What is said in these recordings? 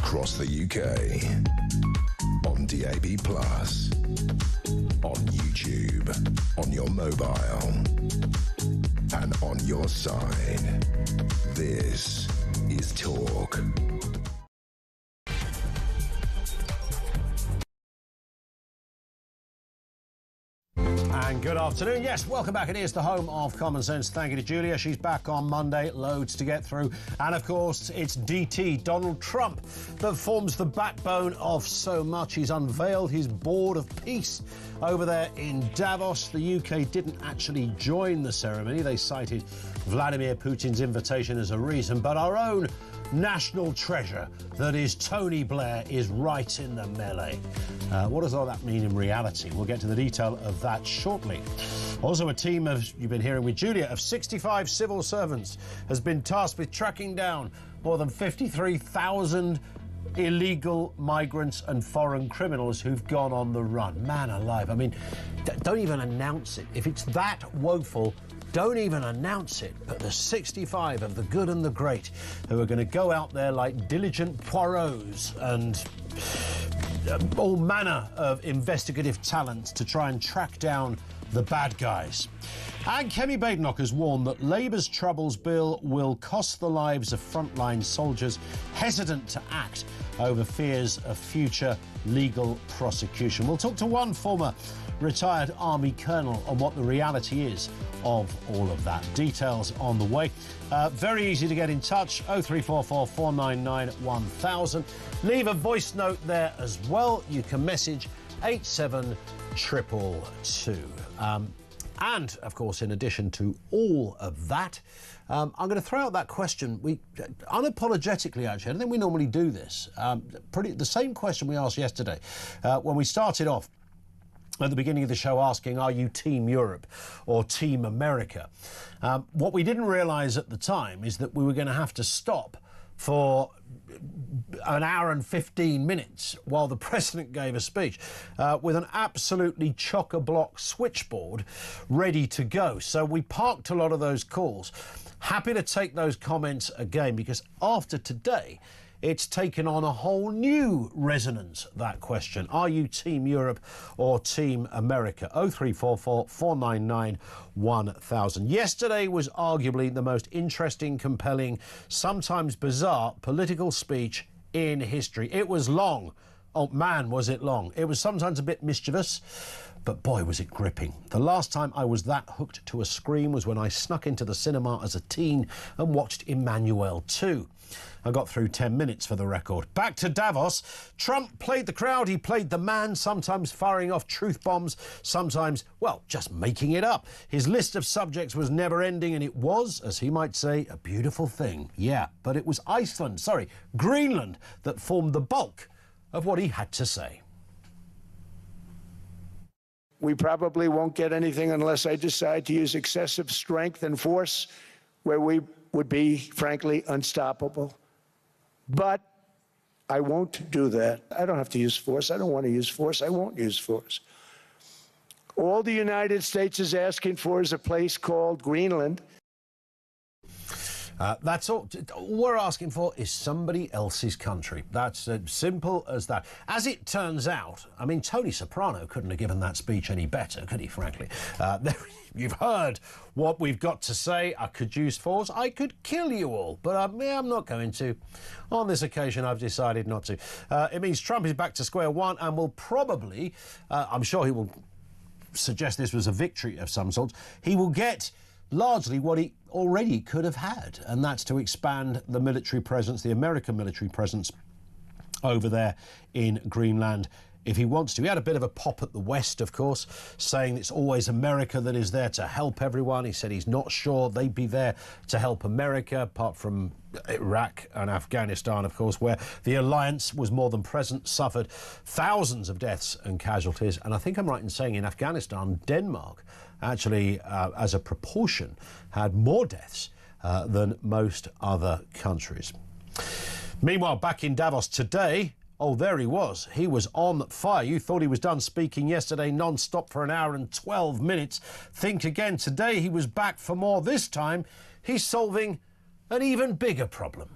across the UK, on DAB+, on YouTube, on your mobile, and on your side. This is Talk. And good afternoon. Yes, welcome back. It is the home of Common Sense. Thank you to Julia. She's back on Monday. Loads to get through. And, of course, it's DT, Donald Trump, that forms the backbone of so much. He's unveiled his board of peace over there in Davos. The UK didn't actually join the ceremony. They cited Vladimir Putin's invitation as a reason. But our own national treasure, that is Tony Blair, is right in the melee. What does all that mean in reality? We'll get to the detail of that shortly. Also, a team of, you've been hearing with Julia, of 65 civil servants has been tasked with tracking down more than 53,000 illegal migrants and foreign criminals who've gone on the run. Man alive. I mean, don't even announce it. If it's that woeful, don't even announce it. But the 65 of the good and the great who are going to go out there like diligent Poirots and all manner of investigative talents to try and track down the bad guys. And Kemi Badenoch has warned that Labour's Troubles Bill will cost the lives of frontline soldiers hesitant to act over fears of future legal prosecution. We'll talk to one former retired army colonel on what the reality is of all of that. Details on the way. Very easy to get in touch, 0344 499 1000. Leave a voice note there as well. You can message 87222. And, of course, in addition to all of that, I'm going to throw out that question. We unapologetically, actually, I don't think we normally do this. The same question we asked yesterday when we started off at the beginning of the show asking, are you Team Europe or Team America? What we didn't realise at the time is that we were going to have to stop for an hour and 15 minutes while the President gave a speech with an absolutely chock-a-block switchboard ready to go. So we parked a lot of those calls. Happy to take those comments again, because after today, it's taken on a whole new resonance, that question. Are you Team Europe or Team America? 0344 499 1000. Yesterday was arguably the most interesting, compelling, sometimes bizarre political speech in history. It was long, Oh, man, was it long. It was sometimes a bit mischievous, but boy, was it gripping. The last time I was that hooked to a screen was when I snuck into the cinema as a teen and watched Emmanuel 2. I got through 10 minutes for the record. Back to Davos. Trump played the crowd, he played the man, sometimes firing off truth bombs, sometimes, well, just making it up. His list of subjects was never ending, and it was, as he might say, a beautiful thing. Yeah, but it was Greenland, that formed the bulk of what he had to say. We probably won't get anything unless I decide to use excessive strength and force where we would be, frankly, unstoppable. But I won't do that. I don't have to use force. I don't want to use force. I won't use force. All the United States is asking for is a place called Greenland. That's all we're asking for is somebody else's country. That's as simple as that. As it turns out, I mean, Tony Soprano couldn't have given that speech any better, could he, frankly? You've heard what we've got to say. I could use force. I could kill you all, but I'm not going to. On this occasion, I've decided not to. It means Trump is back to square one and will probably, I'm sure he will suggest this was a victory of some sort. He will get largely what he already could have had, and that's to expand the military presence, the American military presence over there in Greenland if he wants to. He had a bit of a pop at the West, of course, saying it's always America that is there to help everyone. He said he's not sure they'd be there to help America, apart from Iraq and Afghanistan, of course, where the alliance was more than present, suffered thousands of deaths and casualties. And I think I'm right in saying in Afghanistan, Denmark actually, as a proportion, had more deaths than most other countries. Meanwhile, back in Davos today, oh, there he was. He was on fire. You thought he was done speaking yesterday non-stop for an hour and 12 minutes. Think again. Today he was back for more. This time he's solving an even bigger problem.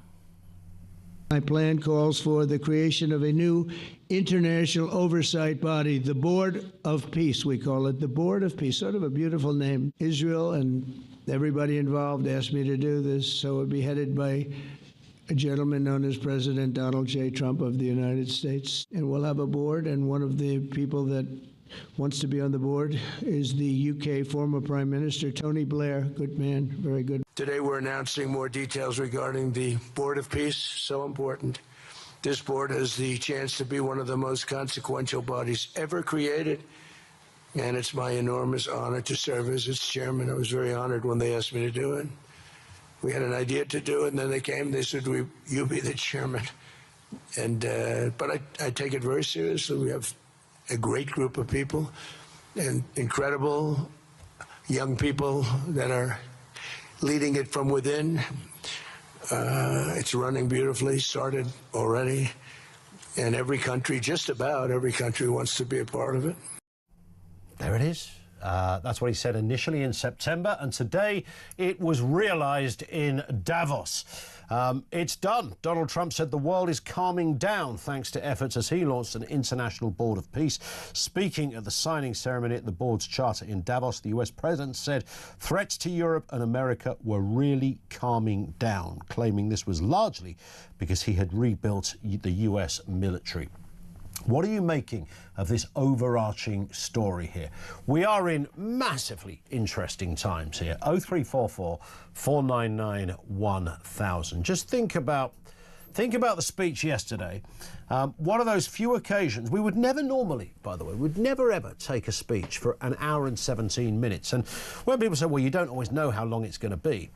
My plan calls for the creation of a new international oversight body, the Board of Peace, we call it, the Board of Peace, sort of a beautiful name. Israel and everybody involved asked me to do this, so it would be headed by a gentleman known as President Donald J. Trump of the United States. And we'll have a board, and one of the people that wants to be on the board is the UK former Prime Minister, Tony Blair. Good man, very good. Today we're announcing more details regarding the Board of Peace, so important. This board has the chance to be one of the most consequential bodies ever created, and it's my enormous honor to serve as its chairman. I was very honored when they asked me to do it. We had an idea to do it, and then they came, they said, you be the chairman. And but I take it very seriously. We have a great group of people and incredible young people that are leading it from within. It's running beautifully, started already, and every country, just about every country, wants to be a part of it. There it is. That's what he said initially in September, and today it was realised in Davos. It's done. Donald Trump said the world is calming down thanks to efforts as he launched an international board of peace. Speaking at the signing ceremony at the board's charter in Davos, the US president said threats to Europe and America were really calming down, claiming this was largely because he had rebuilt the US military. What are you making of this overarching story here? We are in massively interesting times here. 0344 499 1000. Just think about the speech yesterday. One of those few occasions, we would never normally, by the way, would never ever take a speech for an hour and 17 minutes. And when people say, well, you don't always know how long it's going to be,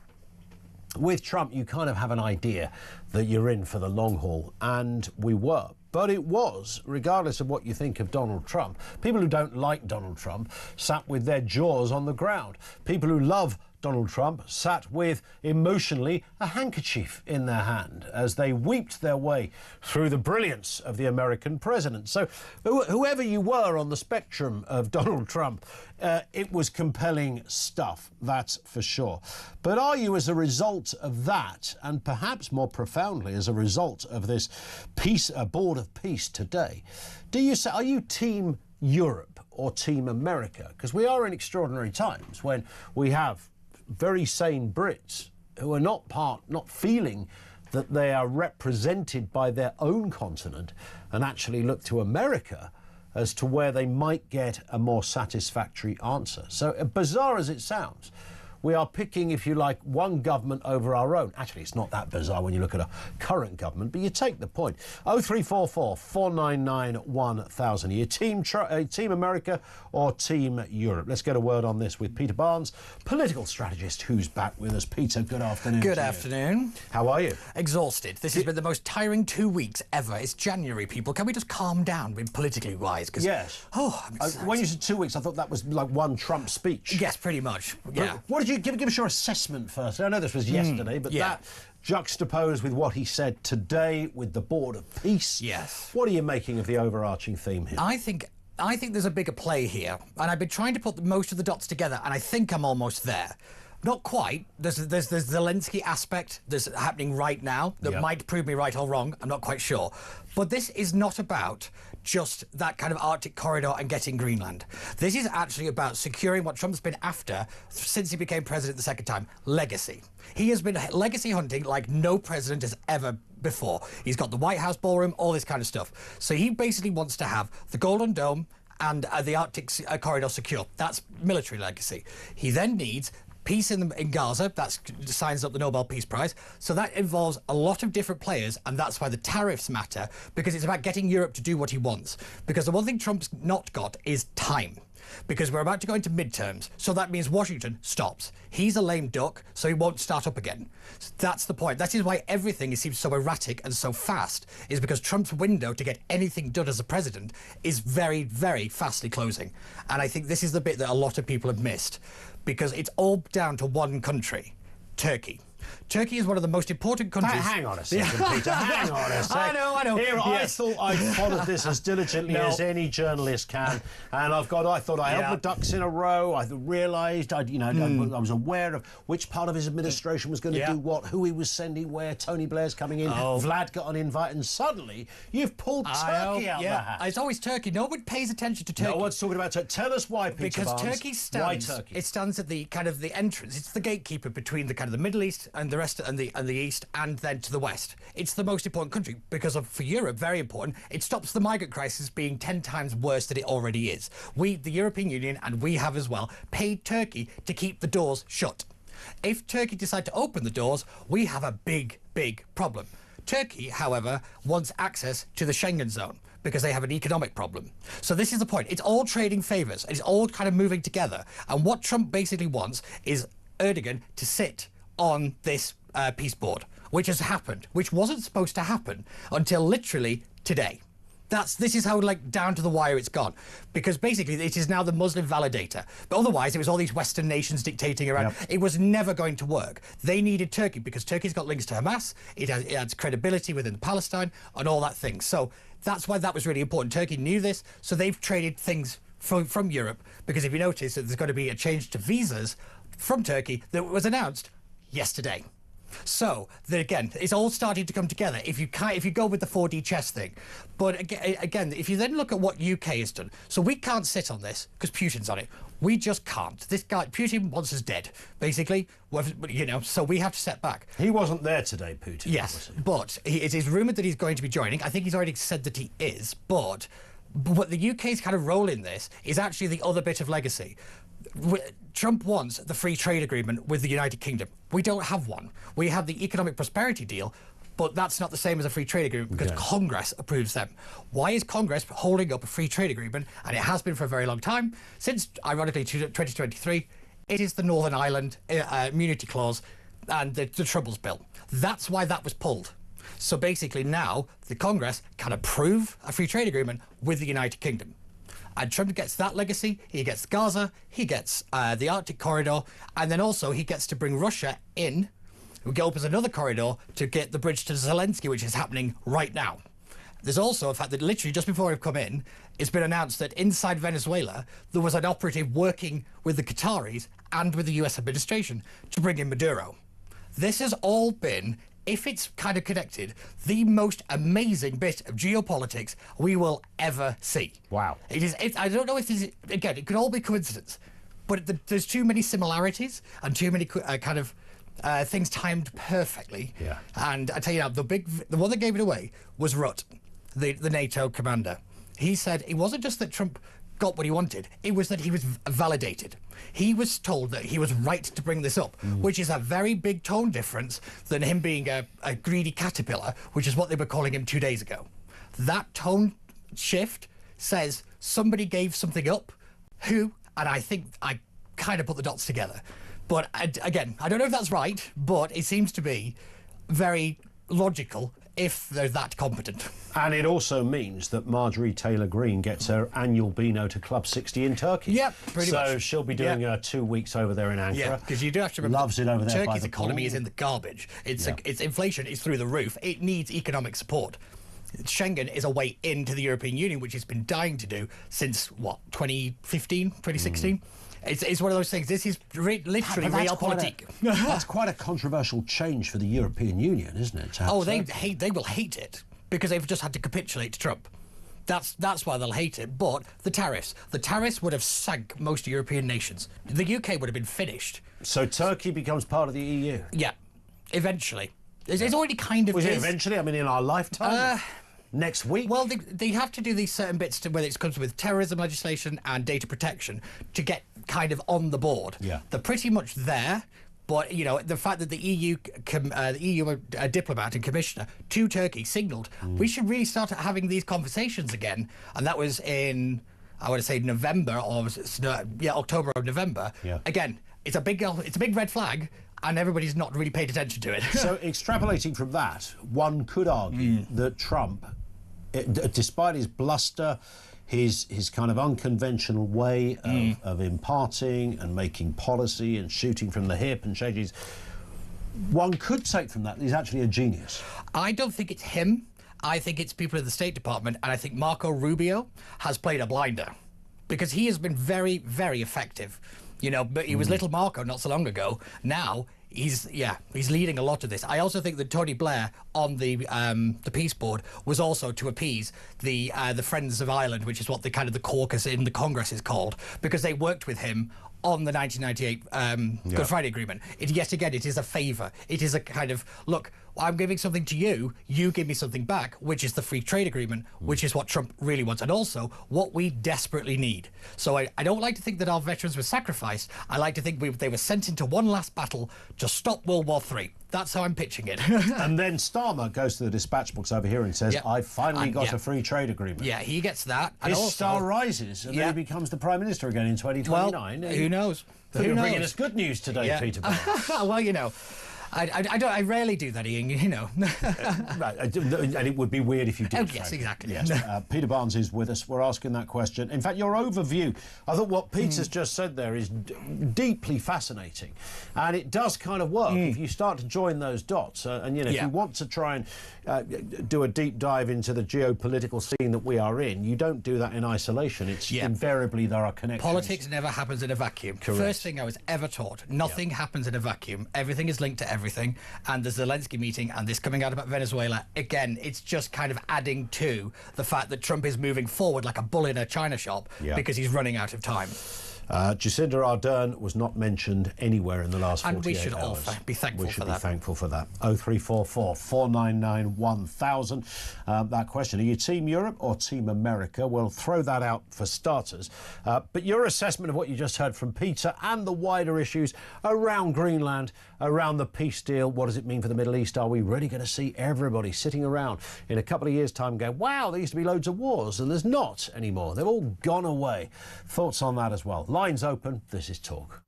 with Trump, you kind of have an idea that you're in for the long haul, and we were. But it was, regardless of what you think of Donald Trump, people who don't like Donald Trump sat with their jaws on the ground. People who love Donald Trump sat with, emotionally, a handkerchief in their hand as they wept their way through the brilliance of the American president. So whoever you were on the spectrum of Donald Trump, it was compelling stuff, that's for sure. But are you, as a result of that, and perhaps more profoundly as a result of this peace, Board of Peace today, do you say, are you Team Europe or Team America? Because we are in extraordinary times when we have very sane Brits who are not feeling that they are represented by their own continent and actually look to America as to where they might get a more satisfactory answer. So bizarre as it sounds, we are picking, if you like, one government over our own. Actually, it's not that bizarre when you look at a current government, but you take the point. 0344 499 1000. Are you Team America or Team Europe? Let's get a word on this with Peter Barnes, political strategist, who's back with us. Peter, good afternoon. Good afternoon. How are you? Exhausted. This has been the most tiring 2 weeks ever. It's January, people. Can we just calm down, politically wise? Yes. Oh, when you said 2 weeks, I thought that was like one Trump speech. Yes, pretty much. Yeah. What did you give us your assessment first? I know this was yesterday, but that juxtaposed with what he said today with the Board of Peace. Yes. What are you making of the overarching theme here? I think there's a bigger play here, and I've been trying to put most of the dots together, and I think I'm almost there. Not quite. There's the Zelensky aspect that's happening right now that might prove me right or wrong. I'm not quite sure. But this is not about just that kind of Arctic corridor and getting Greenland. This is actually about securing what Trump's been after since he became president the second time, legacy. He has been legacy hunting like no president has ever before. He's got the White House ballroom, all this kind of stuff. So he basically wants to have the Golden Dome and the Arctic corridor secure. That's military legacy. He then needs peace in Gaza. That signs up the Nobel Peace Prize. So that involves a lot of different players, and that's why the tariffs matter, because it's about getting Europe to do what he wants. Because the one thing Trump's not got is time. Because we're about to go into midterms, so that means Washington stops. He's a lame duck, so he won't start up again. So that's the point. That is why everything seems so erratic and so fast, is because Trump's window to get anything done as a president is very, very fastly closing. And I think this is the bit that a lot of people have missed, because it's all down to one country, Turkey. Turkey is one of the most important countries. Hang on a second, Peter. Hang on a second. I know. Here, yes. I thought I'd followed this as diligently as any journalist can, and I thought I had the ducks in a row. I realised, I was aware of which part of his administration was going to do what, who he was sending where. Tony Blair's coming in. Vlad got an invite, and suddenly you've pulled Turkey out of the hat. It's always Turkey. No one pays attention to Turkey. No one's talking about Turkey. Tell us why, Peter Because Barnes. Turkey stands. Why Turkey? It stands at the kind of the entrance. It's the gatekeeper between the kind of the Middle East and the rest and the East, and then to the West. It's the most important country because for Europe, very important. It stops the migrant crisis being 10 times worse than it already is. We, the European Union, and we have as well, paid Turkey to keep the doors shut. If Turkey decide to open the doors, we have a big, big problem. Turkey, however, wants access to the Schengen zone because they have an economic problem. So this is the point. It's all trading favours. It's all kind of moving together. And what Trump basically wants is Erdogan to sit on this peace board, which has happened, which wasn't supposed to happen until literally today. This is how down to the wire it's gone, because basically it is now the Muslim validator. But otherwise it was all these Western nations dictating around. It was never going to work. They needed Turkey because Turkey's got links to Hamas. It adds credibility within Palestine and all that thing. So that's why that was really important. Turkey knew this, so they've traded things from Europe, because if you notice that there's going to be a change to visas from Turkey that was announced yesterday. So again, it's all starting to come together if you go with the 4D chess thing. But again, if you then look at what UK has done, so we can't sit on this because Putin's on it. We just can't. This guy Putin wants us dead, basically. So we have to step back. He wasn't there today, Putin. Yes, but it is rumoured that he's going to be joining. I think he's already said that he is. But what the UK's kind of role in this is actually the other bit of legacy. Trump wants the free trade agreement with the United Kingdom. We don't have one. We have the economic prosperity deal, but that's not the same as a free trade agreement because Congress approves them. Why is Congress holding up a free trade agreement? And it has been for a very long time, since, ironically, 2023. It is the Northern Ireland immunity clause and the Troubles Bill. That's why that was pulled. So basically now the Congress can approve a free trade agreement with the United Kingdom. And Trump gets that legacy, he gets Gaza, he gets the Arctic corridor, and then also he gets to bring Russia in, who opens another corridor to get the bridge to Zelensky, which is happening right now. There's also a fact that literally just before I've come in, it's been announced that inside Venezuela, there was an operative working with the Qataris and with the US administration to bring in Maduro. This has all been, if it's kind of connected, the most amazing bit of geopolitics we will ever see. Wow. It is. I don't know if this is, again, it could all be coincidence, but there's too many similarities and too many kind of Things timed perfectly. Yeah. And I tell you now, the one that gave it away was Rutte, the NATO commander. He said it wasn't just that Trump got what he wanted, it was that he was validated. He was told that he was right to bring this up, which is a very big tone difference than him being a greedy caterpillar, which is what they were calling him 2 days ago. That tone shift says somebody gave something up. Who? And I think I kind of put the dots together. But again, I don't know if that's right, but it seems to be very logical if they're that competent. And it also means that Marjorie Taylor Greene gets her annual Beano to Club 60 in Turkey. Yep, pretty much. So she'll be doing 2 weeks over there in Ankara. Yeah, because you do have to remember, loves it over there by Turkey's the economy pool. is in the garbage. Its inflation is through the roof. It needs economic support. Schengen is a way into the European Union, which it's been dying to do since, 2015, 2016? It's one of those things. This is literally realpolitik. That's quite a controversial change for the European Union, isn't it? They will hate it because they've just had to capitulate to Trump. That's why they'll hate it. But the tariffs would have sank most European nations. The UK would have been finished. So Turkey becomes part of the EU? Yeah, eventually. It's already kind of... Was it eventually? I mean, in our lifetime? Next week? Well, they have to do these certain bits, whether it comes with terrorism legislation and data protection, to get kind of on the board. Yeah. They're pretty much there, but, the fact that the EU diplomat and commissioner to Turkey signalled, we should really start having these conversations again. And that was in, I want to say, November, October or November. Yeah. Again, it's a big red flag, and everybody's not really paid attention to it. So extrapolating from that, one could argue that Trump, despite his bluster, his kind of unconventional way of imparting and making policy and shooting from the hip and changes, one could take from that he's actually a genius. I don't think it's him. I think it's people in the State Department, and I think Marco Rubio has played a blinder because he has been very, very effective. But he was little Marco not so long ago. Now he's leading a lot of this. I also think that Tony Blair on the peace board was also to appease the Friends of Ireland, which is what the caucus in the Congress is called, because they worked with him on the 1998 Good Friday Agreement. It is a favour. It is a kind of, look, I'm giving something to you, you give me something back, which is the free trade agreement, which is what Trump really wants, and also what we desperately need. So I don't like to think that our veterans were sacrificed. I like to think they were sent into one last battle to stop World War III. That's how I'm pitching it. And then Starmer goes to the dispatch books over here and says, I finally got a free trade agreement. Yeah, he gets that. His star rises, and then he becomes the Prime Minister again in 2029. Well, who knows? You're bringing us good news today, Peter Barnes. Well, I rarely do that, Ian, And it would be weird if you did. Oh, yes, exactly. Yes. Peter Barnes is with us. We're asking that question. In fact, your overview, I thought what Peter's just said there is deeply fascinating. And it does kind of work if you start to join those dots. If you want to try and do a deep dive into the geopolitical scene that we are in, you don't do that in isolation. It's invariably there are connections. Politics never happens in a vacuum. Correct. First thing I was ever taught, nothing happens in a vacuum. Everything is linked to everything. And the Zelensky meeting and this coming out about Venezuela, again, it's just kind of adding to the fact that Trump is moving forward like a bull in a china shop because he's running out of time. Jacinda Ardern was not mentioned anywhere in the last 48 hours. And we should all be thankful for that. We should be thankful for that. 0344 499 1000. That question, are you Team Europe or Team America? We'll throw that out for starters. But your assessment of what you just heard from Peter and the wider issues around Greenland, around the peace deal, what does it mean for the Middle East? Are we really going to see everybody sitting around in a couple of years' time going, wow, there used to be loads of wars, and there's not anymore. They've all gone away. Thoughts on that as well. Lines open. This is Talk.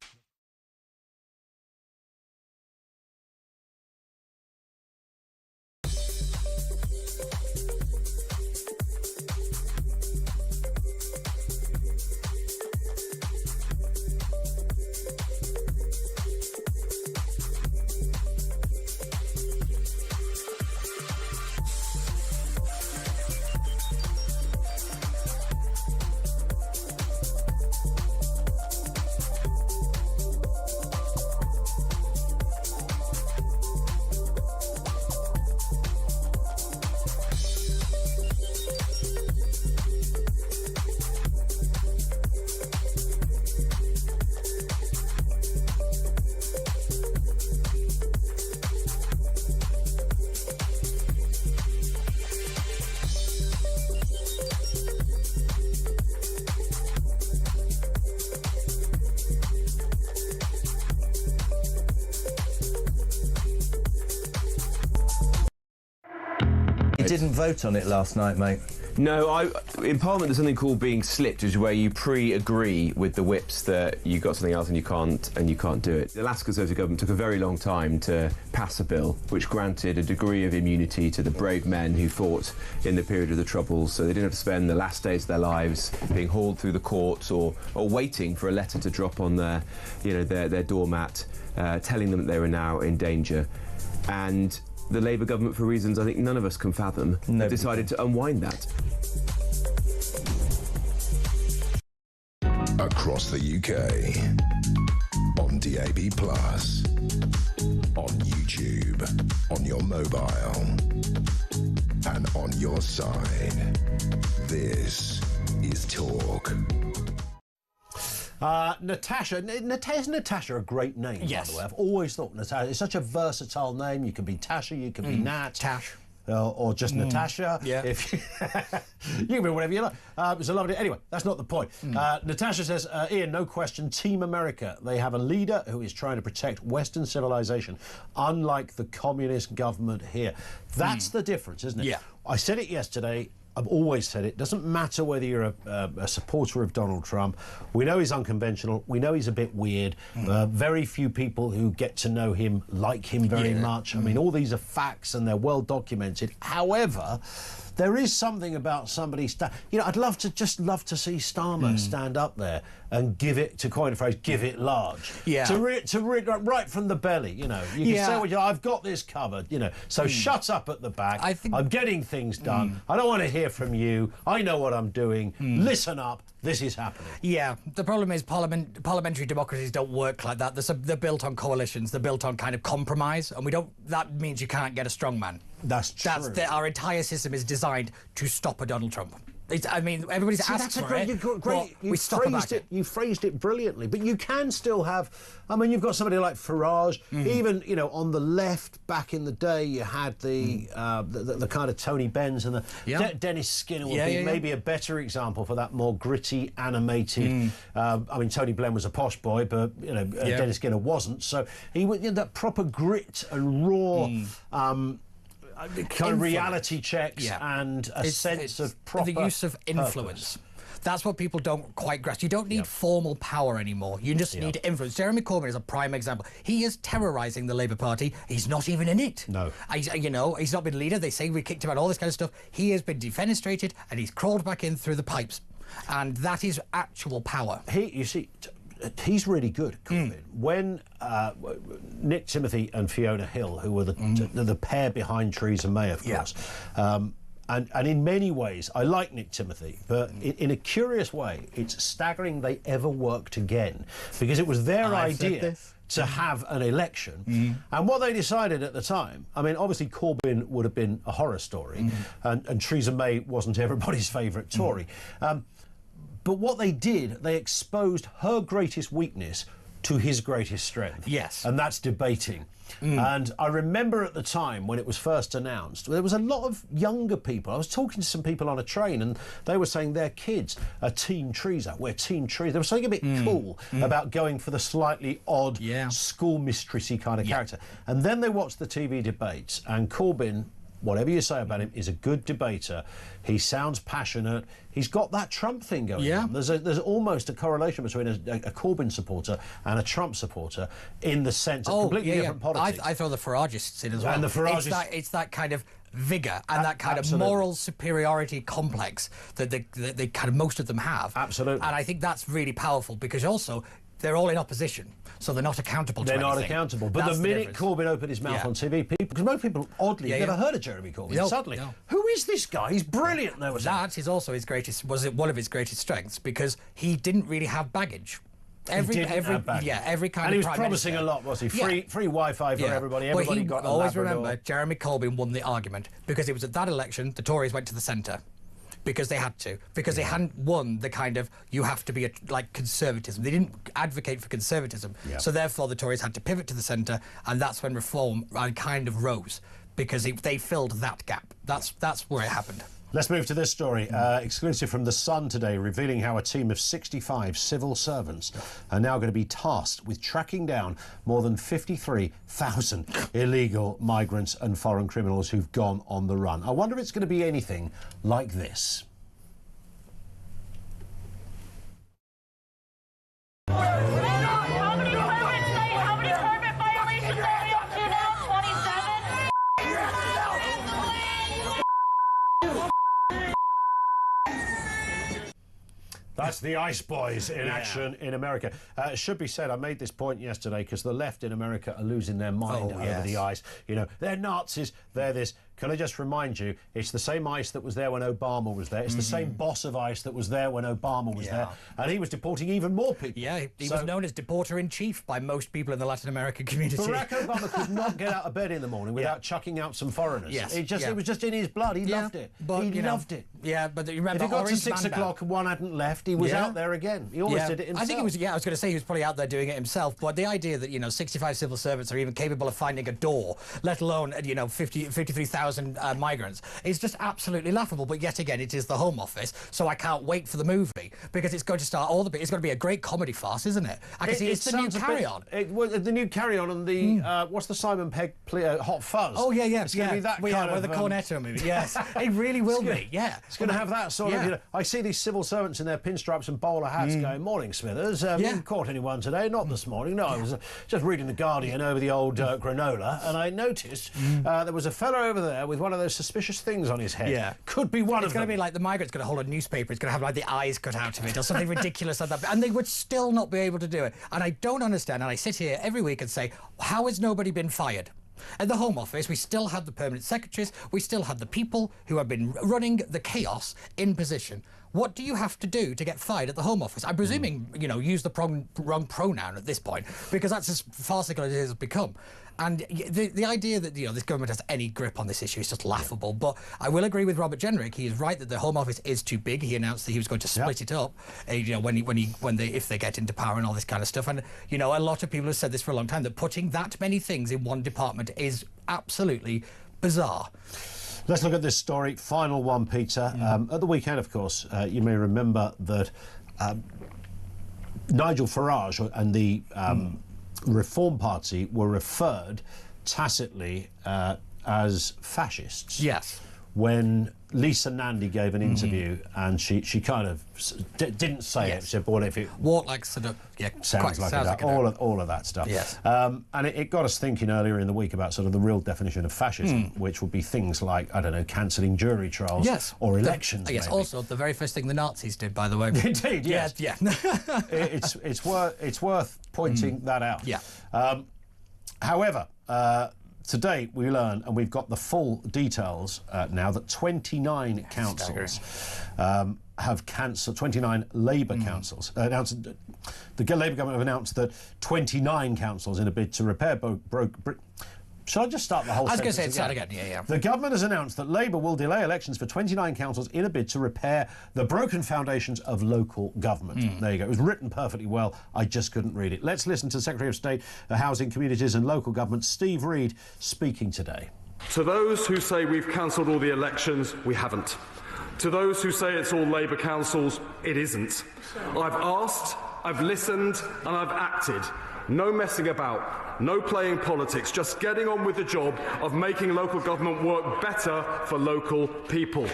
You didn't vote on it last night, mate. No, in Parliament there's something called being slipped, which is where you pre-agree with the whips that you got something else and you can't do it. The last Conservative government took a very long time to pass a bill which granted a degree of immunity to the brave men who fought in the period of the Troubles, so they didn't have to spend the last days of their lives being hauled through the courts or waiting for a letter to drop on their doormat, telling them that they were now in danger. And the Labour government, for reasons I think none of us can fathom, decided to unwind that. Across the UK, on DAB+, on YouTube, on your mobile, and on your side. This is Talk. Natasha. Is Natasha a great name, yes. by the way? I've always thought Natasha. It's such a versatile name. You can be Tasha, you can be Nat. Tash. Or just Natasha. Yeah. If you can be whatever you like. It's a lovely... Anyway, that's not the point. Natasha says, Ian, no question, Team America. They have a leader who is trying to protect Western civilization, unlike the communist government here. That's the difference, isn't it? Yeah. I said it yesterday. I've always said it doesn't matter whether you're a supporter of Donald Trump. We know he's unconventional. We know he's a bit weird. Very few people who get to know him like him very much. I mean, all these are facts and they're well documented. However, there is something about somebody... I'd love to see Starmer stand up there and give it, to coin a phrase, give it large. Yeah. Right from the belly, you know. You can say, I've got this covered, you know. So shut up at the back. I'm getting things done. I don't want to hear from you. I know what I'm doing. Listen up. This is happening. Yeah, the problem is parliamentary democracies don't work like that. They're built on coalitions. They're built on kind of compromise, and that means you can't get a strong man. That's true. Our entire system is designed to stop a Donald Trump. Everybody's asked for it. You phrased it brilliantly, but you can still have... I mean, you've got somebody like Farage. Even, on the left, back in the day, you had the kind of Tony Benns and the... Dennis Skinner would be maybe a better example for that more gritty, animated... Tony Benn was a posh boy, but, Dennis Skinner wasn't. So he would that proper grit and raw... kind of reality checks and a sense of proper the use of influence. Purpose. That's what people don't quite grasp. You don't need formal power anymore. You just need influence. Jeremy Corbyn is a prime example. He is terrorising the Labour Party. He's not even in it. No. He's not been leader. They say we kicked him out, all this kind of stuff. He has been defenestrated and he's crawled back in through the pipes. And that is actual power. He's really good, Corbyn. When Nick Timothy and Fiona Hill, who were the pair behind Theresa May, of course, and in many ways, I like Nick Timothy, but in a curious way, it's staggering they ever worked again, because it was their idea to have an election. And what they decided at the time, I mean, obviously Corbyn would have been a horror story, and Theresa May wasn't everybody's favourite Tory. But what they did, they exposed her greatest weakness to his greatest strength. Yes. And that's debating. And I remember at the time when it was first announced, there was a lot of younger people. I was talking to some people on a train and they were saying their kids are Team Theresa. We're Team Theresa. There was something a bit cool about going for the slightly odd school mistressy kind of character. And then they watched the TV debates and Corbyn, whatever you say about him, is a good debater. He sounds passionate. He's got that Trump thing going on. There's almost a correlation between a Corbyn supporter and a Trump supporter in the sense of completely different politics. I throw the Faragists in as well. And the Faragists... It's that kind of vigour and that kind of moral superiority complex that they kind of most of them have. Absolutely. And I think that's really powerful because also they're all in opposition, so they're not accountable to anything. They're not accountable. But the minute Corbyn opened his mouth on TV, because most people, oddly, have never heard of Jeremy Corbyn. Suddenly, who is this guy? He's brilliant. That is also one of his greatest strengths because he didn't really have baggage. Every kind and he was promising a lot, was he? Free Wi-Fi for everybody. Everybody got a always Labrador. Remember, Jeremy Corbyn won the argument because it was at that election the Tories went to the centre. Because they had to. Because they hadn't won the kind of, you have to be like conservatism. They didn't advocate for conservatism. So therefore the Tories had to pivot to the centre, and that's when reform kind of rose. Because they filled that gap. That's where it happened. Let's move to this story. Exclusive from The Sun today, revealing how a team of 65 civil servants are now going to be tasked with tracking down more than 53,000 illegal migrants and foreign criminals who've gone on the run. I wonder if it's going to be anything like this. How many permit violations are we up to now? 27? That's the Ice Boys in action in America. It should be said, I made this point yesterday because the left in America are losing their mind over the ICE. You know, they're Nazis, they're this. Can I just remind you, it's the same ICE that was there when Obama was there. It's the same boss of ICE that was there when Obama was there. And he was deporting even more people. Yeah, he was known as deporter-in-chief by most people in the Latin American community. Barack Obama could not get out of bed in the morning without chucking out some foreigners. Yes. It was just in his blood. He loved it. But, he loved it. Yeah, but you remember, if he got to 6 o'clock and one hadn't left, he was out there again. He always did it himself. I think he was, I was going to say he was probably out there doing it himself, but the idea that, 65 civil servants are even capable of finding a door, let alone, 53,000 migrants, is just absolutely laughable. But yet again, it is the Home Office, so I can't wait for the movie, because it's going to start it's going to be a great comedy farce, isn't it? I can see it's the new Carry On. The new Carry On and the, what's the Simon Pegg Hot Fuzz? Oh, yeah. It's going to be that kind of... the Cornetto movie. Yes, it really will be, yeah. It's going to have that sort of, I see these civil servants in their pinstripes and bowler hats going, morning, Smithers. You caught anyone today? Not this morning. No, I was just reading The Guardian over the old granola, and I noticed there was a fellow over there with one of those suspicious things on his head. Yeah. Could be one of them. It's going to be like the migrant's going to hold a newspaper. It's going to have like the eyes cut out of it or something ridiculous like that. And they would still not be able to do it. And I don't understand. And I sit here every week and say, how has nobody been fired? At the Home Office, we still had the permanent secretaries. We still had the people who have been running the chaos in position. What do you have to do to get fired at the Home Office? I'm presuming, use the wrong pronoun at this point, because that's as farcical as it has become. And the idea that, this government has any grip on this issue is just laughable. But I will agree with Robert Jenrick. He is right that the Home Office is too big. He announced that he was going to split it up, if they get into power and all this kind of stuff. And, a lot of people have said this for a long time, that putting that many things in one department is absolutely bizarre. Let's look at this story. Final one, Peter. At the weekend, of course, you may remember that Nigel Farage and the Reform Party were referred tacitly as fascists. Yes. When Lisa Nandy gave an interview and she kind of didn't say it. She said, well, if it... Walk like sort of... Yeah, sounds like that. All of that stuff. Yes. And it got us thinking earlier in the week about sort of the real definition of fascism, which would be things like, I don't know, cancelling jury trials or elections. Yes, maybe. Also the very first thing the Nazis did, by the way. Indeed, yes. Yeah. it's worth pointing that out. Yeah. However, today we learn, and we've got the full details now, that 29 councils have cancelled, 29 Labour councils announced. The Labour government have announced that 29 councils, in a bid to repair Shall I just start the whole sentence? I was going to say, start again, yeah. The government has announced that Labour will delay elections for 29 councils in a bid to repair the broken foundations of local government. There you go. It was written perfectly well. I just couldn't read it. Let's listen to the Secretary of State for Housing, Communities and Local Government, Steve Reed, speaking today. To those who say we've cancelled all the elections, we haven't. To those who say it's all Labour councils, it isn't. I've asked, I've listened and I've acted. No messing about, no playing politics, just getting on with the job of making local government work better for local people.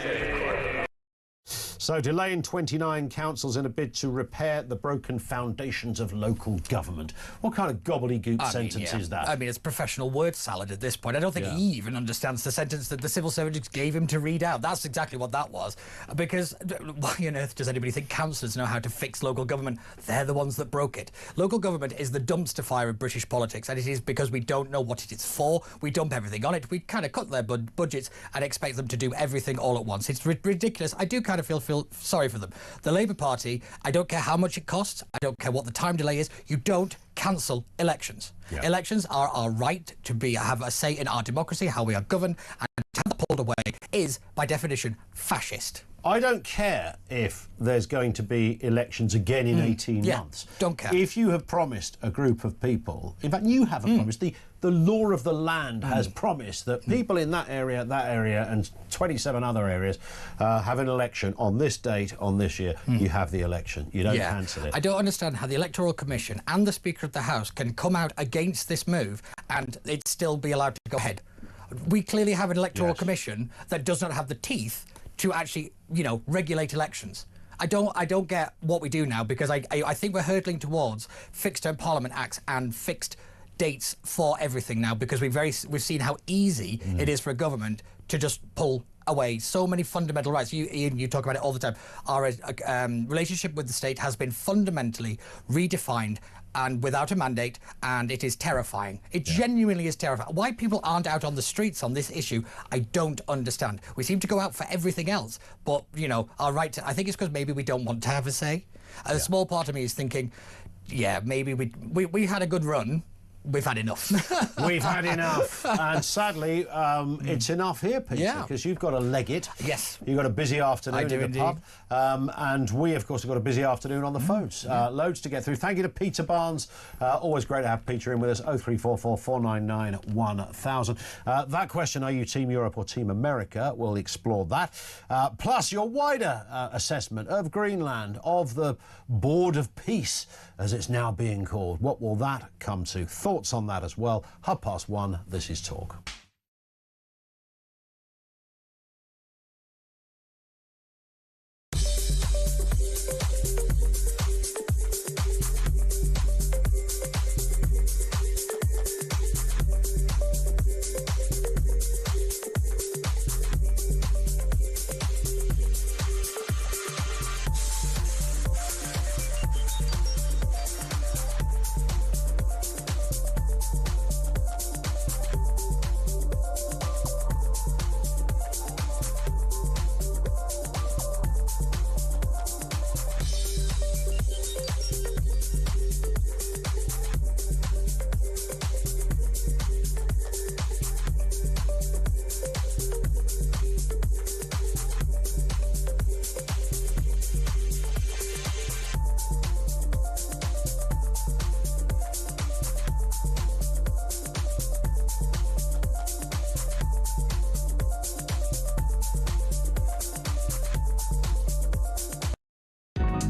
So, delaying 29 councils in a bid to repair the broken foundations of local government. What kind of gobbledygook sentence is that? I mean, it's professional word salad at this point. I don't think he even understands the sentence that the civil servants gave him to read out. That's exactly what that was. Because why on earth does anybody think councillors know how to fix local government? They're the ones that broke it. Local government is the dumpster fire of British politics, and it is because we don't know what it is for. We dump everything on it. We kind of cut their budgets and expect them to do everything all at once. It's ridiculous. I do kind of feel sorry for them. The Labour Party, I don't care how much it costs, I don't care what the time delay is, you don't cancel elections. Elections are our right to have a say in our democracy, how we are governed, and to have that pulled away is, by definition, fascist. I don't care if there's going to be elections again in 18 months. Don't care. If you have promised a group of people, in fact, you haven't promised, the law of the land has promised that people in that area, and 27 other areas have an election on this date, on this year. You have the election. You don't cancel it. I don't understand how the Electoral Commission and the Speaker of the House can come out against this move and it still be allowed to go ahead. We clearly have an Electoral Commission that does not have the teeth to actually, regulate elections. I don't get what we do now, because I think we're hurtling towards fixed-term Parliament Acts and fixed dates for everything now, because we've seen how easy it is for a government to just pull away so many fundamental rights. Ian, you talk about it all the time. Our relationship with the state has been fundamentally redefined and without a mandate, and it is terrifying. It genuinely is terrifying. Why people aren't out on the streets on this issue, I don't understand. We seem to go out for everything else, but, our right to... I think it's because maybe we don't want to have a say. A small part of me is thinking, maybe we had a good run. We've had enough. We've had enough. And sadly, it's enough here, Peter, because you've got to leg it. Yes. You've got a busy afternoon in the pub. And we, of course, have got a busy afternoon on the phones. Loads to get through. Thank you to Peter Barnes. Always great to have Peter in with us. 0344 499 1000. That question, are you Team Europe or Team America? We'll explore that. Plus, your wider assessment of Greenland, of the Board of Peace, as it's now being called. What will that come to? Thoughts on that as well. 1:30. This is Talk.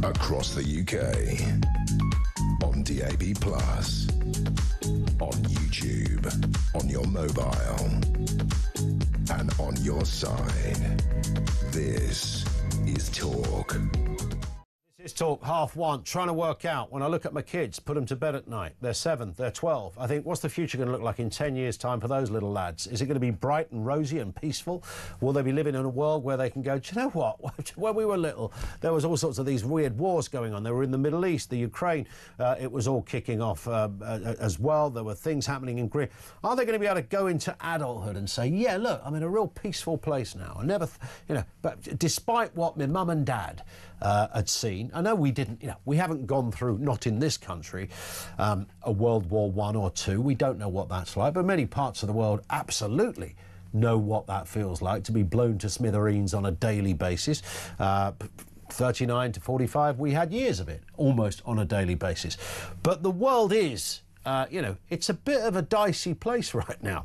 Across the UK, on DAB+, on YouTube, on your mobile, and on your side. This is Talk. This is Talk, 1:30. Trying to work out, when I look at my kids, put them to bed at night. They're 7, they're 12. I think, what's the future going to look like in 10 years' time for those little lads? Is it going to be bright and rosy and peaceful? Will they be living in a world where they can go, do you know what? When we were little, there was all sorts of these weird wars going on. They were in the Middle East, the Ukraine. It was all kicking off as well. There were things happening in Greece. Are they going to be able to go into adulthood and say, yeah, look, I'm in a real peaceful place now? I never, but despite what my mum and dad had seen, I know we didn't, we haven't gone through, not in this country, a World War I or II. We don't know what that's like, but many parts of the world absolutely know what that feels like, to be blown to smithereens on a daily basis. 39 to 45, we had years of it, almost on a daily basis. But the world is, it's a bit of a dicey place right now.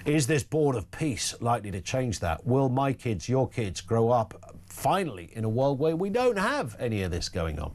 Is this Board of Peace likely to change that? Will my kids, your kids, grow up finally in a world where we don't have any of this going on?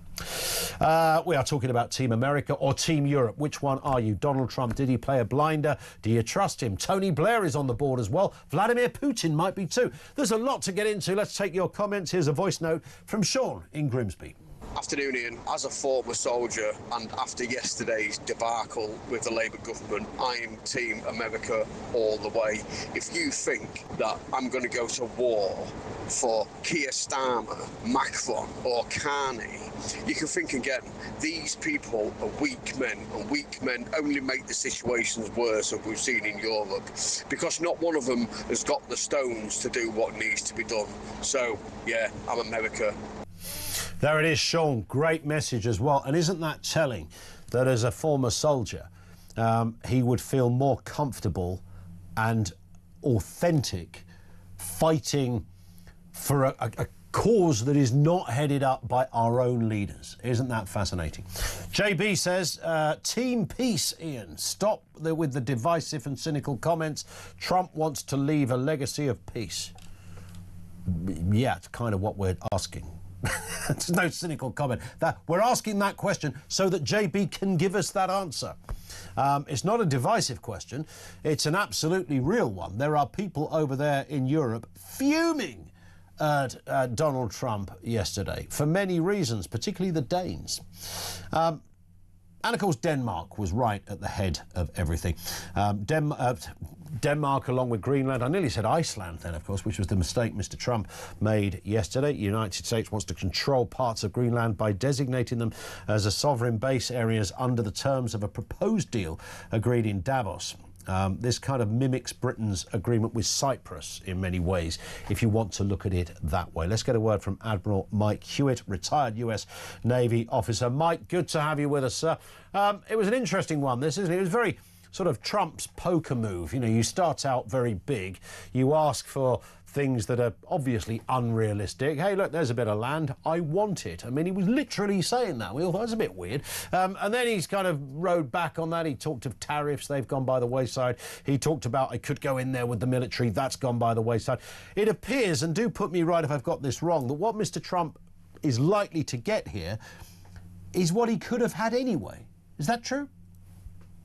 We are talking about Team America or Team Europe. Which one are you? Donald Trump, did he play a blinder? Do you trust him? Tony Blair is on the board as well. Vladimir Putin might be too. There's a lot to get into. Let's take your comments. Here's a voice note from Sean in Grimsby. Afternoon, Ian. As a former soldier and after yesterday's debacle with the Labour government, I am Team America all the way. If you think that I'm going to go to war for Keir Starmer, Macron or Carney, you can think again. These people are weak men, and weak men only make the situations worse, as we've seen in Europe, because not one of them has got the stones to do what needs to be done. So, yeah, I'm America. There it is, Sean. Great message as well. And isn't that telling that as a former soldier, he would feel more comfortable and authentic fighting for a cause that is not headed up by our own leaders. Isn't that fascinating? JB says, Team Peace, Ian. Stop with the divisive and cynical comments. Trump wants to leave a legacy of peace. Yeah, it's kind of what we're asking. There's no cynical comment. We're asking that question so that JB can give us that answer. It's not a divisive question. It's an absolutely real one. There are people over there in Europe fuming at Donald Trump yesterday for many reasons, particularly the Danes. And of course, Denmark was right at the head of everything. Denmark, along with Greenland, I nearly said Iceland then, of course, which was the mistake Mr. Trump made yesterday. The United States wants to control parts of Greenland by designating them as a sovereign base areas under the terms of a proposed deal agreed in Davos. This kind of mimics Britain's agreement with Cyprus in many ways, if you want to look at it that way. Let's get a word from Admiral Mike Hewitt, retired US Navy officer. Mike, good to have you with us, sir. It was an interesting one, this, isn't it? It was very sort of Trump's poker move. You know, you start out very big, you ask for things that are obviously unrealistic. Hey, look, there's a bit of land. I want it. I mean, he was literally saying that. We all thought it was a bit weird. And then he's kind of rode back on that. He talked of tariffs. They've gone by the wayside. He talked about I could go in there with the military. That's gone by the wayside. It appears, and do put me right if I've got this wrong, that what Mr. Trump is likely to get here is what he could have had anyway. Is that true?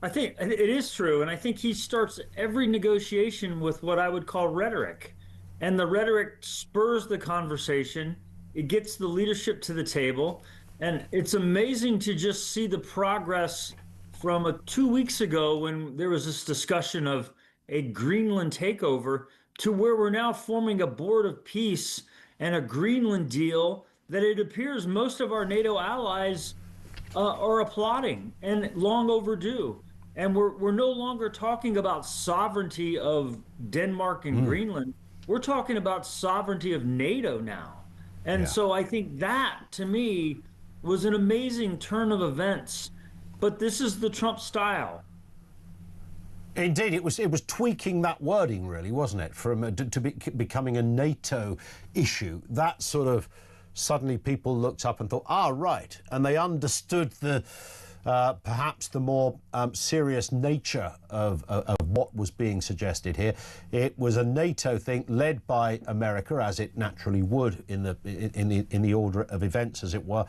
I think it is true. And I think he starts every negotiation with what I would call rhetoric. And the rhetoric spurs the conversation. It gets the leadership to the table. And it's amazing to just see the progress from 2 weeks ago when there was this discussion of a Greenland takeover to where we're now forming a board of peace and a Greenland deal that it appears most of our NATO allies are applauding and long overdue. And we're no longer talking about sovereignty of Denmark and Greenland. We're talking about sovereignty of NATO now. And so I think that, to me, was an amazing turn of events. But this is the Trump style. Indeed, it was tweaking that wording, really, wasn't it, from becoming a NATO issue. That sort of suddenly people looked up and thought, right, and they understood the perhaps the more serious nature of what was being suggested here. It was a NATO thing led by America, as it naturally would in the order of events, as it were.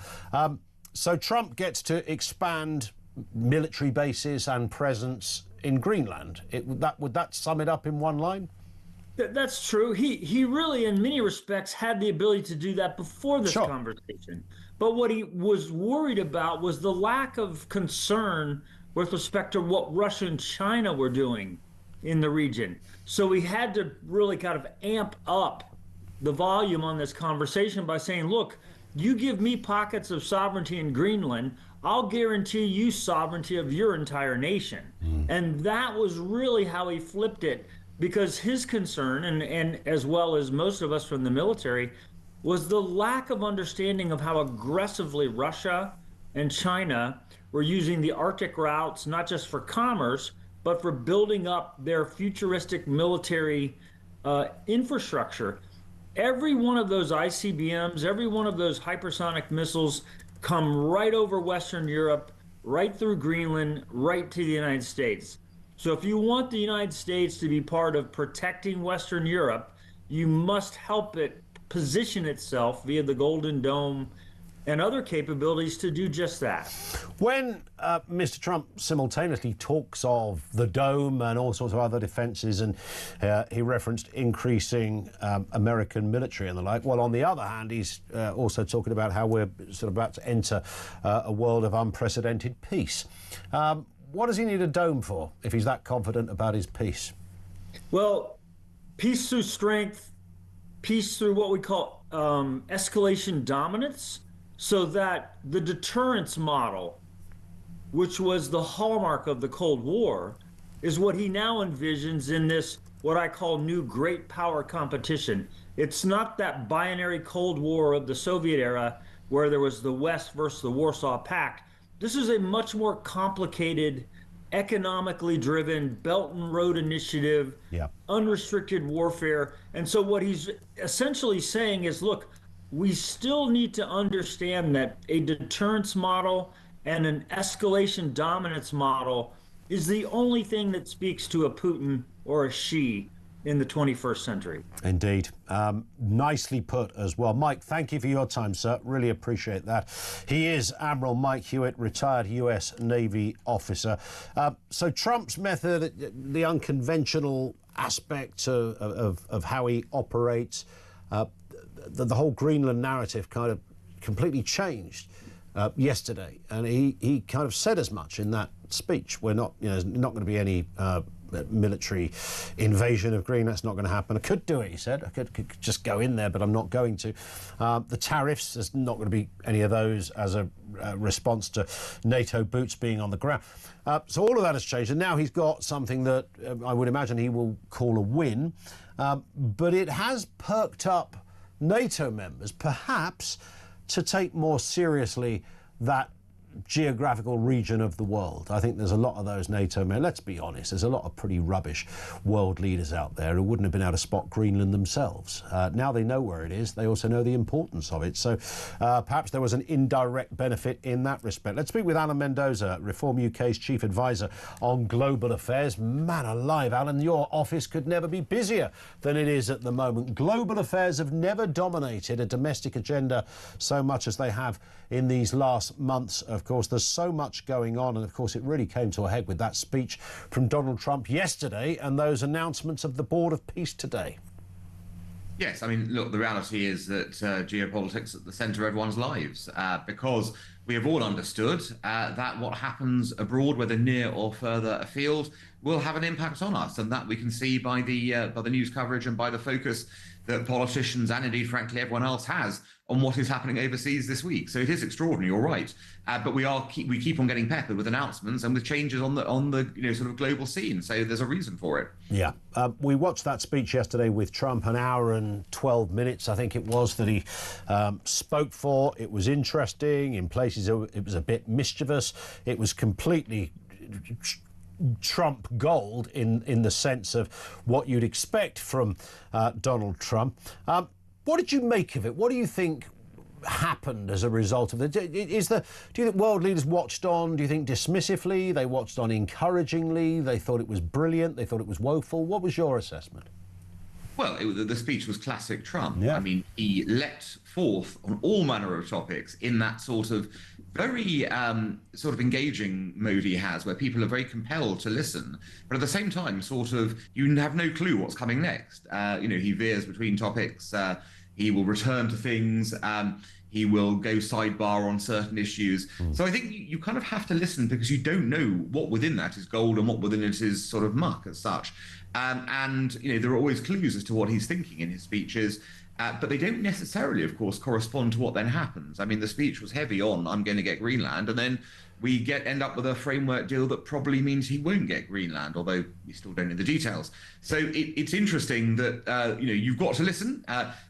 So Trump gets to expand military bases and presence in Greenland. Would that sum it up in one line? That's true. He really, in many respects, had the ability to do that before this conversation. But what he was worried about was the lack of concern with respect to what Russia and China were doing in the region. So he had to really kind of amp up the volume on this conversation by saying, look, you give me pockets of sovereignty in Greenland, I'll guarantee you sovereignty of your entire nation. And that was really how he flipped it, because his concern, and as well as most of us from the military, was the lack of understanding of how aggressively Russia and China were using the Arctic routes, not just for commerce, but for building up their futuristic military infrastructure. Every one of those ICBMs, every one of those hypersonic missiles come right over Western Europe, right through Greenland, right to the United States. So if you want the United States to be part of protecting Western Europe, you must help it position itself via the Golden Dome and other capabilities to do just that. When Mr. Trump simultaneously talks of the dome and all sorts of other defences, and he referenced increasing American military and the like, well, on the other hand, he's also talking about how we're sort of about to enter a world of unprecedented peace. What does he need a dome for if he's that confident about his peace? Well, peace through strength, peace through what we call escalation dominance, so that the deterrence model, which was the hallmark of the Cold War, is what he now envisions in this, what I call new great power competition. It's not that binary Cold War of the Soviet era where there was the West versus the Warsaw Pact. This is a much more complicated, economically driven Belt and Road Initiative, unrestricted warfare. And so what he's essentially saying is, look, we still need to understand that a deterrence model and an escalation dominance model is the only thing that speaks to a Putin or a Xi in the 21st century. Indeed. Nicely put as well. Mike, thank you for your time, sir. Really appreciate that. He is Admiral Mike Hewitt, retired US Navy officer. So Trump's method, the unconventional aspect of how he operates, the whole Greenland narrative kind of completely changed yesterday. And he kind of said as much in that speech. We're not, not going to be any military invasion of Greenland. That's not going to happen. I could do it, he said. I could just go in there, but I'm not going to. The tariffs, there's not going to be any of those as a response to NATO boots being on the ground. So all of that has changed, and now he's got something that I would imagine he will call a win. But it has perked up NATO members, perhaps, to take more seriously that geographical region of the world. I think there's a lot of those NATO men. Let's be honest, there's a lot of pretty rubbish world leaders out there who wouldn't have been able to spot Greenland themselves. Now they know where it is. They also know the importance of it. So perhaps there was an indirect benefit in that respect. Let's speak with Alan Mendoza, Reform UK's chief advisor on global affairs. Man alive, Alan, your office could never be busier than it is at the moment. Global affairs have never dominated a domestic agenda so much as they have in these last months. Of course, there's so much going on, and of course it really came to a head with that speech from Donald Trump yesterday and those announcements of the Board of Peace today. Yes, I mean, look, the reality is that geopolitics is at the centre of everyone's lives, because we have all understood that what happens abroad, whether near or further afield, will have an impact on us, and that we can see by the news coverage and by the focus that politicians and indeed, frankly, everyone else has on what is happening overseas this week. So it is extraordinary, you're right. But we keep on getting peppered with announcements and with changes on the sort of global scene. So there's a reason for it. Yeah, we watched that speech yesterday with Trump, an hour and 12 minutes, I think it was, that he spoke for. It was interesting. In places, it was a bit mischievous. It was completely Trump gold in the sense of what you'd expect from Donald Trump. What did you make of it? What do you think happened as a result of it? Do you think world leaders watched on, do you think dismissively? They watched on encouragingly? They thought it was brilliant? They thought it was woeful? What was your assessment? Well, the speech was classic Trump. Yeah. I mean, he let forth on all manner of topics in that sort of very sort of engaging mode he has, where people are very compelled to listen, but at the same time, sort of, you have no clue what's coming next. He veers between topics. He will return to things. He will go sidebar on certain issues. So I think you kind of have to listen, because you don't know what within that is gold and what within it is sort of muck as such. And there are always clues as to what he's thinking in his speeches. But they don't necessarily, of course, correspond to what then happens. I mean, the speech was heavy on, I'm going to get Greenland, and then we end up with a framework deal that probably means he won't get Greenland, although we still don't know the details. So it's interesting that, you've got to listen.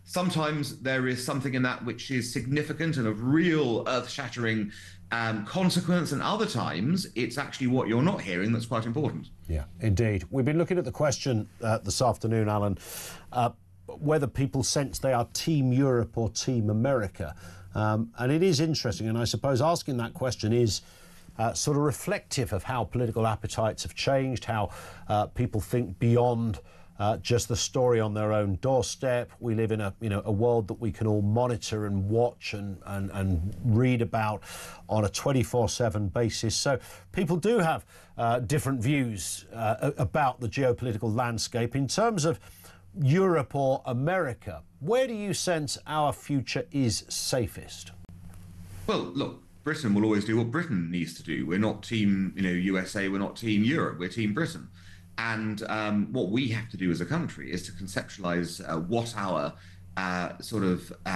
Sometimes there is something in that which is significant and of real earth-shattering consequence, and other times it's actually what you're not hearing that's quite important. Yeah, indeed. We've been looking at the question this afternoon, Alan, whether people sense they are Team Europe or Team America. And it is interesting, and I suppose asking that question is sort of reflective of how political appetites have changed, how people think beyond just the story on their own doorstep. We live in a world that we can all monitor and watch and read about on a 24/7 basis. So people do have different views about the geopolitical landscape. In terms of Europe or America, where do you sense our future is safest? Well, look, Britain will always do what Britain needs to do. We're not Team USA, we're not Team Europe, we're Team Britain. And what we have to do as a country is to conceptualise what our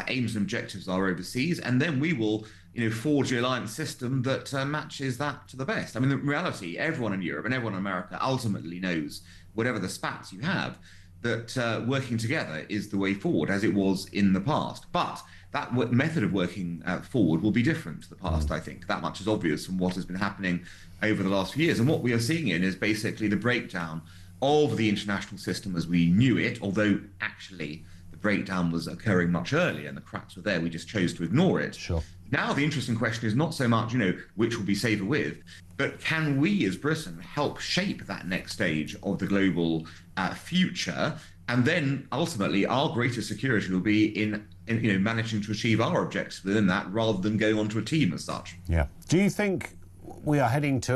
aims and objectives are overseas, and then we will forge the alliance system that matches that to the best. I mean, the reality, everyone in Europe and everyone in America ultimately knows, whatever the spats you have, that working together is the way forward, as it was in the past. But that method of working forward will be different to the past, I think. That much is obvious from what has been happening over the last few years. And what we are seeing is basically the breakdown of the international system as we knew it, although actually the breakdown was occurring much earlier and the cracks were there. We just chose to ignore it. Sure. Now the interesting question is not so much, which will be safer with, but can we as Britain help shape that next stage of the global future? And then ultimately our greatest security will be in managing to achieve our objectives within that rather than going onto a team as such. Yeah. Do you think we are heading to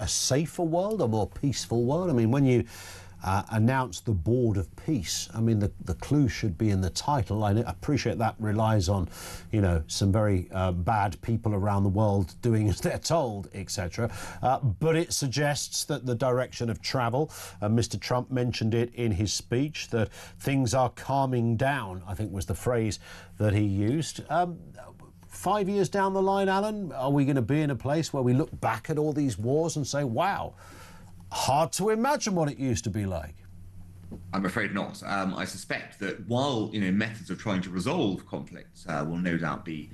a safer world, a more peaceful world? I mean, when you announce the Board of Peace, I mean, the clue should be in the title. I appreciate that relies on, some very bad people around the world doing as they're told, etc. But it suggests that the direction of travel, Mr. Trump mentioned it in his speech, that things are calming down, I think was the phrase that he used. 5 years down the line, Alan, are we going to be in a place where we look back at all these wars and say, wow, hard to imagine what it used to be like? I'm afraid not. I suspect that while methods of trying to resolve conflicts will no doubt be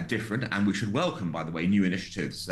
different, and we should welcome, by the way, new initiatives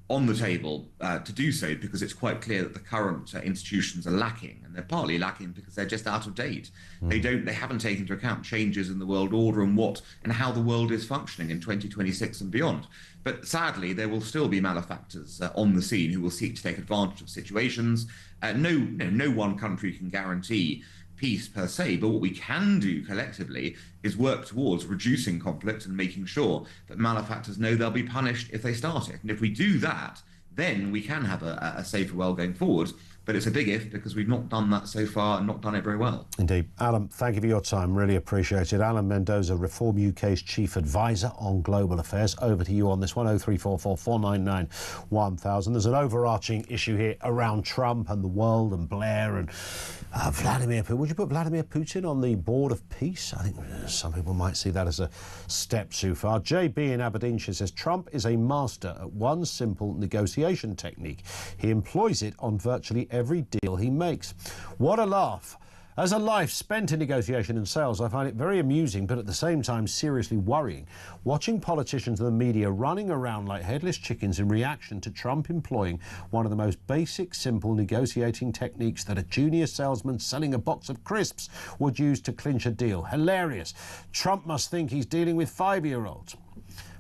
on the table to do so, because it's quite clear that the current institutions are lacking, and they're partly lacking because they're just out of date. They haven't taken into account changes in the world order and how the world is functioning in 2026 and beyond. But sadly, there will still be malefactors on the scene who will seek to take advantage of situations. No one country can guarantee peace per se, but what we can do collectively is work towards reducing conflict and making sure that malefactors know they'll be punished if they start it. And if we do that, then we can have a safer world going forward. But it's a big if, because we've not done that so far and not done it very well. Indeed. Alan, thank you for your time. Really appreciate it. Alan Mendoza, Reform UK's Chief Advisor on Global Affairs. Over to you on this one, 0344 499 1000. There's an overarching issue here around Trump and the world and Blair and Vladimir Putin. Would you put Vladimir Putin on the Board of Peace? I think some people might see that as a step too far. JB in Aberdeenshire says Trump is a master at one simple negotiation technique. He employs it on virtually every deal he makes. What a laugh. As a life spent in negotiation and sales, I find it very amusing, but at the same time seriously worrying, watching politicians and the media running around like headless chickens in reaction to Trump employing one of the most basic, simple negotiating techniques that a junior salesman selling a box of crisps would use to clinch a deal. Hilarious. Trump must think he's dealing with 5-year-olds.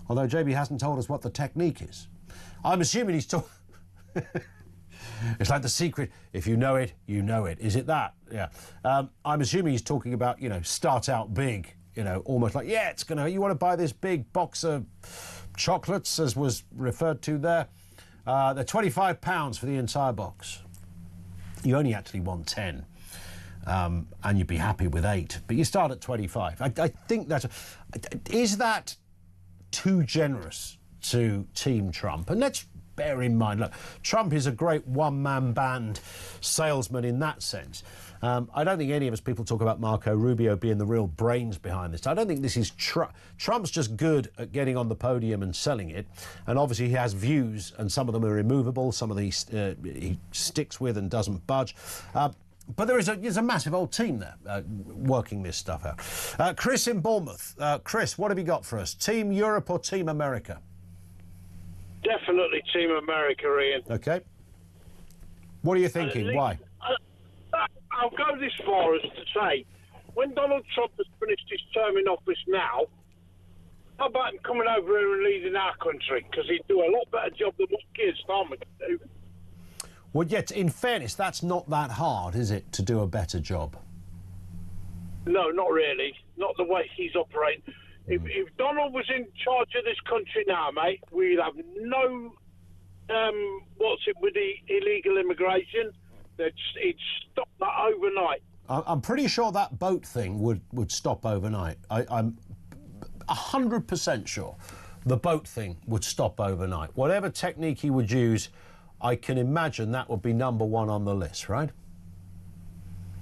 Although JB hasn't told us what the technique is. I'm assuming he's talking... It's like The Secret. If you know it, you know it. Is it that? Yeah. I'm assuming he's talking about, start out big, almost like, it's going to, you want to buy this big box of chocolates, as was referred to there. They're £25 for the entire box. You only actually want 10. And you'd be happy with 8. But you start at 25. I think that's... Is that too generous to Team Trump? And let's bear in mind, look, Trump is a great one-man band salesman in that sense. I don't think any of us people talk about Marco Rubio being the real brains behind this. I don't think this is... Trump's just good at getting on the podium and selling it. And obviously he has views, and some of them are immovable, some of these he sticks with and doesn't budge. But there's a massive old team there working this stuff out. Chris in Bournemouth. Chris, what have you got for us? Team Europe or Team America? Definitely Team America, Ian. OK. What are you thinking? Why? I'll go this far as to say, when Donald Trump has finished his term in office now, how about him coming over here and leading our country? Because he'd do a lot better job than what Keir Starmer can do. Well, yet, in fairness, that's not that hard, is it, to do a better job? No, not really. Not the way he's operating. If Donald was in charge of this country now, mate, we'd have no, with the illegal immigration. He'd stop that overnight. I'm pretty sure that boat thing would stop overnight. I'm 100% sure the boat thing would stop overnight. Whatever technique he would use, I can imagine that would be number one on the list, right?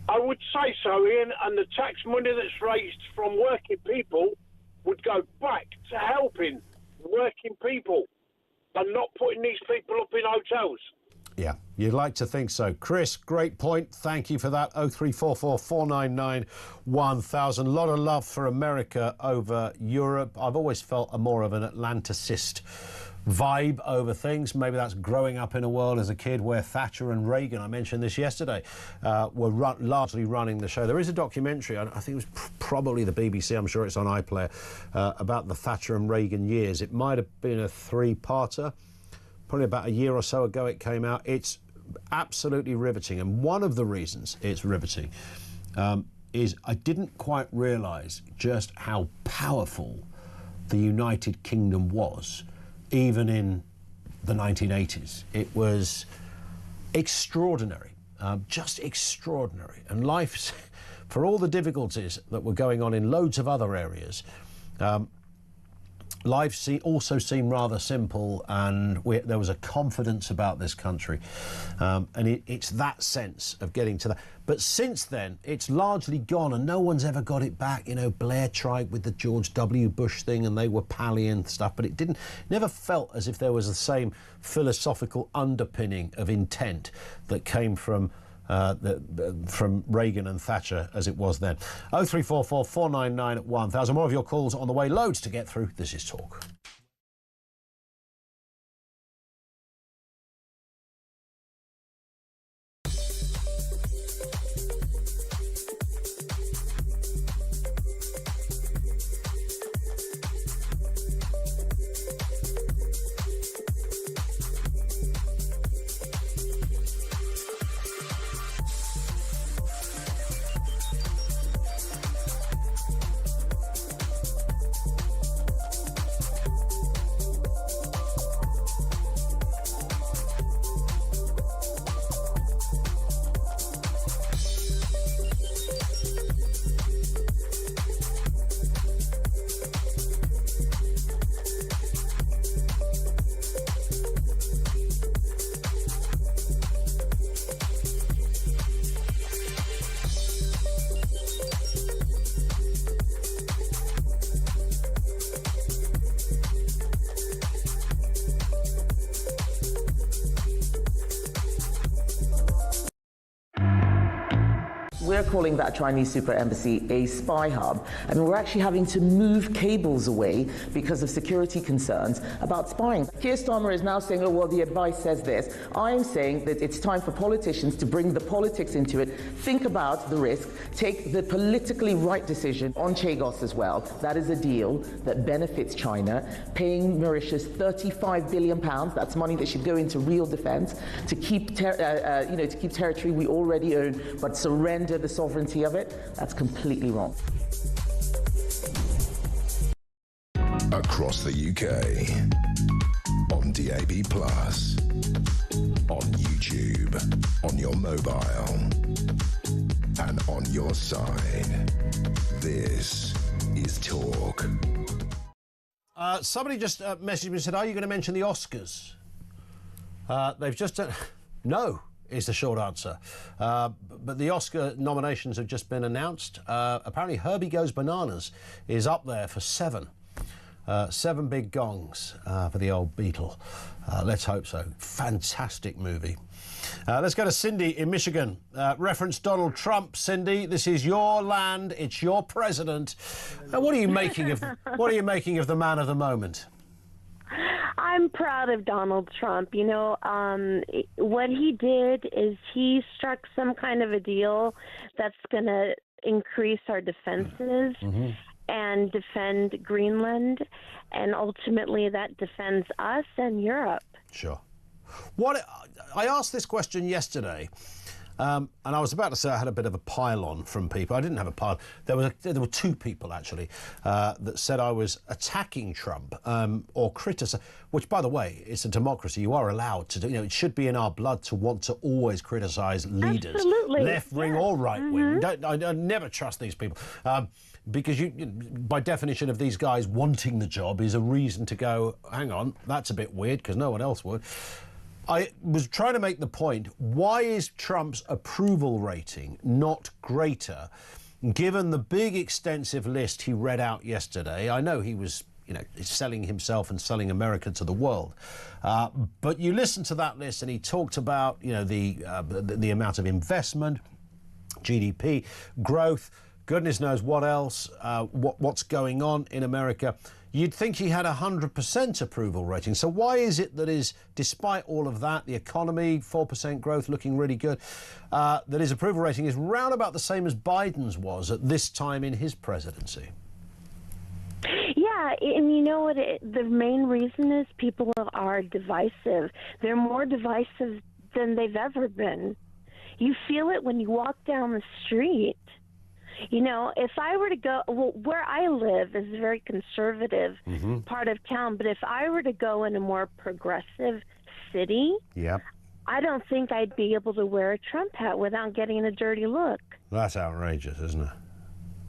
I would say so, Ian, and the tax money that's raised from working people would go back to helping working people and not putting these people up in hotels. Yeah, you'd like to think so. Chris, great point. Thank you for that. 0344 499 1000. A lot of love for America over Europe. I've always felt more of an Atlanticist vibe over things. Maybe that's growing up in a world as a kid where Thatcher and Reagan, I mentioned this yesterday, were largely running the show. There is a documentary, I think it was probably the BBC, I'm sure it's on iPlayer, about the Thatcher and Reagan years. It might have been a three-parter. Probably about a year or so ago it came out. It's absolutely riveting, and one of the reasons it's riveting is I didn't quite realise just how powerful the United Kingdom was, even in the 1980s. It was extraordinary, just extraordinary. And life, for all the difficulties that were going on in loads of other areas, life also seemed rather simple, and there was a confidence about this country. And it's that sense of getting to that. But since then, it's largely gone, and no one's ever got it back. You know, Blair tried with the George W. Bush thing, and they were pally and stuff, but it never felt as if there was the same philosophical underpinning of intent that came from Reagan and Thatcher as it was then. 0344 499 1000. More of your calls on the way. Loads to get through. This is Talk. We're calling that Chinese super embassy a spy hub. I mean, we're actually having to move cables away because of security concerns about spying. Keir Starmer is now saying, oh, well, the advice says this. I'm saying that it's time for politicians to bring the politics into it, think about the risk, take the politically right decision on Chagos as well. That is a deal that benefits China, paying Mauritius £35 billion. That's money that should go into real defense to keep, to keep territory we already own, but surrender the sovereignty of it. That's completely wrong. Across the UK, on DAB+, on YouTube, on your mobile, and on your side. This is Talk. Somebody just messaged me and said, are you going to mention the Oscars? They've just done... No, is the short answer. But the Oscar nominations have just been announced. Apparently Herbie Goes Bananas is up there for 7. 7 big gongs for the old Beatle. Let's hope so. Fantastic movie. Let's go to Cindy in Michigan. Reference Donald Trump. Cindy, this is your land. It's your president. What are you making of the man of the moment? I'm proud of Donald Trump. You know, what he did is he struck some kind of a deal that's going to increase our defenses and defend Greenland, and ultimately that defends us and Europe. Sure. I asked this question yesterday, and I was about to say I had a bit of a pile-on from people. I didn't have a pile. There were 2 people, actually, that said I was attacking Trump or criticizing, which, by the way, it's a democracy. You are allowed to do. You know, it should be in our blood to want to always criticize leaders, absolutely, left-wing or right-wing. I never trust these people. Because by definition of these guys wanting the job is a reason to go, hang on, that's a bit weird, because no one else would. I was trying to make the point, why is Trump's approval rating not greater, given the big extensive list he read out yesterday? I know he was, selling himself and selling America to the world. But you listen to that list and he talked about, the amount of investment, GDP, growth, goodness knows what else, what's going on in America, you'd think he had 100% approval rating. So why is it that despite all of that, the economy, 4% growth looking really good, that his approval rating is round about the same as Biden's was at this time in his presidency? Yeah, and you know what? The main reason is people are divisive. They're more divisive than they've ever been. You feel it when you walk down the street. You know, if I were to go, well, where I live is a very conservative part of town, but if I were to go in a more progressive city, I don't think I'd be able to wear a Trump hat without getting a dirty look. That's outrageous, isn't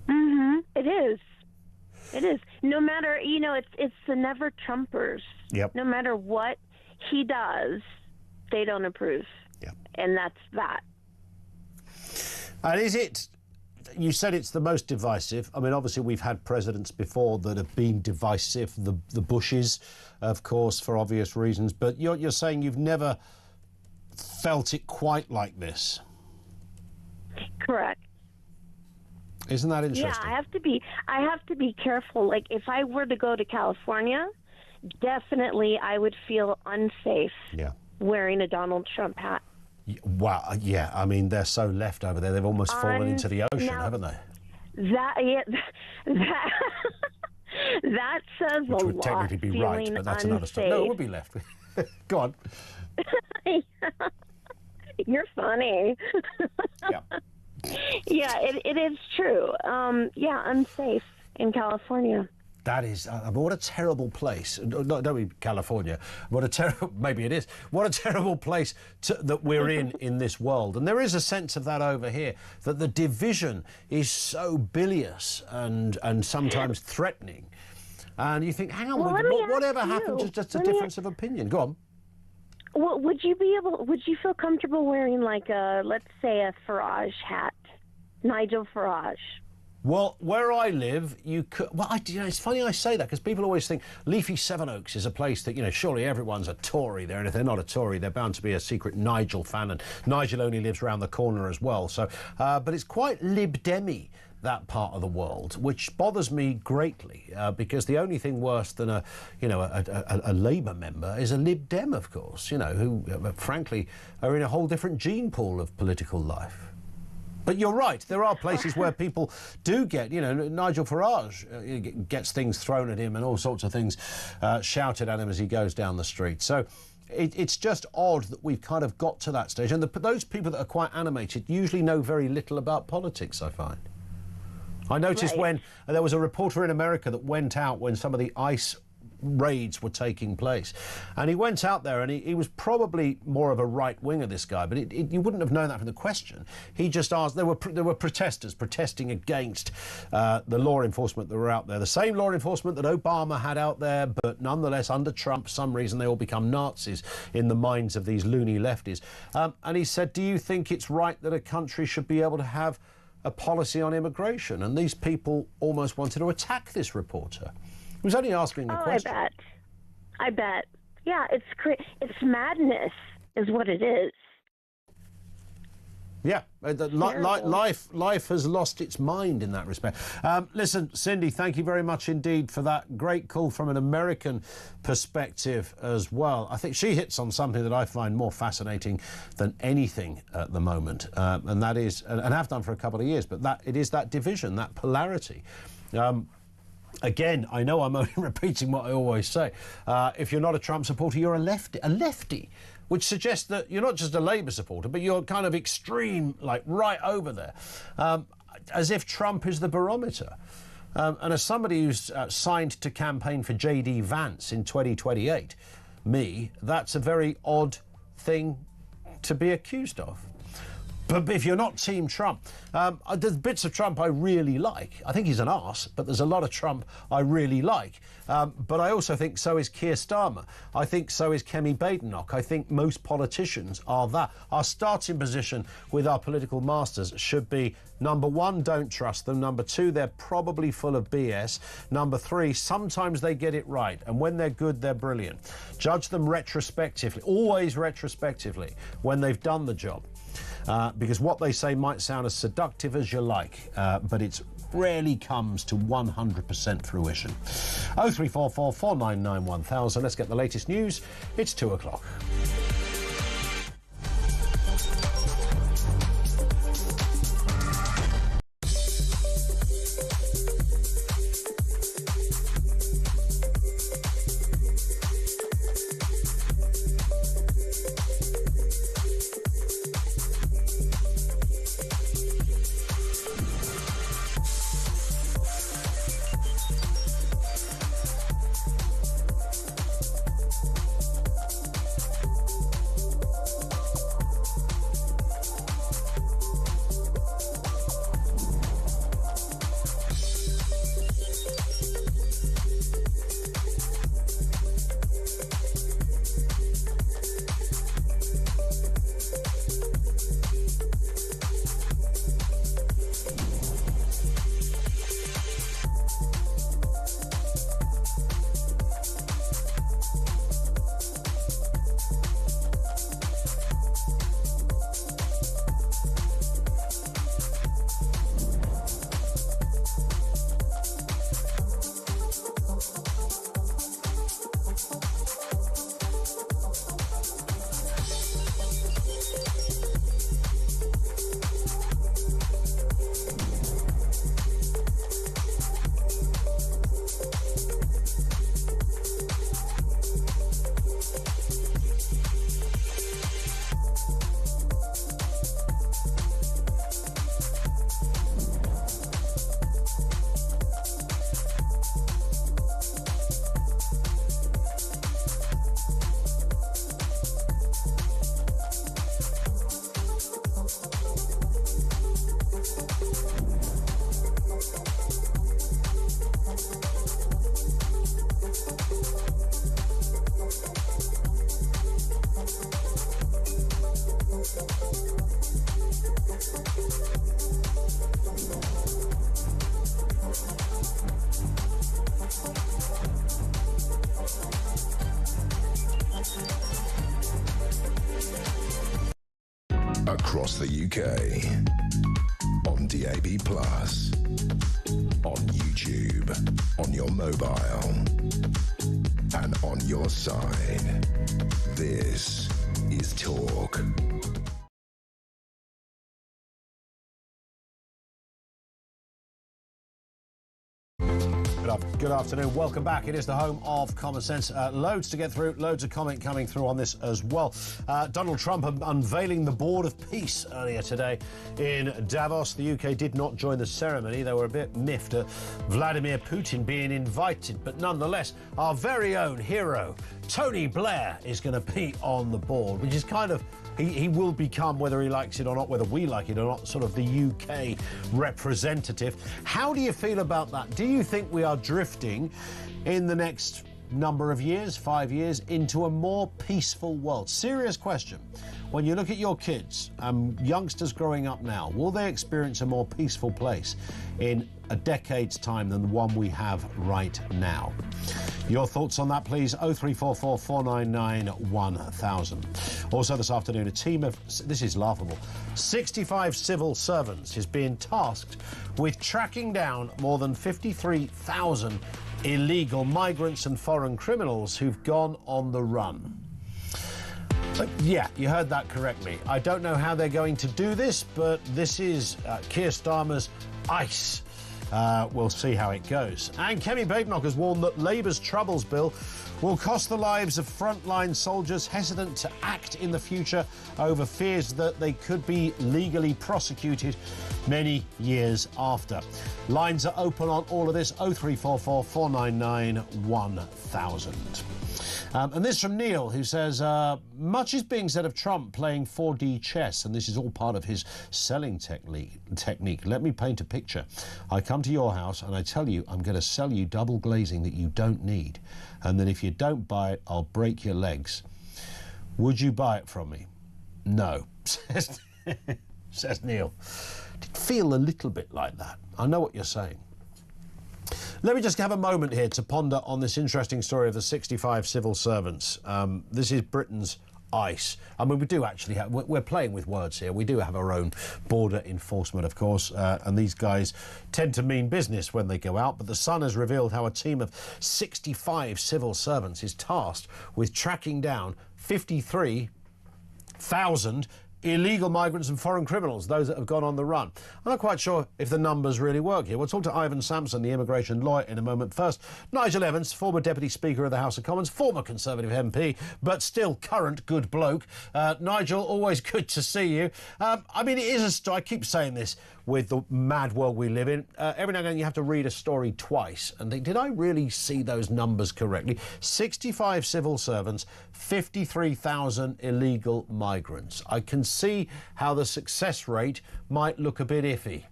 it? It is. It is. No matter, you know, it's the never Trumpers. Yep. No matter what he does, they don't approve. Yep. And that's that. And is it, you said it's the most divisive. I mean, obviously we've had presidents before that have been divisive, the Bushes, of course, for obvious reasons. But you're saying you've never felt it quite like this. Correct. Isn't that interesting? Yeah, I have to be careful. Like, if I were to go to California, definitely I would feel unsafe wearing a Donald Trump hat. Wow, yeah, I mean, they're so left over there. They've almost fallen into the ocean, haven't they? That says a lot. Which would technically be right, but that's another story. No, it would be left. Go on. You're funny. Yeah, it is true. Unsafe in California. That is, what a terrible place. No, don't mean California. What a terrible, maybe it is. What a terrible place that we're in this world. And there is a sense of that over here, that the division is so bilious and sometimes threatening. And you think, hang on, whatever happens is just a difference of opinion. Go on. Well, would you feel comfortable wearing, like, let's say a Farage hat, Nigel Farage? Well, where I live, you could. Well, it's funny I say that because people always think Leafy Sevenoaks is a place that, you know, surely everyone's a Tory there, and if they're not a Tory, they're bound to be a secret Nigel fan, and Nigel only lives around the corner as well. So, but it's quite Lib Demi, that part of the world, which bothers me greatly because the only thing worse than a Labour member is a Lib Dem, of course, you know, who frankly are in a whole different gene pool of political life. But you're right, there are places where people do get, you know, Nigel Farage gets things thrown at him and all sorts of things shouted at him as he goes down the street. So it's just odd that we've kind of got to that stage. And those people that are quite animated usually know very little about politics, I find. I noticed when there was a reporter in America that went out when some of the ICE raids were taking place, and he went out there and he was probably more of a right winger, this guy, but you wouldn't have known that from the question. He just asked, there were protesters protesting against the law enforcement that were out there, the same law enforcement that Obama had out there, but nonetheless under Trump for some reason they all become Nazis in the minds of these loony lefties. And he said, do you think it's right that a country should be able to have a policy on immigration? And these people almost wanted to attack this reporter. He was only asking the question. I bet. Yeah, it's madness is what it is. Yeah, life has lost its mind in that respect. Listen, Cindy, thank you very much indeed for that great call from an American perspective as well. I think she hits on something that I find more fascinating than anything at the moment, and that is, and have done for a couple of years, but it is that division, that polarity. Again, I know I'm only repeating what I always say. If you're not a Trump supporter, you're a lefty, which suggests that you're not just a Labour supporter, but you're kind of extreme, like right over there, as if Trump is the barometer. And as somebody who's signed to campaign for J.D. Vance in 2028, that's a very odd thing to be accused of. But if you're not Team Trump, there's bits of Trump I really like. I think he's an arse, but there's a lot of Trump I really like. But I also think so is Keir Starmer. I think so is Kemi Badenoch. I think most politicians are that. Our starting position with our political masters should be, number one, don't trust them. Number two, they're probably full of BS. Number three, sometimes they get it right. And when they're good, they're brilliant. Judge them retrospectively, always retrospectively, when they've done the job. because what they say might sound as seductive as you like, but it rarely comes to 100% fruition. 0344 499 1000. Let's get the latest news. It's 2 o'clock. Across the UK, on DAB+, on YouTube, on your mobile, and on your side. This is Talk. Good afternoon. Welcome back. It is the home of Common Sense. Loads to get through. Loads of comment coming through on this as well. Donald Trump unveiling the Board of Peace earlier today in Davos. The UK did not join the ceremony. They were a bit miffed at Vladimir Putin being invited. But nonetheless, our very own hero, Tony Blair, is going to be on the board, which is kind of... He will become, whether he likes it or not, whether we like it or not, sort of the UK representative. How do you feel about that? Do you think we are drifting in the next number of years, 5 years, into a more peaceful world? Serious question. When you look at your kids, youngsters growing up now, will they experience a more peaceful place in a decade's time than the one we have right now? Your thoughts on that, please. 0344 499 1000. Also this afternoon, a team of, this is laughable, 65 civil servants is being tasked with tracking down more than 53,000 illegal migrants and foreign criminals who've gone on the run. Yeah, you heard that correctly. I don't know how they're going to do this, but this is Keir Starmer's ICE. We'll see how it goes. And Kemi Badenoch has warned that Labour's Troubles Bill will cost the lives of frontline soldiers hesitant to act in the future over fears that they could be legally prosecuted many years after. Lines are open on all of this. 0344 499 1000. And this from Neil, who says, much is being said of Trump playing 4D chess, and this is all part of his selling technique. Let me paint a picture. I come to your house and I tell you I'm going to sell you double glazing that you don't need. And then if you don't buy it, I'll break your legs. Would you buy it from me? No, says Neil. Did feel a little bit like that. I know what you're saying. Let me just have a moment here to ponder on this interesting story of the 65 civil servants. This is Britain's ICE. I mean, we do actually have, we're playing with words here. We do have our own border enforcement, of course, and these guys tend to mean business when they go out. But The Sun has revealed how a team of 65 civil servants is tasked with tracking down 53,000 illegal migrants and foreign criminals, those that have gone on the run. I'm not quite sure if the numbers really work here. We'll talk to Ivan Sampson, the immigration lawyer, in a moment. First, Nigel Evans, former Deputy Speaker of the House of Commons, former Conservative MP, but still current good bloke. Nigel, always good to see you. I mean, it is I keep saying this with the mad world we live in. Every now and then you have to read a story twice and think, did I really see those numbers correctly? 65 civil servants, 53,000 illegal migrants. I can see how the success rate might look a bit iffy.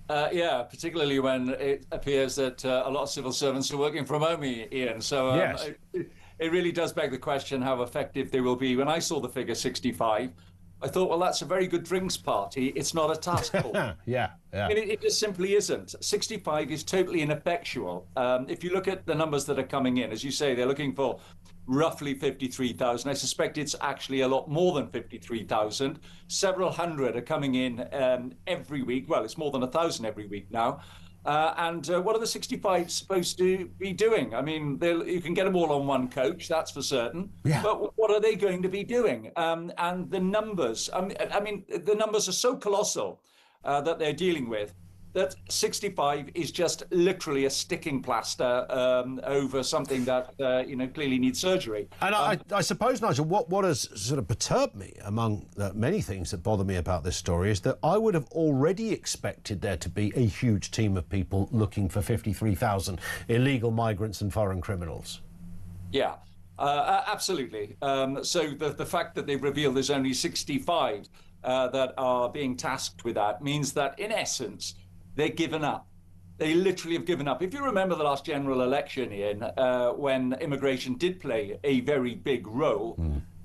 Yeah, particularly when it appears that a lot of civil servants are working from home, Ian. So yes. It really does beg the question how effective they will be. When I saw the figure 65, I thought, well, that's a very good drinks party. It's not a task force. Yeah. It just simply isn't. 65 is totally ineffectual. If you look at the numbers that are coming in, as you say, they're looking for roughly 53,000. I suspect it's actually a lot more than 53,000. Several hundred are coming in every week. Well, it's more than 1,000 every week now. And what are the 65 supposed to be doing? I mean, you can get them all on one coach, that's for certain. Yeah. But what are they going to be doing? And the numbers, I mean, the numbers are so colossal that they're dealing with, that 65 is just literally a sticking plaster over something that clearly needs surgery. And I suppose, Nigel, what has sort of perturbed me among the many things that bother me about this story is that I would have already expected there to be a huge team of people looking for 53,000 illegal migrants and foreign criminals. Yeah, absolutely. So the fact that they've revealed there's only 65 that are being tasked with that means that, in essence, they're given up. They literally have given up. If you remember the last general election, Ian, when immigration did play a very big role,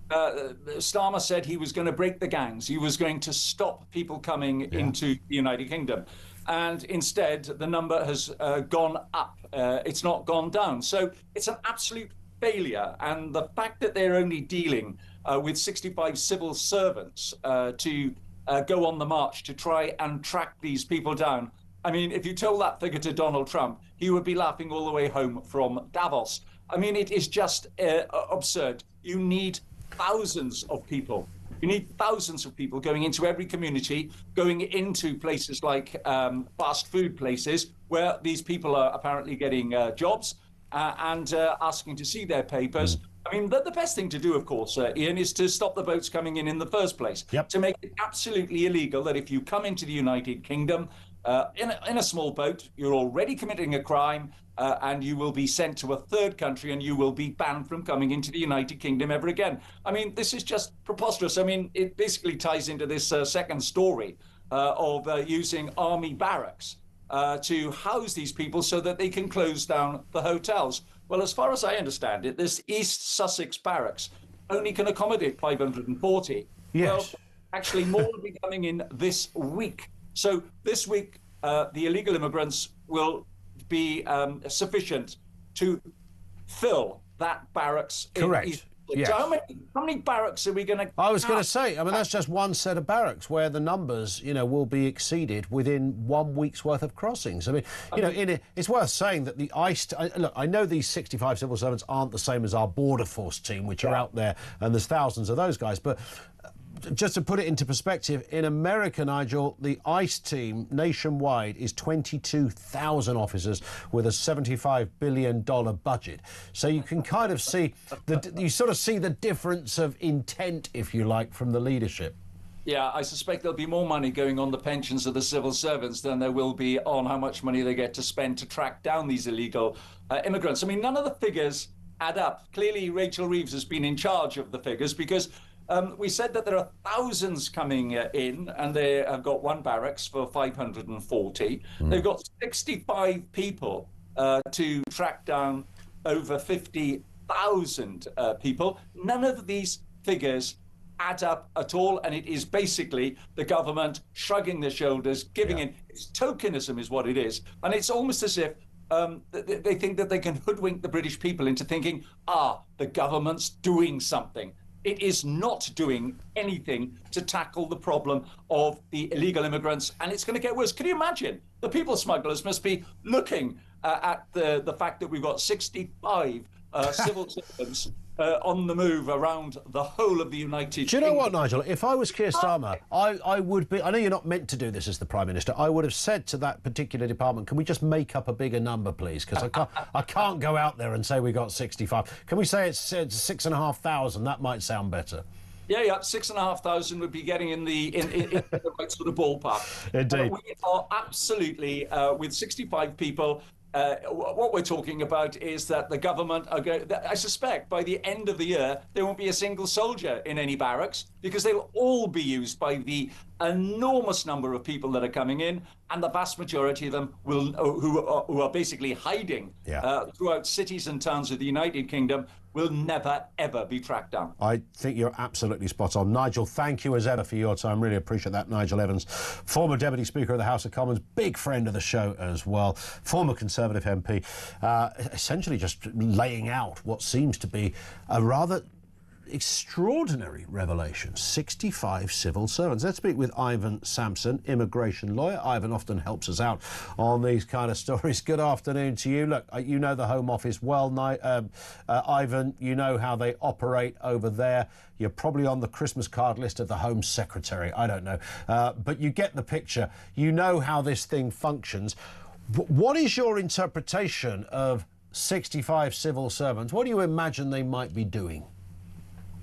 Starmer said he was going to break the gangs. He was going to stop people coming into the United Kingdom. And instead, the number has gone up. It's not gone down. So it's an absolute failure. And the fact that they're only dealing with 65 civil servants to go on the march to try and track these people down. I mean, if you told that figure to Donald Trump, he would be laughing all the way home from Davos. I mean, it is just absurd. You need thousands of people. You need thousands of people going into every community, going into places like fast food places where these people are apparently getting jobs and asking to see their papers. I mean, the best thing to do, of course, Ian, is to stop the boats coming in the first place. Yep. To make it absolutely illegal that if you come into the United Kingdom in a small boat, you're already committing a crime and you will be sent to a third country and you will be banned from coming into the United Kingdom ever again. I mean, this is just preposterous. I mean, it basically ties into this second story of using army barracks to house these people so that they can close down the hotels. Well, as far as I understand it, this East Sussex barracks only can accommodate 540. Yes. Well, actually, more will be coming in this week. So this week, the illegal immigrants will be sufficient to fill that barracks. Correct. Yes. So how many barracks are we going to... I was going to say, I mean, that's just one set of barracks where the numbers, will be exceeded within 1 week's worth of crossings. I mean, it's worth saying that the ICE... Look, I know these 65 civil servants aren't the same as our border force team, which are out there, and there's thousands of those guys, but... Just to put it into perspective, in America, Nigel, the ICE team nationwide is 22,000 officers with a $75 billion budget. So you can kind of see, you sort of see the difference of intent, if you like, from the leadership. Yeah, I suspect there'll be more money going on the pensions of the civil servants than there will be on how much money they get to spend to track down these illegal immigrants. I mean, none of the figures add up. Clearly, Rachel Reeves has been in charge of the figures because we said that there are thousands coming in, and they have got one barracks for 540. They've got 65 people to track down over 50,000 people. None of these figures add up at all, and it is basically the government shrugging their shoulders, giving in. It's tokenism is what it is, and it's almost as if they think that they can hoodwink the British people into thinking, the government's doing something. It is not doing anything to tackle the problem of the illegal immigrants, and it's going to get worse. Can you imagine? The people smugglers must be looking at the fact that we've got 65 civil servants on the move around the whole of the United Kingdom. Do you know what, Nigel? If I was Keir Starmer, I would be... I know you're not meant to do this as the Prime Minister. I would have said to that particular department, can we just make up a bigger number, please? Because I can't go out there and say we got 65. Can we say it's 6,500? That might sound better. Yeah, 6,500 would be getting in the right sort of ballpark. Indeed. We are absolutely, with 65 people, what we're talking about is that the government are going... I suspect by the end of the year, there won't be a single soldier in any barracks because they'll all be used by the enormous number of people that are coming in, and the vast majority of them will, who are basically hiding throughout cities and towns of the United Kingdom, will never, ever be tracked down. I think you're absolutely spot on. Nigel, thank you as ever for your time. Really appreciate that. Nigel Evans, former Deputy Speaker of the House of Commons, big friend of the show as well, former Conservative MP, essentially just laying out what seems to be a rather extraordinary revelation. 65 civil servants. Let's speak with Ivan Sampson, immigration lawyer. Ivan often helps us out on these kind of stories. Good afternoon to you. Look, you know the Home Office well, Ivan. You know how they operate over there. You're probably on the Christmas card list of the Home Secretary. I don't know. But you get the picture. You know how this thing functions. What is your interpretation of 65 civil servants? What do you imagine they might be doing?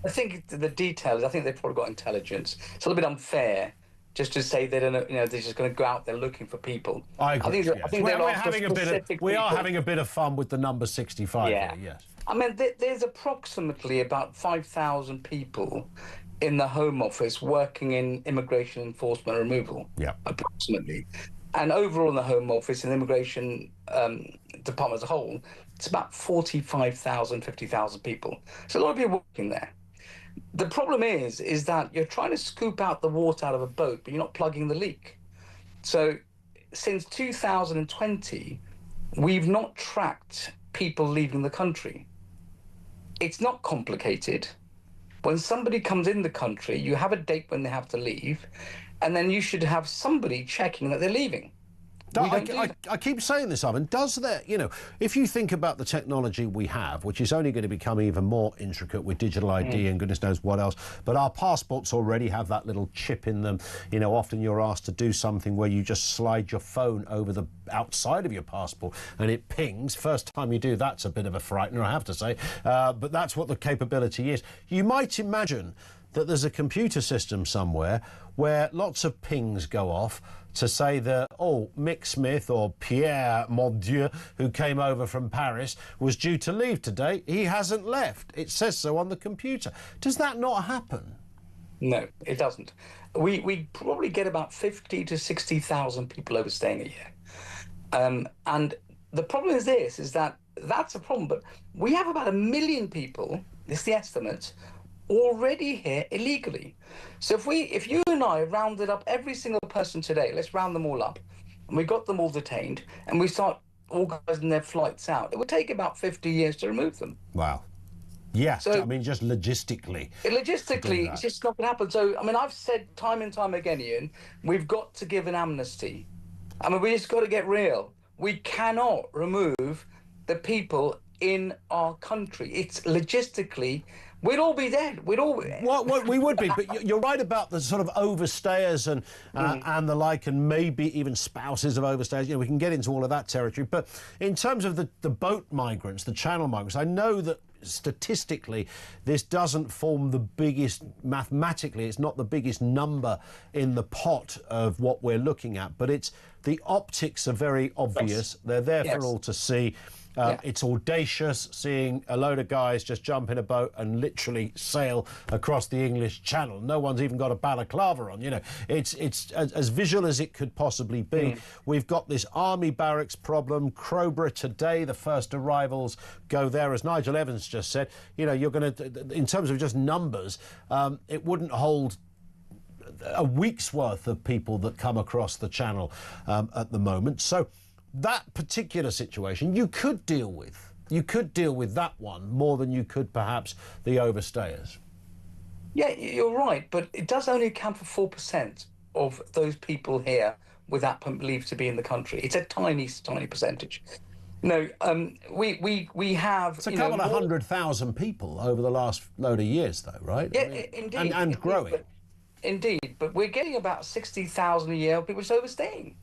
I think the details, I think they've probably got intelligence. It's a little bit unfair just to say they don't know, they're just going to go out there looking for people. I agree. I think we're having we are having a bit of fun with the number 65 here, yes. I mean, there's approximately about 5,000 people in the Home Office working in immigration enforcement removal, approximately. And overall in the Home Office and the Immigration Department as a whole, it's about 45,000, 50,000 people. So a lot of people working there. The problem is that you're trying to scoop out the water out of a boat, but you're not plugging the leak. So since 2020, we've not tracked people leaving the country. It's not complicated. When somebody comes in the country, you have a date when they have to leave, and then you should have somebody checking that they're leaving. I keep saying this, Ivan. Does there, if you think about the technology we have, which is only going to become even more intricate with digital ID and goodness knows what else, but our passports already have that little chip in them. Often you're asked to do something where you just slide your phone over the outside of your passport and it pings. First time you do that's a bit of a frightener, I have to say. But that's what the capability is. You might imagine that there's a computer system somewhere where lots of pings go off to say that, Mick Smith or Pierre Mordieu, who came over from Paris, was due to leave today. He hasn't left. It says so on the computer. Does that not happen? No, it doesn't. We probably get about 50 to 60,000 people overstaying a year. And the problem is that's a problem, but we have about 1 million people, it's the estimate, already here illegally. So if you and I rounded up every single person today, let's round them all up, and we got them all detained, and we start organising their flights out, it would take about 50 years to remove them. Wow. Yeah, so, I mean, just logistically. Logistically, it's just not going to happen. So, I mean, I've said time and time again, Ian, we've got to give an amnesty. I mean, we just got to get real. We cannot remove the people in our country. It's logistically... We'd all be dead. We'd all. Well, we would be, but you're right about the sort of overstayers and the like, and maybe even spouses of overstayers. We can get into all of that territory. But in terms of the boat migrants, the channel migrants, I know that statistically this doesn't form the biggest, mathematically, it's not the biggest number in the pot of what we're looking at. But the optics are very obvious. Yes. They're there for all to see. It's audacious seeing a load of guys just jump in a boat and literally sail across the English Channel. No one's even got a balaclava on, It's as visual as it could possibly be. We've got this army barracks problem. Crowborough today, the first arrivals go there. As Nigel Evans just said, you're going to, in terms of just numbers, it wouldn't hold a week's worth of people that come across the Channel at the moment. So that particular situation you could deal with. You could deal with that one more than you could perhaps the overstayers. Yeah, you're right, but it does only account for 4% of those people here without believed to be in the country. It's a tiny, tiny percentage. No, we have. It's a couple of 100,000 people over the last load of years, though, right? Yeah, indeed, and growing. Indeed, but we're getting about 60,000 a year of people overstaying.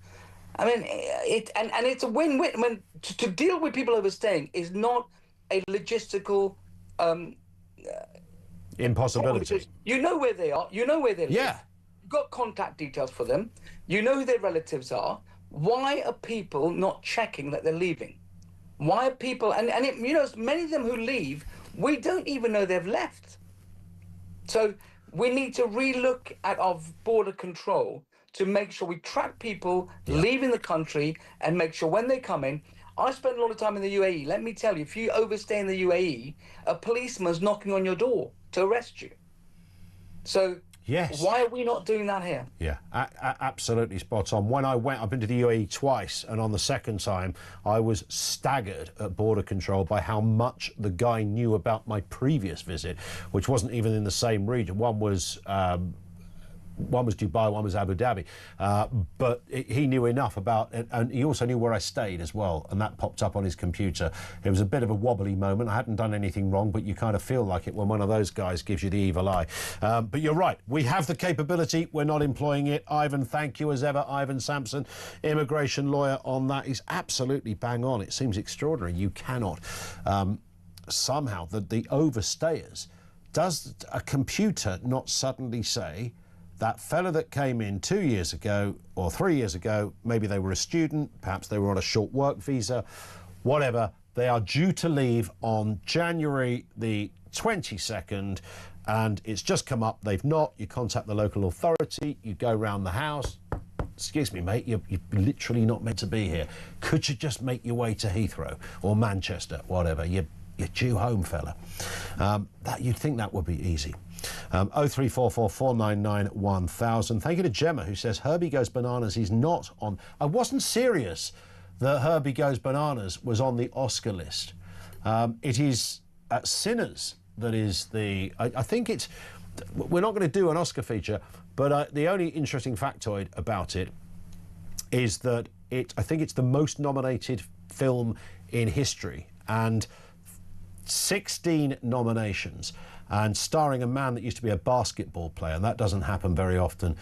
I mean, it's a win-win. I mean, to deal with people overstaying is not a logistical impossibility. You know where they are. You know where they live. Yeah. You've got contact details for them. You know who their relatives are. Why are people not checking that they're leaving? Why are people, many of them who leave, we don't even know they've left. So we need to relook at our border control to make sure we track people leaving the country and make sure when they come in. I spend a lot of time in the UAE. Let me tell you, if you overstay in the UAE, a policeman's knocking on your door to arrest you. So yes, why are we not doing that here? Yeah, absolutely spot on. When I've been to the UAE twice, and on the second time, I was staggered at border control by how much the guy knew about my previous visit, which wasn't even in the same region. One was Dubai, one was Abu Dhabi, but he knew enough about it, and he also knew where I stayed as well, and that popped up on his computer. It was a bit of a wobbly moment. I hadn't done anything wrong, but you kind of feel like it when one of those guys gives you the evil eye. But you're right, we have the capability, we're not employing it. Ivan, thank you as ever. Ivan Sampson, immigration lawyer on that. He's absolutely bang on. It seems extraordinary. You cannot somehow, the overstayers, does a computer not suddenly say, that fella that came in 2 years ago or 3 years ago, maybe they were a student, perhaps they were on a short work visa, whatever, they are due to leave on January the 22nd, and it's just come up, they've not, you contact the local authority, you go round the house, excuse me, mate, you're literally not meant to be here. Could you just make your way to Heathrow or Manchester, whatever, you're due home, fella. That you'd think that would be easy. 0344 499 1000. Thank you to Gemma, who says Herbie Goes Bananas is not on. I wasn't serious that Herbie Goes Bananas was on the Oscar list. It is Sinners that is the. I think it's. We're not going to do an Oscar feature, but the only interesting factoid about it is that I think it's the most nominated film in history, and 16 nominations, and starring a man that used to be a basketball player, and that doesn't happen very often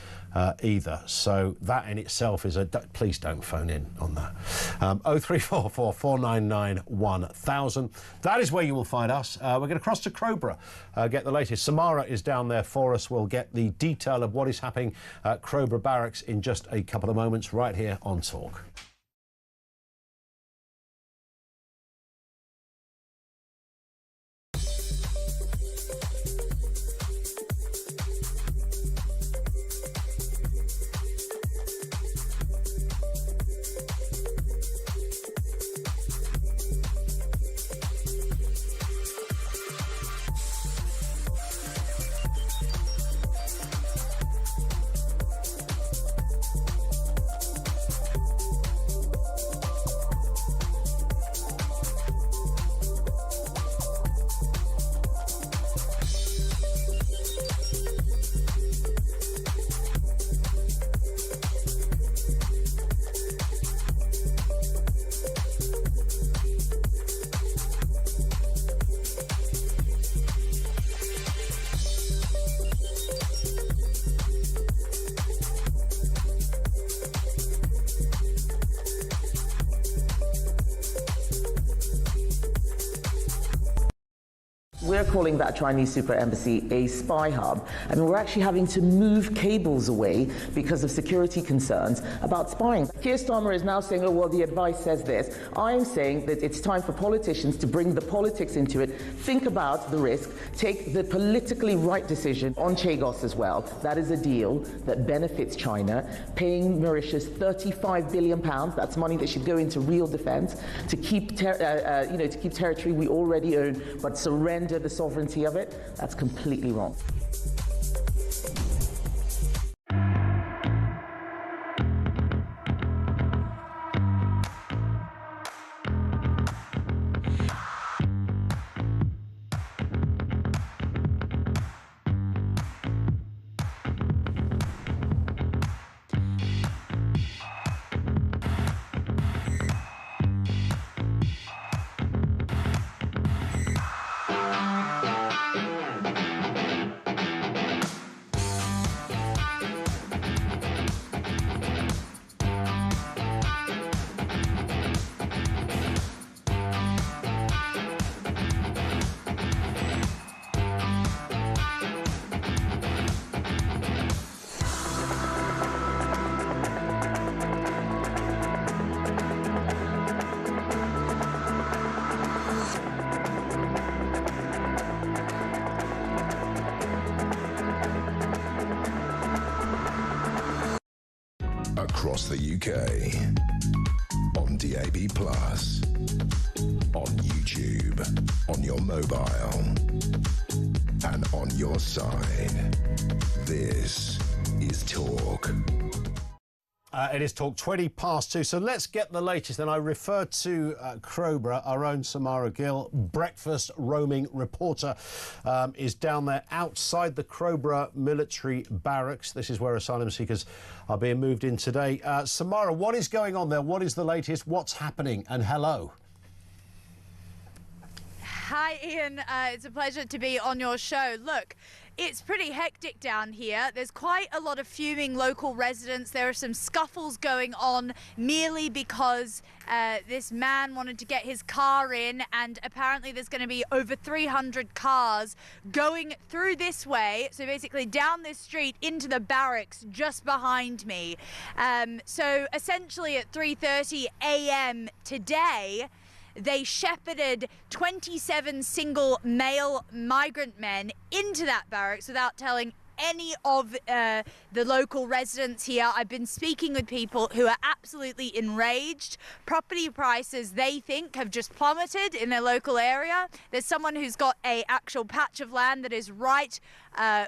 either. So that in itself is please don't phone in on that. 0344 499 1000. That is where you will find us. We're going to cross to Crowborough, get the latest. Samara is down there for us. We'll get the detail of what is happening at Crowborough Barracks in just a couple of moments, right here on Talk. We're calling that Chinese super embassy a spy hub. I mean, we're actually having to move cables away because of security concerns about spying. Keir Starmer is now saying, oh, well, the advice says this. I'm saying that it's time for politicians to bring the politics into it, think about the risk, take the politically right decision on Chagos as well. That is a deal that benefits China, paying Mauritius £35 billion. That's money that should go into real defense to keep, to keep territory we already own, but surrender the sovereignty of it. That's completely wrong. across the UK. On DAB+, on YouTube, on your mobile, and on your side. This is Talk. It is Talk 20 past 2, so let's get the latest. And I refer to Crowborough, our own Samara Gill, breakfast roaming reporter, is down there outside the Crowborough military barracks. This is where asylum seekers are being moved in today. Samara, what is going on there? What is the latest? What's happening? And hello. Hi, Ian. It's a pleasure to be on your show. Look, it's pretty hectic down here. There's quite a lot of fuming local residents. There are some scuffles going on merely because this man wanted to get his car in, and apparently there's going to be over 300 cars going through this way, so basically down this street into the barracks just behind me. So essentially at 3:30 a.m. today, they shepherded 27 single male migrant men into that barracks without telling any of the local residents here. I've been speaking with people who are absolutely enraged. Property prices, they think, have just plummeted in their local area. There's someone who's got an actual patch of land that is right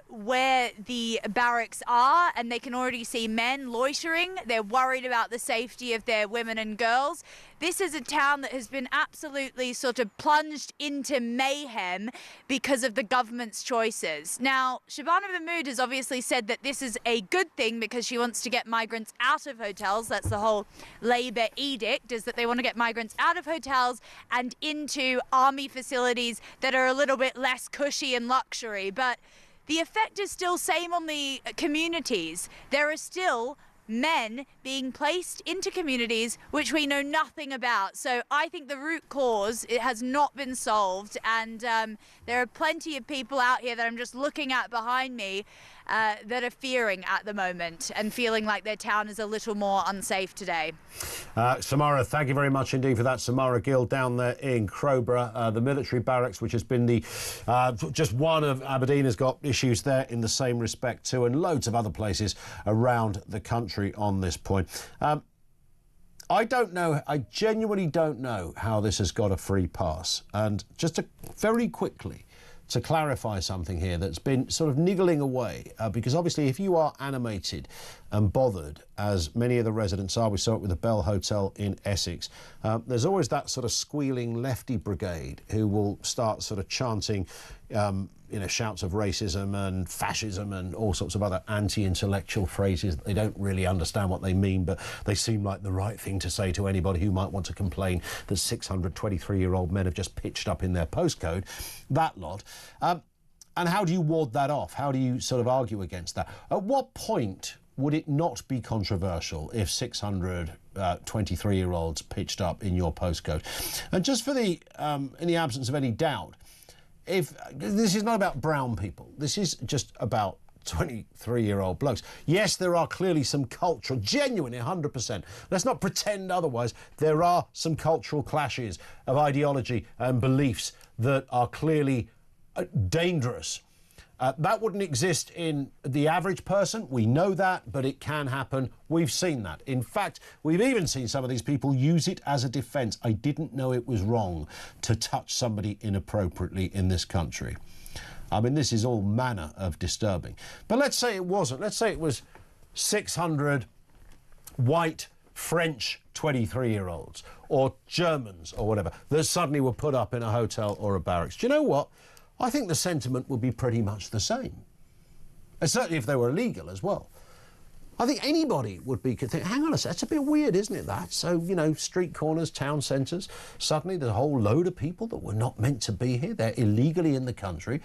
where the barracks are, and they can already see men loitering. They're worried about the safety of their women and girls. This is a town that has been absolutely sort of plunged into mayhem because of the government's choices. Now, Shabana Mahmood has obviously said that this is a good thing because she wants to get migrants out of hotels. That's the whole Labour edict, is that they want to get migrants out of hotels and into army facilities that are a little bit less cushy and luxury. But the effect is still same on the communities. There are still men being placed into communities which we know nothing about. So I think the root cause, it has not been solved, and there are plenty of people out here that I'm just looking at behind me that are fearing at the moment and feeling like their town is a little more unsafe today. Samara, thank you very much indeed for that. Samara Gill down there in Crowborough, the military barracks, which has been the just one of Aberdeen has got issues there in the same respect too, and loads of other places around the country on this point. I don't know, I genuinely don't know how this has got a free pass. And just to very quickly to clarify something here that's been sort of niggling away, because obviously if you are animated and bothered, as many of the residents are, we saw it with the Bell Hotel in Essex, there's always that sort of squealing lefty brigade who will start sort of chanting shouts of racism and fascism and all sorts of other anti-intellectual phrases that they don't really understand what they mean, but they seem like the right thing to say to anybody who might want to complain that 623-year-old men have just pitched up in their postcode, that lot. And how do you ward that off? How do you sort of argue against that? At what point would it not be controversial if 600 23-year-olds pitched up in your postcode? And just for the, in the absence of any doubt, if this is not about brown people, this is just about 23-year-old blokes. Yes, there are clearly some cultural, genuinely 100%. Let's not pretend otherwise. There are some cultural clashes of ideology and beliefs that are clearly dangerous. That wouldn't exist in the average person. We know that, but it can happen. We've seen that. In fact, we've even seen some of these people use it as a defence. I didn't know it was wrong to touch somebody inappropriately in this country. I mean, this is all manner of disturbing. But let's say it wasn't. Let's say it was 600 white French 23-year-olds or Germans or whatever that suddenly were put up in a hotel or a barracks. Do you know what? I think the sentiment would be pretty much the same. And certainly if they were illegal as well. I think anybody would be, could think, hang on a sec, it's a bit weird, isn't it, that? So, you know, street corners, town centres, suddenly there's a whole load of people that were not meant to be here. They're illegally in the country.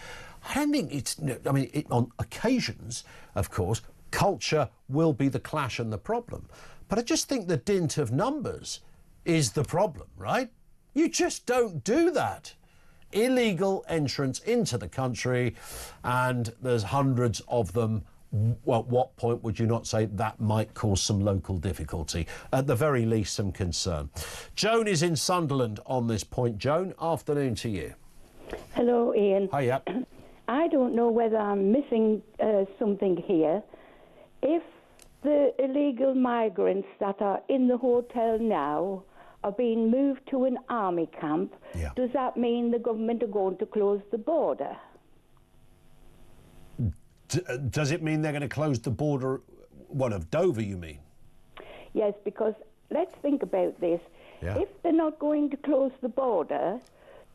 I don't think it's, I mean, on occasions, of course, culture will be the clash and the problem. But I just think the dint of numbers is the problem, right? You just don't do that. Illegal entrance into the country, and there's hundreds of them. Well, at what point would you not say that might cause some local difficulty? At the very least, some concern. Joan is in Sunderland on this point. Joan, afternoon to you. Hello, Ian. Hiya. I don't know whether I'm missing something here. If the illegal migrants that are in the hotel now are being moved to an army camp, does that mean the government are going to close the border? Does it mean they're going to close the border, what, of Dover, you mean? Yes, because let's think about this. Yeah. If they're not going to close the border,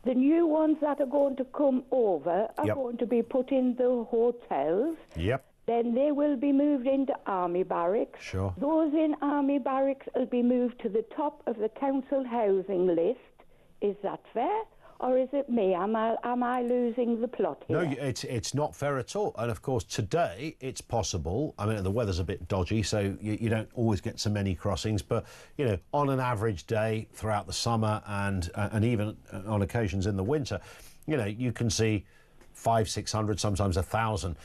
the new ones that are going to come over are going to be put in the hotels. Yep. Then they will be moved into army barracks. Sure. Those in army barracks will be moved to the top of the council housing list. Is that fair? Or is it me? Am I losing the plot here? No, it's not fair at all. And of course, today it's possible. I mean, the weather's a bit dodgy, so you don't always get so many crossings. But you know, on an average day throughout the summer and even on occasions in the winter, you know, you can see 500, 600, sometimes 1,000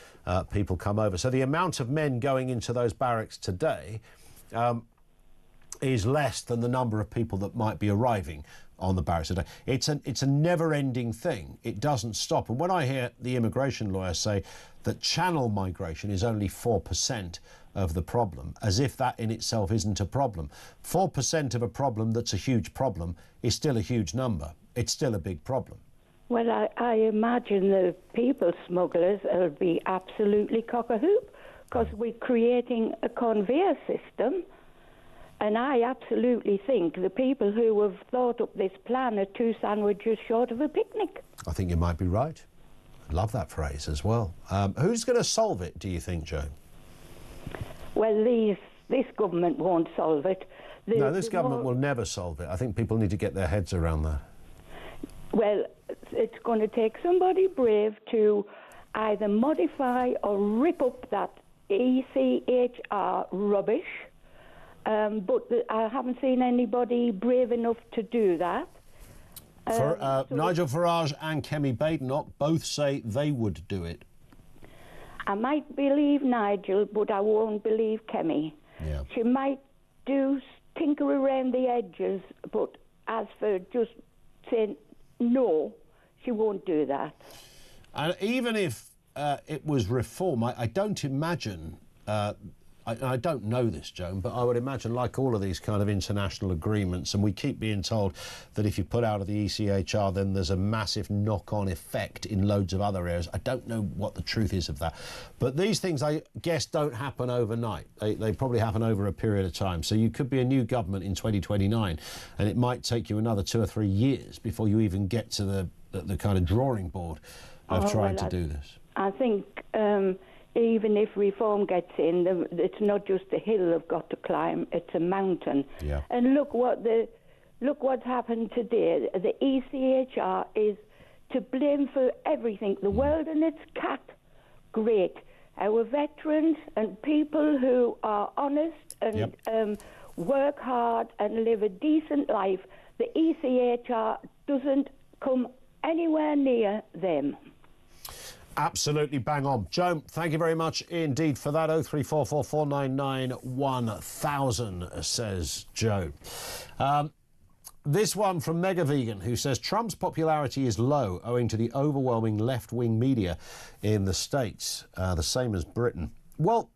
people come over. So the amount of men going into those barracks today is less than the number of people that might be arriving on the barracks today. It's a never-ending thing. It doesn't stop. And when I hear the immigration lawyers say that channel migration is only 4% of the problem, as if that in itself isn't a problem. 4% of a problem that's a huge problem is still a huge number. It's still a big problem. Well, I imagine the people smugglers will be absolutely cock-a-hoop because we're creating a conveyor system. And I absolutely think the people who have thought up this plan are 2 sandwiches short of a picnic. I think you might be right. I love that phrase as well. Who's going to solve it, do you think, Joe? Well, this government won't solve it. No, this government will never solve it. I think people need to get their heads around that. Well, it's going to take somebody brave to either modify or rip up that ECHR rubbish. But I haven't seen anybody brave enough to do that. Nigel Farage and Kemi Badenoch both say they would do it. I might believe Nigel, but I won't believe Kemi. Yeah. She might tinker around the edges, but as for just saying no, she won't do that. And even if it was reform, I don't imagine... I don't know this, Joan, but I would imagine, like all of these kind of international agreements, and we keep being told that if you put out of the ECHR, then there's a massive knock-on effect in loads of other areas. I don't know what the truth is of that. But these things, I guess, don't happen overnight. They probably happen over a period of time. So you could be a new government in 2029, and it might take you another 2 or 3 years before you even get to the kind of drawing board of trying to do this. I think... even if reform gets in, it's not just a hill they've got to climb; it's a mountain. Yeah. And look what's happened today. The ECHR is to blame for everything. The world and its cat, great. Our veterans and people who are honest and work hard and live a decent life, the ECHR doesn't come anywhere near them. Absolutely bang on. Joan, thank you very much indeed for that. 0344 499 1000, says Joe. This one from Mega Vegan, who says Trump's popularity is low owing to the overwhelming left-wing media in the States, the same as Britain. Well,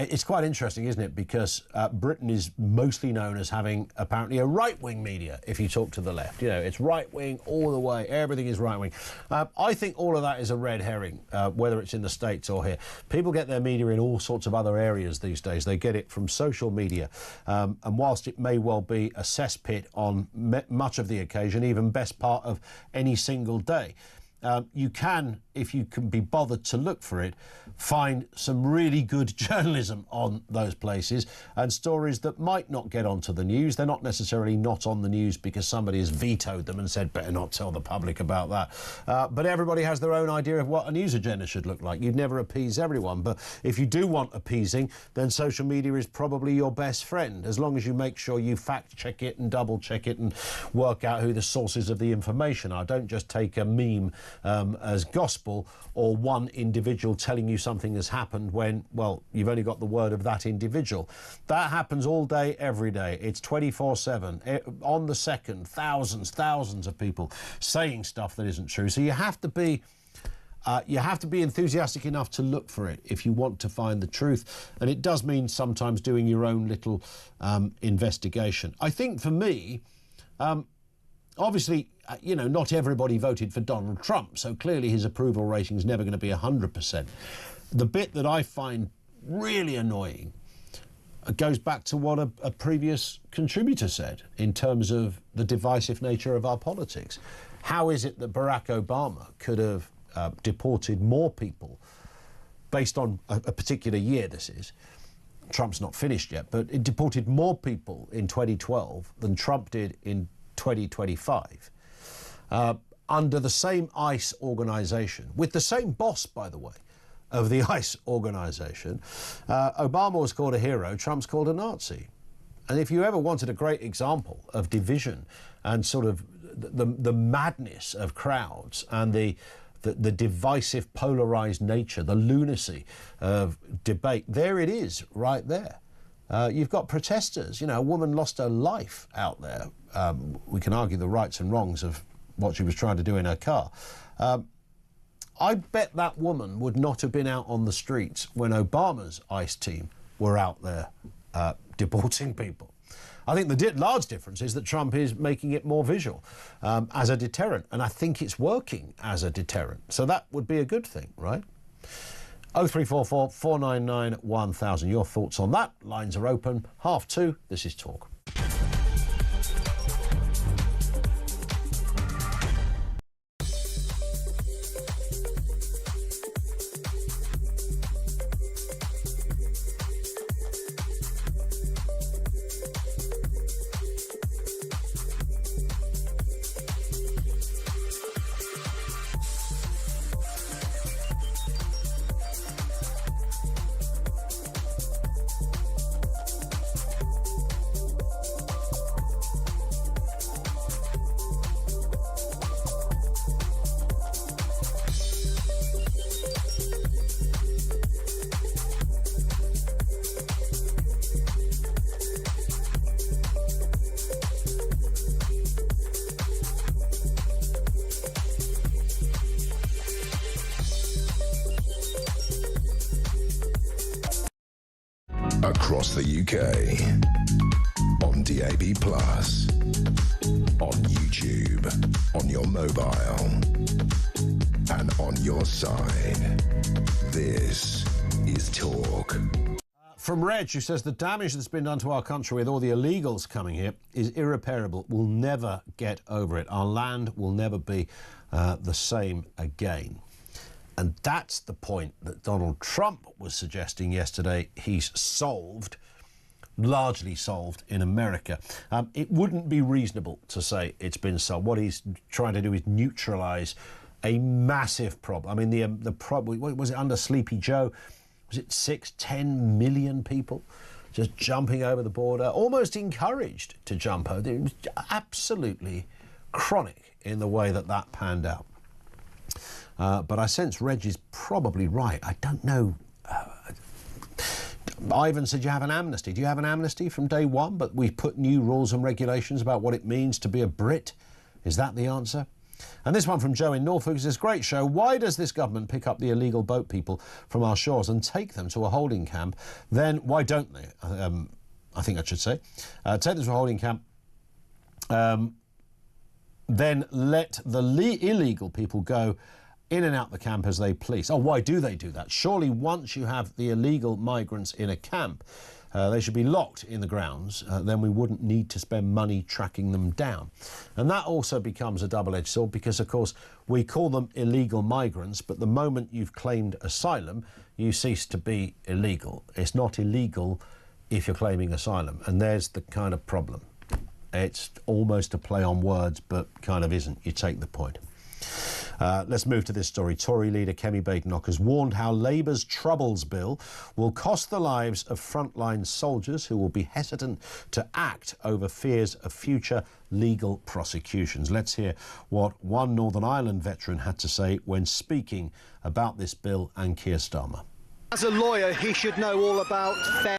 it's quite interesting, isn't it? Because Britain is mostly known as having apparently a right-wing media, if you talk to the left. You know, it's right-wing all the way. Everything is right-wing. I think all of that is a red herring, whether it's in the States or here. People get their media in all sorts of other areas these days. They get it from social media. And whilst it may well be a cesspit on much of the occasion, even best part of any single day, you can, if you can be bothered to look for it, find some really good journalism on those places and stories that might not get onto the news. They're not necessarily not on the news because somebody has vetoed them and said, better not tell the public about that. But everybody has their own idea of what a news agenda should look like. You'd never appease everyone. But if you do want appeasing, then social media is probably your best friend, as long as you make sure you fact-check it and double-check it and work out who the sources of the information are. Don't just take a meme as gospel or one individual telling you something has happened when, well, you've only got the word of that individual. That happens all day, every day. It's 24/7. On the second, thousands of people saying stuff that isn't true. So you have to be You have to be enthusiastic enough to look for it if you want to find the truth. And it does mean sometimes doing your own little investigation. I think for me, obviously, you know, not everybody voted for Donald Trump, so clearly his approval rating is never going to be 100%. The bit that I find really annoying goes back to what a previous contributor said in terms of the divisive nature of our politics. How is it that Barack Obama could have deported more people based on a particular year, this is? Trump's not finished yet, but it deported more people in 2012 than Trump did in 2025. Under the same ICE organisation, with the same boss, by the way, of the ICE organisation. Obama was called a hero, Trump's called a Nazi. And if you ever wanted a great example of division and sort of the madness of crowds and the divisive, polarised nature, the lunacy of debate, there it is, right there. You've got protesters. You know, a woman lost her life out there. We can argue the rights and wrongs of what she was trying to do in her car. I bet that woman would not have been out on the streets when Obama's ICE team were out there deporting people. I think the large difference is that Trump is making it more visual as a deterrent, and I think it's working as a deterrent. So that would be a good thing, right? 0344 499 1000. Your thoughts on that? Lines are open. 2:30. This is Talk. Across the UK, on DAB+, on YouTube, on your mobile, and on your side. This is Talk. From Reg, who says the damage that's been done to our country with all the illegals coming here is irreparable. We'll never get over it. Our land will never be the same again. And that's the point that Donald Trump was suggesting yesterday he's solved, largely solved in America. It wouldn't be reasonable to say it's been solved. What he's trying to do is neutralise a massive problem. I mean, the problem, what was it under Sleepy Joe? Was it 10 million people just jumping over the border, almost encouraged to jump over? It was absolutely chronic in the way that panned out. But I sense Reg is probably right. I don't know. Ivan said you have an amnesty. Do you have an amnesty from day one? But we put new rules and regulations about what it means to be a Brit. Is that the answer? And this one from Joe in Norfolk says, great show. Why does this government pick up the illegal boat people from our shores and take them to a holding camp? Then why don't they? I think I should say. Take them to a holding camp. Then let the illegal people go in and out the camp as they please. Oh, why do they do that? Surely once you have the illegal migrants in a camp, they should be locked in the grounds. Then we wouldn't need to spend money tracking them down. And that also becomes a double-edged sword because, of course, we call them illegal migrants, but the moment you've claimed asylum, you cease to be illegal. It's not illegal if you're claiming asylum. And there's the kind of problem. It's almost a play on words, but kind of isn't. You take the point. Let's move to this story. Tory leader Kemi Badenoch has warned how Labour's Troubles Bill will cost the lives of frontline soldiers who will be hesitant to act over fears of future legal prosecutions. Let's hear what one Northern Ireland veteran had to say when speaking about this bill and Keir Starmer. As a lawyer, he should know all about fair.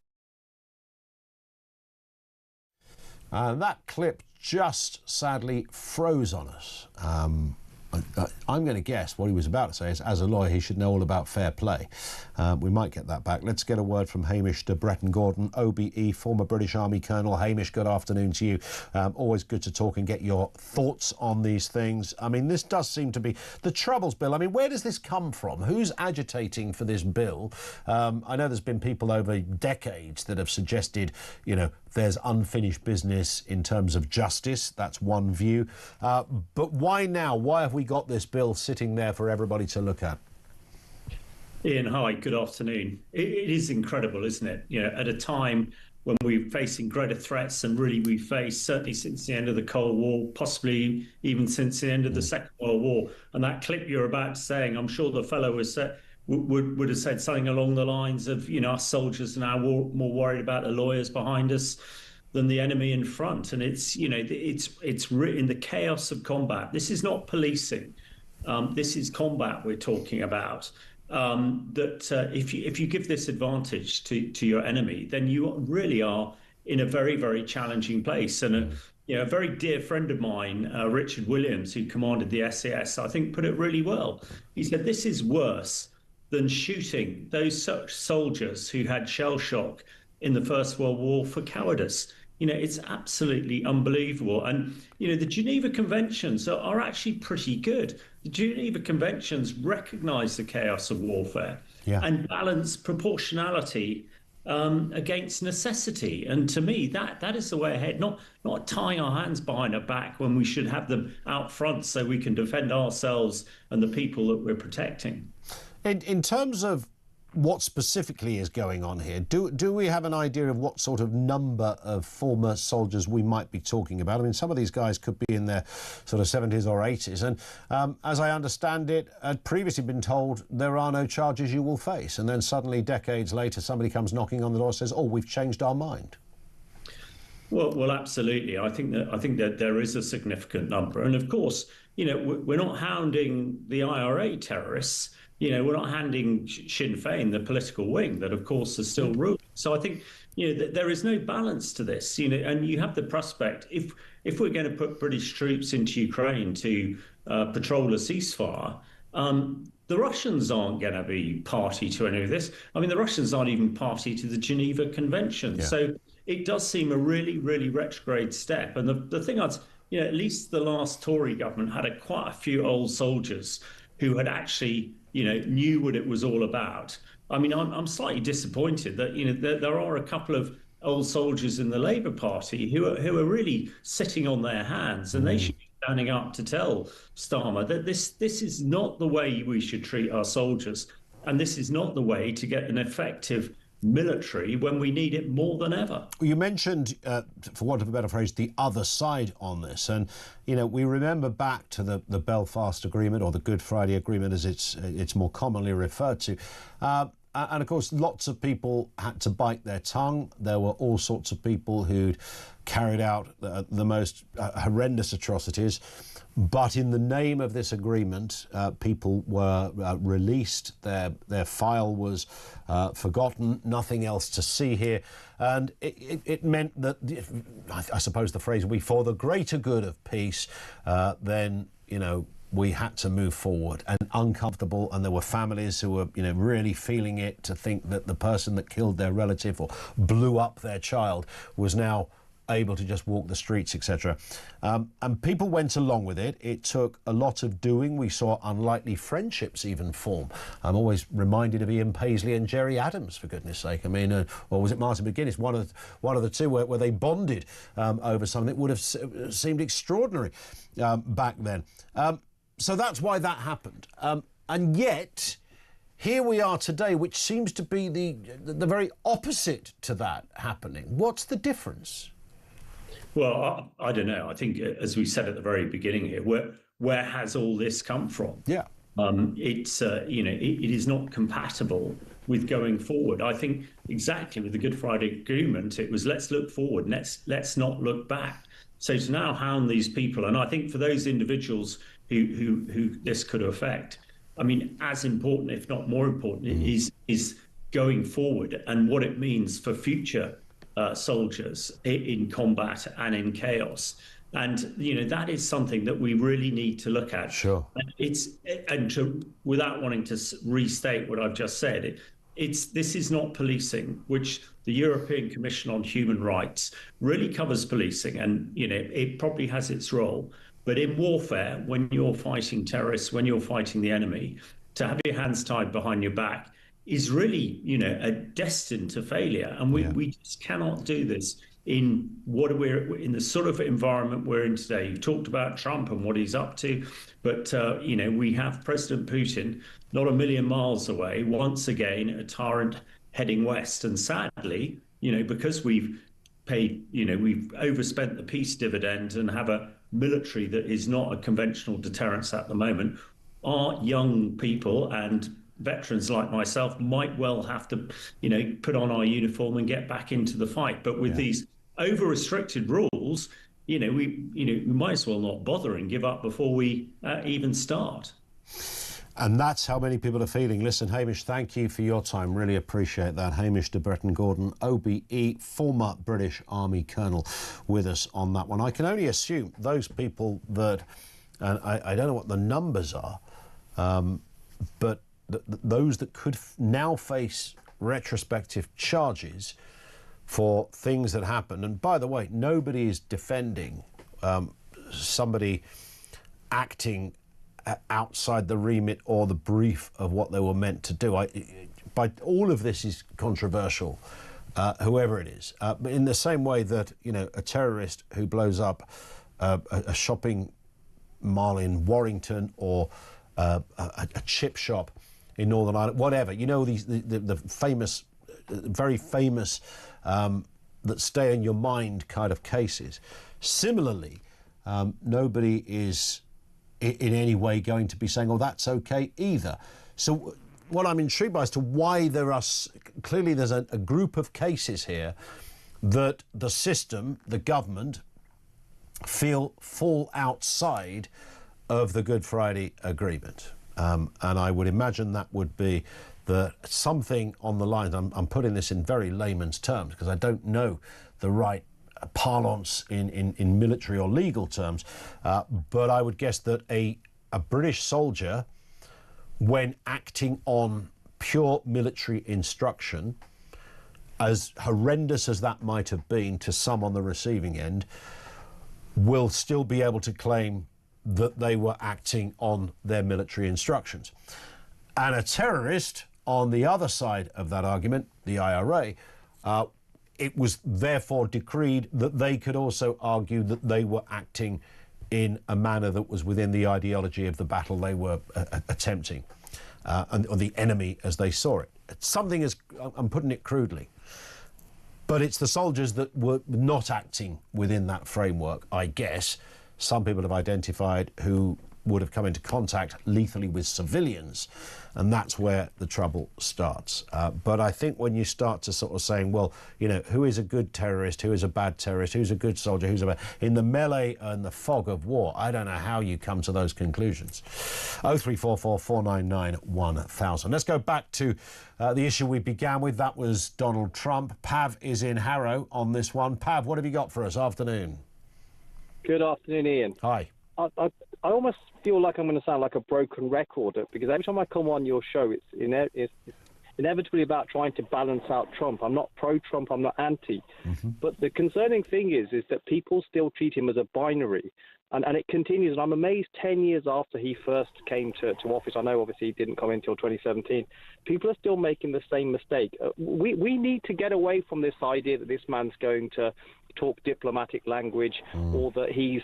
That clip just sadly froze on us. I'm going to guess what he was about to say is, as a lawyer, he should know all about fair play. We might get that back. Let's get a word from Hamish de Bretton-Gordon, OBE, former British Army Colonel. Hamish, good afternoon to you. Always good to talk and get your thoughts on these things. I mean, this does seem to be the troubles bill. I mean, where does this come from? Who's agitating for this bill? I know there's been people over decades that have suggested, you know, there's unfinished business in terms of justice. That's one view. But why now? Why have we got this bill sitting there for everybody to look at? Ian, hi, good afternoon. It is incredible, isn't it? You know, at a time when we're facing greater threats than really we faced, certainly since the end of the Cold War, possibly even since the end of the Second World War. And that clip you're about to saying, I'm sure the fellow would have said something along the lines of, you know, us soldiers are now more worried about the lawyers behind us than the enemy in front. And it's, you know, it's in the chaos of combat. This is not policing. This is combat we're talking about. If you give this advantage to your enemy, then you really are in a very, very challenging place. And a very dear friend of mine, Richard Williams, who commanded the SAS, I think put it really well. He said, this is worse than shooting those such soldiers who had shell shock in the First World War for cowardice. You know, it's absolutely unbelievable. And, you know, the Geneva Conventions are actually pretty good. The Geneva Conventions recognize the chaos of warfare and balance proportionality against necessity. And to me, that is the way ahead, not tying our hands behind our back when we should have them out front so we can defend ourselves and the people that we're protecting. In terms of what specifically is going on here, do we have an idea of what sort of number of former soldiers we might be talking about? I mean, some of these guys could be in their sort of 70s or 80s. And as I understand it, had previously been told there are no charges you will face. And then suddenly, decades later, somebody comes knocking on the door and says, oh, we've changed our mind. Well, absolutely. I think that there is a significant number. And of course, you know, we're not hounding the IRA terrorists. You know, we're not handing Sinn Féin, the political wing that, of course, is still ruling. So I think, you know, there is no balance to this, you know, and you have the prospect, if we're going to put British troops into Ukraine to patrol a ceasefire, the Russians aren't going to be party to any of this. I mean, the Russians aren't even party to the Geneva Convention. Yeah. So it does seem a really, really retrograde step. And the thing you know, at least the last Tory government had quite a few old soldiers who had actually, you know, knew what it was all about. I mean, I'm slightly disappointed that, you know, there are a couple of old soldiers in the Labour Party who are really sitting on their hands, and they should be standing up to tell Starmer that this is not the way we should treat our soldiers, and this is not the way to get an effective military when we need it more than ever. You mentioned, for want of a better phrase, the other side on this. And, you know, we remember back to the Belfast Agreement, or the Good Friday Agreement as it's more commonly referred to. And of course, lots of people had to bite their tongue. There were all sorts of people who'd carried out the most horrendous atrocities. But in the name of this agreement, people were released. Their file was forgotten. Nothing else to see here. And it meant that, I suppose the phrase would be, for the greater good of peace, then, you know, we had to move forward, and uncomfortable, and there were families who were, you know, really feeling it, to think that the person that killed their relative or blew up their child was now able to just walk the streets, etc. And people went along with it. It took a lot of doing. We saw unlikely friendships even form. I'm always reminded of Ian Paisley and Gerry Adams, for goodness sake. I mean, or was it Martin McGuinness? One of the two where they bonded over something that would have seemed extraordinary back then. So that's why that happened. And yet, here we are today, which seems to be the very opposite to that happening. What's the difference? Well, I don't know. I think, as we said at the very beginning here, where has all this come from? Yeah. It's, you know, it is not compatible with going forward. I think exactly with the Good Friday Agreement, it was let's look forward, let's not look back. So to now hound these people, and I think for those individuals who this could affect, I mean, as important, if not more important, is going forward and what it means for future soldiers in combat and in chaos. And, that is something that we really need to look at. Sure. Without wanting to restate what I've just said, this is not policing, which the European Commission on Human Rights really covers policing, and, it probably has its role. But in warfare, when you're fighting terrorists, when you're fighting the enemy, to have your hands tied behind your back is really, destined to failure. And we just cannot do this in the sort of environment we're in today. You've talked about Trump and what he's up to, but we have President Putin not a million miles away, once again a tyrant heading west. And sadly, because we've overspent the peace dividend and have a military that is not a conventional deterrence at the moment, our young people and veterans like myself might well have to, put on our uniform and get back into the fight. But with these over-restricted rules, we might as well not bother and give up before we even start. And that's how many people are feeling. Listen, Hamish, thank you for your time. Really appreciate that. Hamish de Breton-Gordon, OBE, former British Army Colonel, with us on that one. I can only assume those people that, and I don't know what the numbers are, but those that could now face retrospective charges for things that happened. And by the way, nobody is defending somebody acting outside the remit or the brief of what they were meant to do. All of this is controversial, whoever it is. But in the same way that, a terrorist who blows up a shopping mall in Warrington or a chip shop in Northern Ireland, whatever, the famous, very famous, that stay in your mind kind of cases. Similarly, nobody is in any way going to be saying, oh, that's okay either. So what I'm intrigued by as to why there's a group of cases here that the system, the government, feel fall outside of the Good Friday Agreement. And I would imagine that would be something on the lines, I'm putting this in very layman's terms because I don't know the right parlance in military or legal terms, but I would guess that a British soldier, when acting on pure military instruction, as horrendous as that might have been to some on the receiving end, will still be able to claim that they were acting on their military instructions. And a terrorist on the other side of that argument, the IRA, it was therefore decreed that they could also argue that they were acting in a manner that was within the ideology of the battle they were attempting, or the enemy as they saw it. Something is, I'm putting it crudely, but it's the soldiers that were not acting within that framework, I guess. Some people have identified who would have come into contact lethally with civilians, and that's where the trouble starts. But I think when you start to sort of saying, well, who is a good terrorist, who is a bad terrorist, who's a good soldier, who's a bad... In the melee and the fog of war, I don't know how you come to those conclusions. 0344 499 1000. Let's go back to the issue we began with. That was Donald Trump. Pav is in Harrow on this one. Pav, what have you got for us? Afternoon. Good afternoon, Ian. Hi. I almost feel like I'm going to sound like a broken record because every time I come on your show, it's inevitably about trying to balance out Trump. I'm not pro-Trump, I'm not anti. Mm-hmm. But the concerning thing is that people still treat him as a binary. And it continues, and I'm amazed 10 years after he first came to office, I know obviously he didn't come in until 2017, people are still making the same mistake. We need to get away from this idea that this man's going to talk diplomatic language or that he's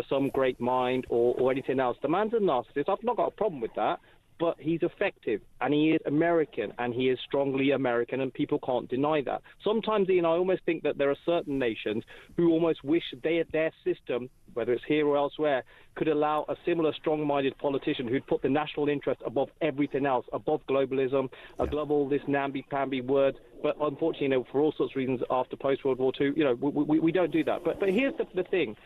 some great mind or anything else. The man's a narcissist. I've not got a problem with that. But he's effective, and he is American, and he is strongly American, and people can't deny that. Sometimes, Ian, I almost think that there are certain nations who almost wish their system, whether it's here or elsewhere, could allow a similar strong-minded politician who'd put the national interest above everything else, above globalism, above all this namby-pamby word. But unfortunately, for all sorts of reasons, after post-World War II, we don't do that. But here's the thing.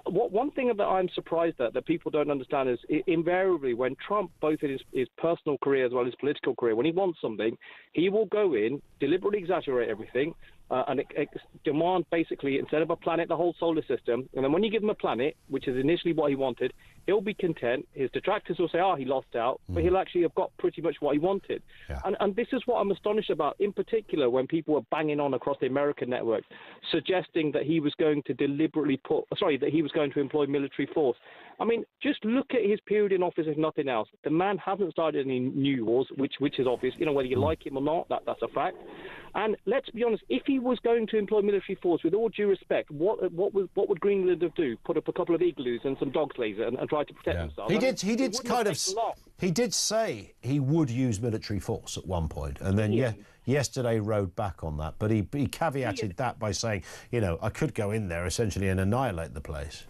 One thing that I'm surprised at that people don't understand is invariably when Trump, both in his personal career as well as his political career, when he wants something, he will go in, deliberately exaggerate everything, and demand basically, instead of a planet, the whole solar system. And then when you give him a planet, which is initially what he wanted, he'll be content. His detractors will say, he lost out, but he'll actually have got pretty much what he wanted. Yeah. And this is what I'm astonished about, in particular, when people were banging on across the American networks, suggesting that he was going to that he was going to employ military force. I mean, just look at his period in office, if nothing else. The man hasn't started any new wars, which is obvious. Whether you like him or not, that's a fact. And let's be honest, if he was going to employ military force, with all due respect, what would Greenland have do? Put up a couple of igloos and some dog sleighs and try to protect themselves? He did say he would use military force at one point, and then yesterday rode back on that. But he caveated that by saying, I could go in there essentially and annihilate the place.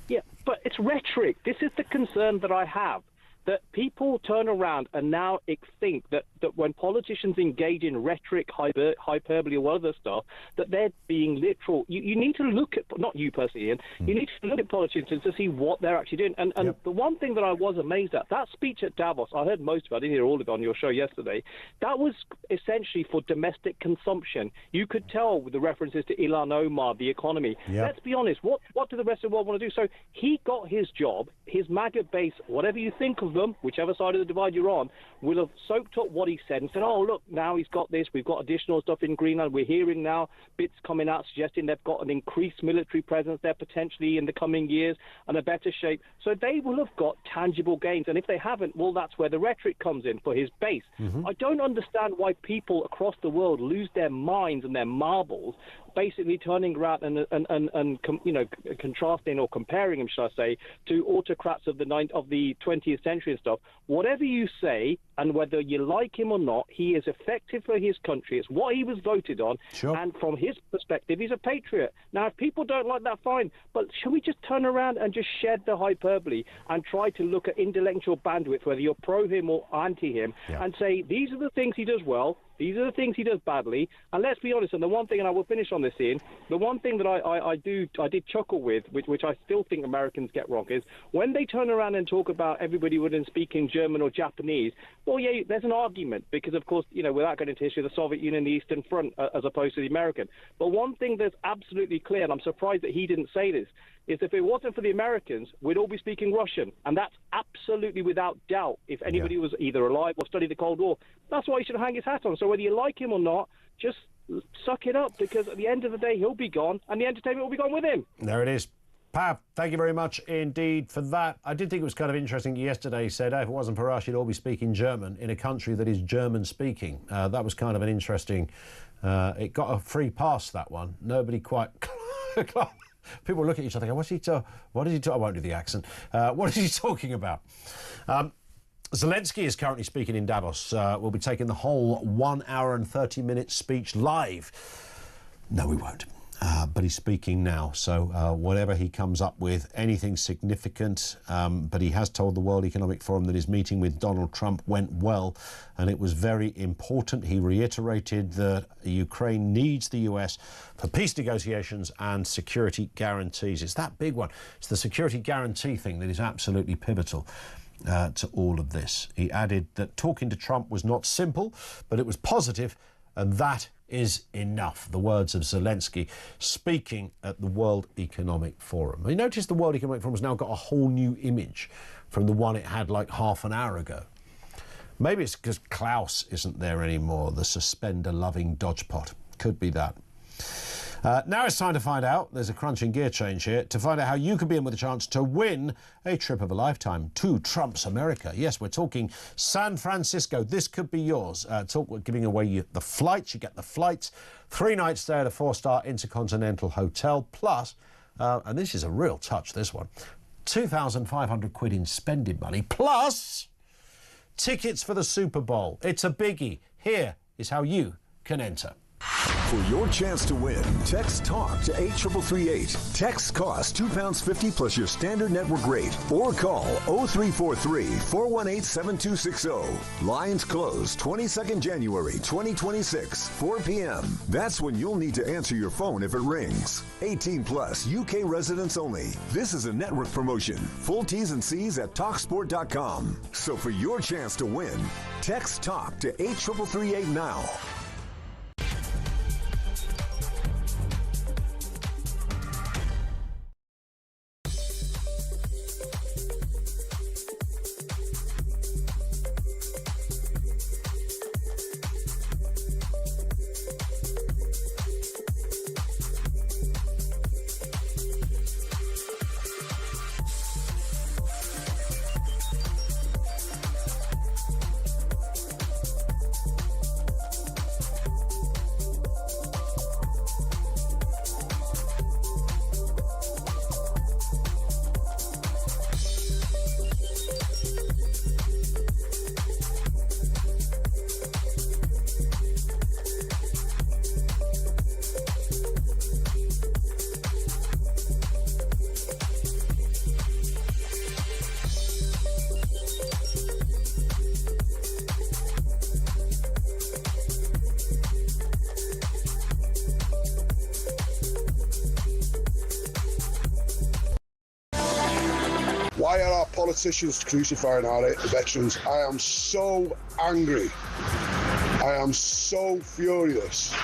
Yeah, but it's rhetoric. This is the concern that I have, that people turn around and now think that when politicians engage in rhetoric, hyperbole, or other stuff, that they're being literal. You need to look at, not you personally, Ian, you need to look at politicians to see what they're actually doing. And the one thing that I was amazed at, that speech at Davos, I heard most of it, I didn't hear all of it on your show yesterday, that was essentially for domestic consumption. You could tell with the references to Ilhan Omar, the economy. Yep. Let's be honest, what do the rest of the world want to do? So he got his job, his MAGA base, whatever you think of them, whichever side of the divide you're on, will have soaked up what he said and said, look, now he's got this, we've got additional stuff in Greenland, we're hearing now bits coming out suggesting they've got an increased military presence there potentially in the coming years and a better shape. So they will have got tangible gains, and if they haven't, well, that's where the rhetoric comes in for his base. I don't understand why people across the world lose their minds and their marbles, basically turning around and contrasting or comparing him, shall I say, to autocrats of the 20th century and stuff. Whatever you say, and whether you like him or not, he is effective for his country. It's what he was voted on. Sure. And from his perspective, he's a patriot. Now, if people don't like that, fine. But shall we just turn around and just shed the hyperbole and try to look at intellectual bandwidth, whether you're pro him or anti him, and say, these are the things he does well, these are the things he does badly, and let's be honest, and the one thing, and I will finish on this, Ian, the one thing that I did chuckle with, which I still think Americans get wrong, is when they turn around and talk about everybody wouldn't speaking German or Japanese, well, yeah, there's an argument, because, of course, without going into history, the Soviet Union, the Eastern Front, as opposed to the American. But one thing that's absolutely clear, and I'm surprised that he didn't say this, is if it wasn't for the Americans, we'd all be speaking Russian. And that's absolutely without doubt. If anybody was either alive or studied the Cold War, that's why he should hang his hat on. So whether you like him or not, just suck it up, because at the end of the day, he'll be gone, and the entertainment will be gone with him. There it is. Pav, thank you very much indeed for that. I did think it was kind of interesting yesterday. He said, if it wasn't for us, you'd all be speaking German in a country that is German-speaking. That was kind of an interesting... it got a free pass, that one. Nobody quite... People look at each other and go, what is he talking? I won't do the accent. What is he talking about? Zelensky is currently speaking in Davos. We'll be taking the whole 1 hour and 30-minute speech live. No, we won't. But he's speaking now, so whatever he comes up with, anything significant, but he has told the World Economic Forum that his meeting with Donald Trump went well, and it was very important. He reiterated that Ukraine needs the US for peace negotiations and security guarantees. It's that big one. It's the security guarantee thing that is absolutely pivotal to all of this. He added that talking to Trump was not simple, but it was positive, and that is enough. The words of Zelensky speaking at the World Economic Forum. You notice the World Economic Forum has now got a whole new image from the one it had like half an hour ago. Maybe it's because Klaus isn't there anymore, the suspender-loving dodgepot. Could be that. Now it's time to find out, there's a crunching gear change here, to find out how you could be in with a chance to win a trip of a lifetime to Trump's America. Yes, we're talking San Francisco. This could be yours. We're giving away the flights. You get the flights, 3 nights stay at a 4-star intercontinental hotel, plus, and this is a real touch, this one, 2,500 quid in spending money, plus tickets for the Super Bowl. It's a biggie. Here is how you can enter. For your chance to win, text TALK to 83338. Texts cost £2.50 plus your standard network rate. Or call 0343 418 7260. Lines close 22nd January 2026, 4 p.m. That's when you'll need to answer your phone if it rings. 18 plus, UK residents only. This is a network promotion. Full T's and C's at TalkSport.com. So for your chance to win, text TALK to 83338 now. Why are our politicians crucifying our veterans? I am so angry. I am so furious.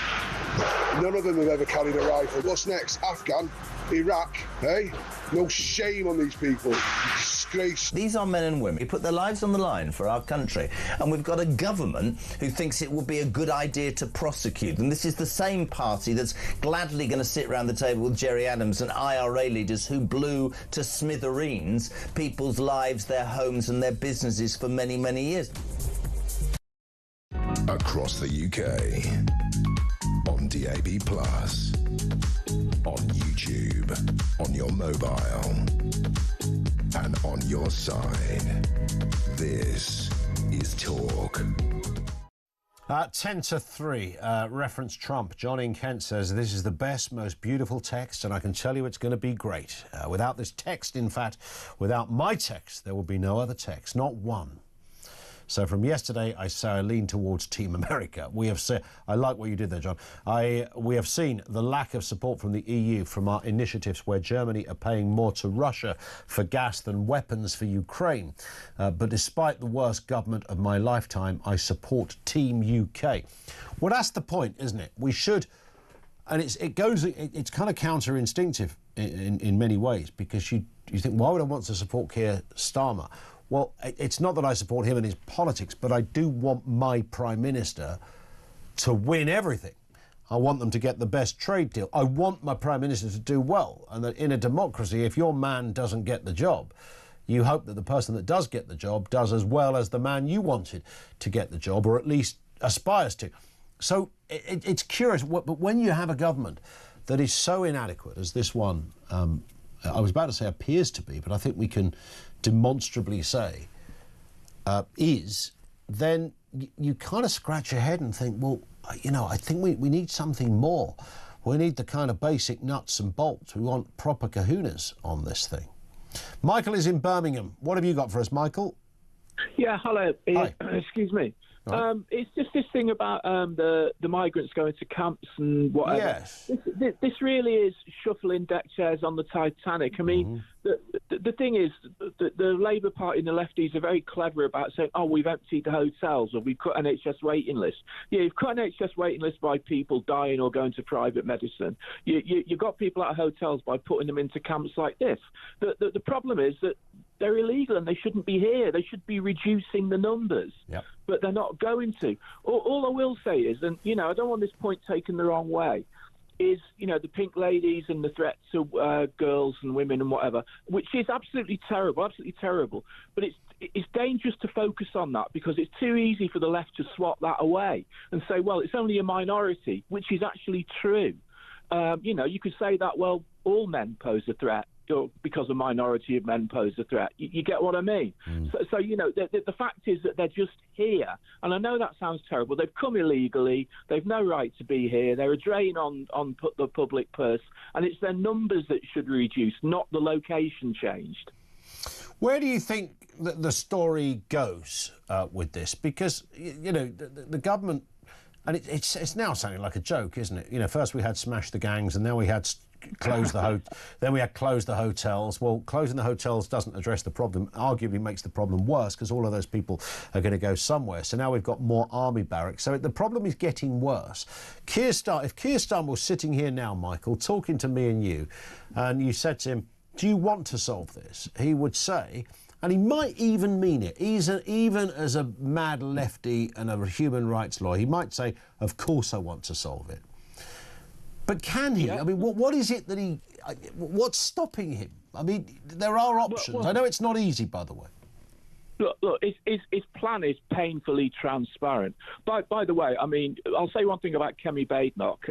None of them have ever carried a rifle. What's next? Afghan? Iraq? Hey? No shame on these people. Disgrace. These are men and women who put their lives on the line for our country, and we've got a government who thinks it would be a good idea to prosecute them. This is the same party that's gladly going to sit round the table with Jerry Adams and IRA leaders who blew to smithereens people's lives, their homes and their businesses for many, many years. Across the UK, on DAB+, on YouTube, on your mobile, and on your side. This is Talk. 10 to 3, reference Trump. John in Kent says, this is the best, most beautiful text, and I can tell you it's going to be great. Without this text, in fact, without my text, there will be no other text, not one. So from yesterday, I say I lean towards Team America. We have seen, I like what you did there, John. We have seen the lack of support from the EU from our initiatives where Germany are paying more to Russia for gas than weapons for Ukraine. But despite the worst government of my lifetime, I support Team UK. Well, that's the point, isn't it? We should, and it's kind of counterinstinctive in many ways, because you think, why would I want to support Keir Starmer? Well, it's not that I support him and his politics, but I do want my Prime Minister to win everything. I want them to get the best trade deal. I want my Prime Minister to do well. And that in a democracy, if your man doesn't get the job, you hope that the person that does get the job does as well as the man you wanted to get the job, or at least aspires to. So it's curious, but when you have a government that is so inadequate as this one, I was about to say appears to be, but I think we can demonstrably say then you kind of scratch your head and think, well, you know, I think we need something more. We need the kind of basic nuts and bolts. We want proper kahunas on this thing. Michael is in Birmingham. What have you got for us, Michael? Yeah, hello. Hi. Excuse me. Right. It's just this thing about the migrants going to camps and whatever. Yes. This really is shuffling deck chairs on the Titanic. I mean, the thing is, the Labour Party and the lefties are very clever about saying, oh, we've emptied the hotels or we've cut NHS waiting lists. Yeah, you've cut NHS waiting lists by people dying or going to private medicine. You've got people out of hotels by putting them into camps like this. The problem is that they're illegal and they shouldn't be here. They should be reducing the numbers. Yep. But they're not going to. All I will say is, and, you know, I don't want this point taken the wrong way, is, you know, the pink ladies and the threat to girls and women and whatever, which is absolutely terrible. But it's dangerous to focus on that because it's too easy for the left to swat that away and say, well, it's only a minority, which is actually true. You know, you could say that, well, all men pose a threat because a minority of men pose a threat. You get what I mean? So you know, the fact is that they're just here. And I know that sounds terrible. They've come illegally. They've no right to be here. They're a drain on the public purse. And it's their numbers that should reduce, not the location changed. Where do you think that the story goes with this? Because, you know, the government, and it's now sounding like a joke, isn't it? You know, first we had smash the gangs, and now we had close the hotels. Well, closing the hotels doesn't address the problem. Arguably makes the problem worse because all of those people are going to go somewhere. So now we've got more army barracks. So the problem is getting worse. If Keir Starmer was sitting here now, Michael, talking to me and you said to him, do you want to solve this? He would say, and he might even mean it, even as a mad lefty and a human rights lawyer, he might say, of course I want to solve it. But can he? Yeah. I mean, what is it that what's stopping him? I mean, there are options. I know it's not easy, by the way. Look, his plan is painfully transparent. By the way, I mean, I'll say one thing about Kemi Badenoch.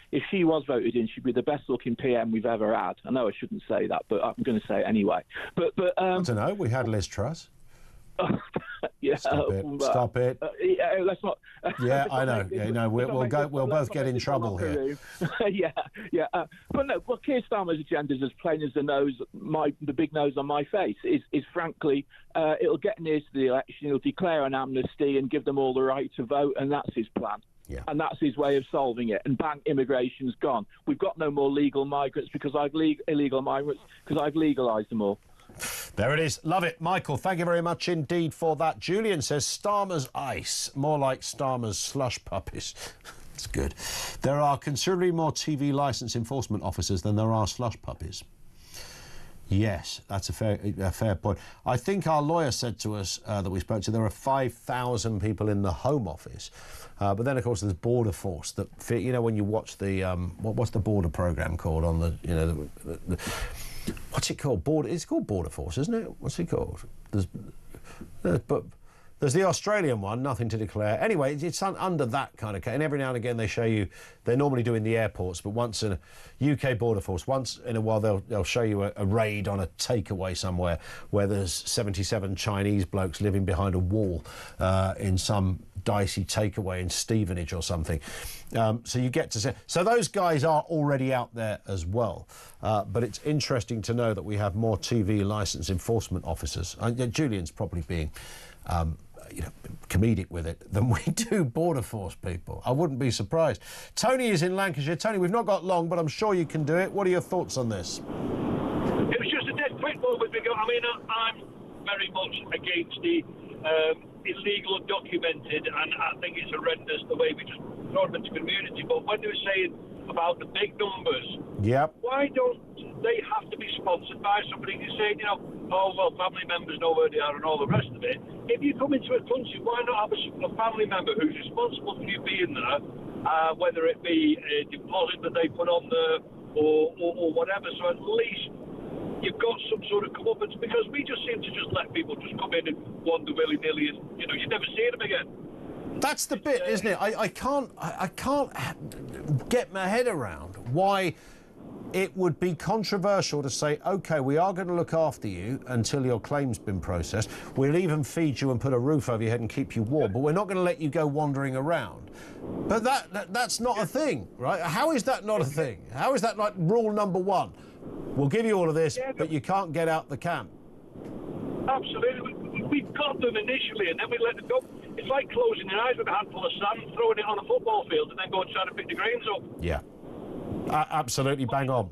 If she was voted in, she'd be the best-looking PM we've ever had. I know I shouldn't say that, but I'm going to say it anyway. But I don't know. We had Liz Truss. Yeah, Stop it. Let's not. Yeah, I know. Yeah, no, we'll both get in trouble here. yeah. But no, well, Keir Starmer's agenda is as plain as the big nose on my face. Is frankly, it'll get near to the election. He'll declare an amnesty and give them all the right to vote, and that's his plan. Yeah. And that's his way of solving it. And bang, immigration's gone. We've got no more illegal migrants because I've legalised them all. There it is. Love it. Michael, thank you very much indeed for that. Julian says Starmer's ice, more like Starmer's slush puppies. It's good. There are considerably more TV licence enforcement officers than there are slush puppies. Yes, that's a fair point. I think our lawyer said to us that we spoke to, there are 5,000 people in the Home Office. But then, of course, there's Border Force. That, you know, when you watch the, what's the border programme called on the, you know, what's it called? It's called Border Force, isn't it? What's it called? There's the Australian one, Nothing to Declare. Anyway, it's under that kind of... And every now and again they show you... They're normally doing the airports, but once in a UK Border Force, once in a while they'll show you a raid on a takeaway somewhere where there's 77 Chinese blokes living behind a wall in some dicey takeaway in Stevenage or something. So you get to see... So those guys are already out there as well. But it's interesting to know that we have more TV licence enforcement officers. Julian's probably being... you know, comedic with it than we do Border Force people. I wouldn't be surprised. Tony is in Lancashire. Tony, we've not got long, but I'm sure you can do it. What are your thoughts on this? It was just a dead quick one with regard. I mean, I'm very much against the illegal undocumented, and I think it's horrendous the way we just throw them into community. But when they were saying about the big numbers, why don't they have to be sponsored by somebody who's saying, you know, oh, well, family members know where they are and all the rest of it. If you come into a country, why not have a family member who's responsible for you being there, whether it be a deposit that they put on there or whatever, so at least you've got some sort of comeuppance, because we just seem to just let people just come in and wander willy-nilly and, you know, you never see them again. That's the bit, isn't it? I can't get my head around why it would be controversial to say, OK, we are going to look after you until your claim's been processed. We'll even feed you and put a roof over your head and keep you warm, but we're not going to let you go wandering around. But that's not a thing, right? How is that not a thing? How is that like rule number one? We'll give you all of this, but you can't get out the camp. Absolutely. We got them initially and then we let them go. It's like closing your eyes with a handful of sand, throwing it on a football field and then going trying to pick the grains up. Yeah. Absolutely bang on.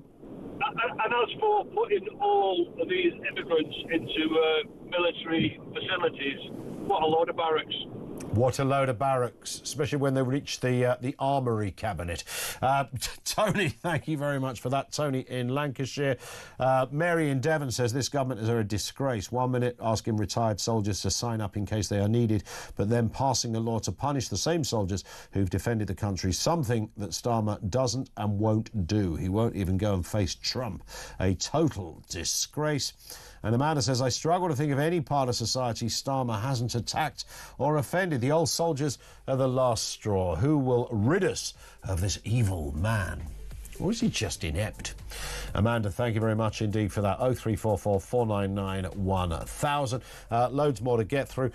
And as for putting all of these immigrants into military facilities, what a load of barracks. What a load of barracks, especially when they reach the armoury cabinet. Tony, thank you very much for that. Tony in Lancashire. Mary in Devon says this government is a disgrace. 1 minute asking retired soldiers to sign up in case they are needed, but then passing a law to punish the same soldiers who've defended the country, something that Starmer doesn't and won't do. He won't even go and face Trump. A total disgrace. And Amanda says, I struggle to think of any part of society Starmer hasn't attacked or offended. The old soldiers are the last straw. Who will rid us of this evil man? Or is he just inept? Amanda, thank you very much indeed for that. 0344 499 1000. Loads more to get through.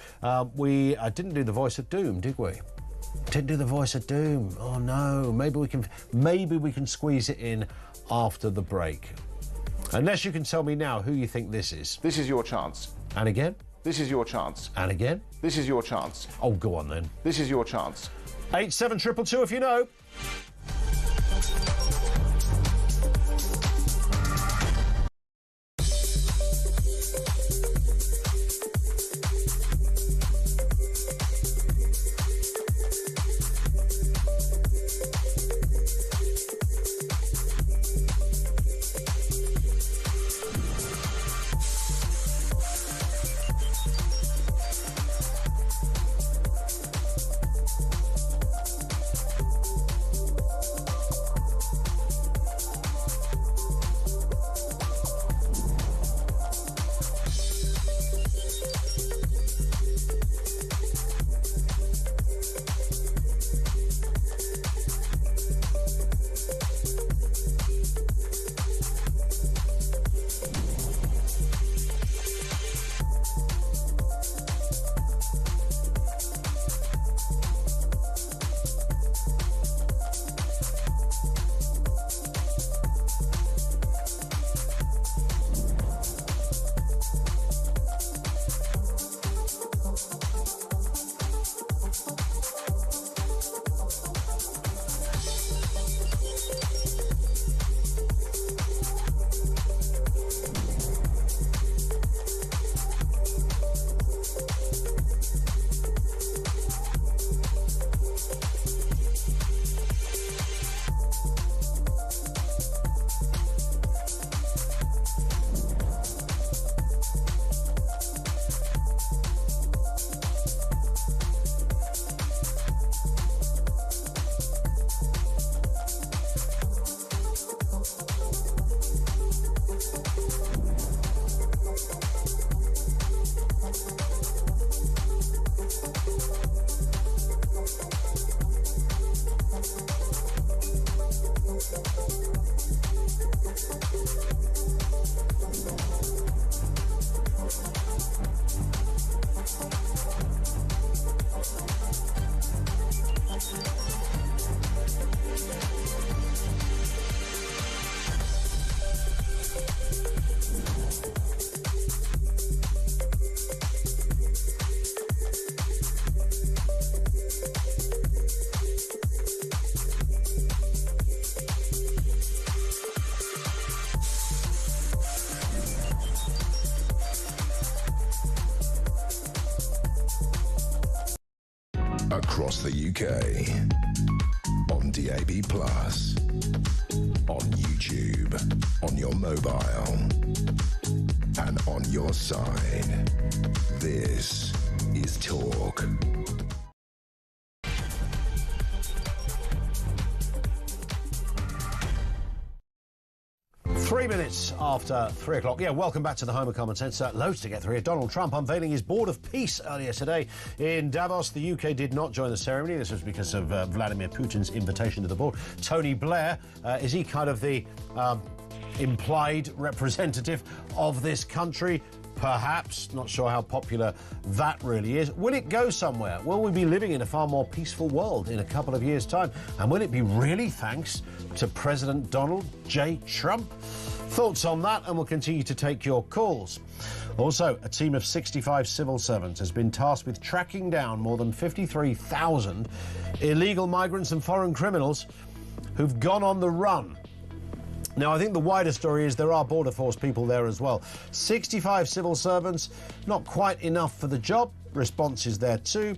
We didn't do the voice of doom, did we? Didn't do the voice of doom. Oh no. Maybe we can squeeze it in after the break. Unless you can tell me now who you think this is. This is your chance. And again? This is your chance. And again? This is your chance. Oh, go on then. This is your chance. 87222 if you know. across the UK, on DAB+, on YouTube, on your mobile, and on your side. This is Talk. 3 minutes after 3 o'clock. Yeah, welcome back to the home of common sense. Loads to get through here. Donald Trump unveiling his Board of Peace earlier today in Davos. The UK did not join the ceremony. This was because of Vladimir Putin's invitation to the board. Tony Blair, is he kind of the implied representative of this country? Perhaps. Not sure how popular that really is. Will it go somewhere? Will we be living in a far more peaceful world in a couple of years' time? And will it be really thanks to President Donald J. Trump? Thoughts on that, and we'll continue to take your calls. Also, a team of 65 civil servants has been tasked with tracking down more than 53,000 illegal migrants and foreign criminals who've gone on the run. Now, I think the wider story is there are Border Force people there as well. 65 civil servants, not quite enough for the job. Response is there too.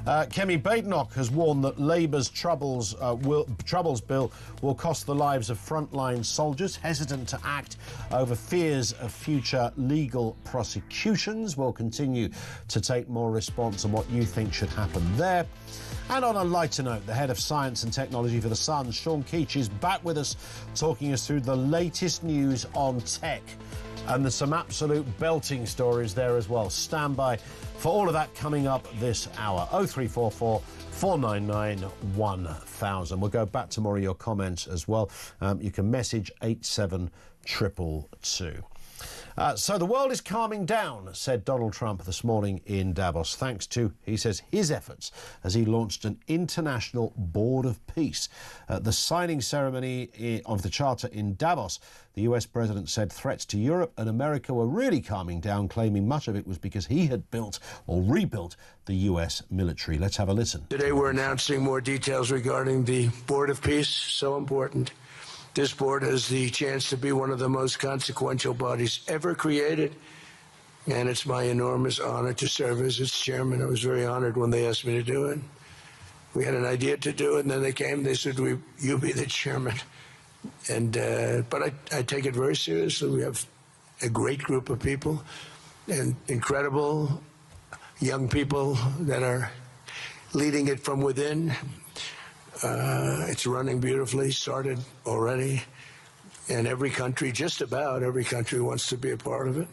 Kemi Badenoch has warned that Labour's Troubles Bill will cost the lives of frontline soldiers, hesitant to act over fears of future legal prosecutions. We'll continue to take more response on what you think should happen there. And on a lighter note, the head of science and technology for The Sun, Sean Keach, is back with us, talking us through the latest news on tech. And there's some absolute belting stories there as well. Stand by for all of that coming up this hour. 0344 499 1000. We'll go back to more of your comments as well. You can message 87222. So the world is calming down, said Donald Trump this morning in Davos, thanks to, he says, his efforts as he launched an international board of peace. At the signing ceremony of the charter in Davos, the US president said threats to Europe and America were really calming down, claiming much of it was because he had built or rebuilt the US military. Let's have a listen. Today we're announcing more details regarding the board of peace, so important. This board has the chance to be one of the most consequential bodies ever created, and it's my enormous honor to serve as its chairman. I was very honored when they asked me to do it. We had an idea to do it, and then they came, they said, you be the chairman. And but I take it very seriously. We have a great group of people and incredible young people that are leading it from within. It's running beautifully, started already, and every country, just about every country, wants to be a part of it.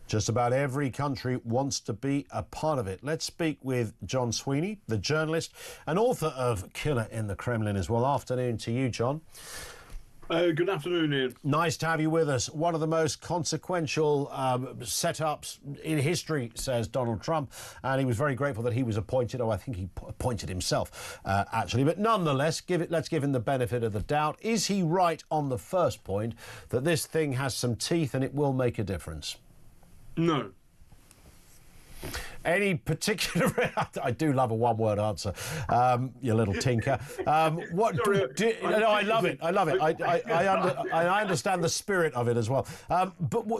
Just about every country wants to be a part of it. Let's speak with John Sweeney, the journalist and author of Killer in the Kremlin as well. Afternoon to you, John. Good afternoon, Ian. Nice to have you with us. One of the most consequential setups in history, says Donald Trump, and he was very grateful that he was appointed. Oh, I think he appointed himself, actually. But nonetheless, let's give him the benefit of the doubt. Is he right on the first point that this thing has some teeth and it will make a difference? No. Any particular... I do love a one-word answer, you little tinker. What? Sorry, no, I love it. I love it. I understand the spirit of it as well.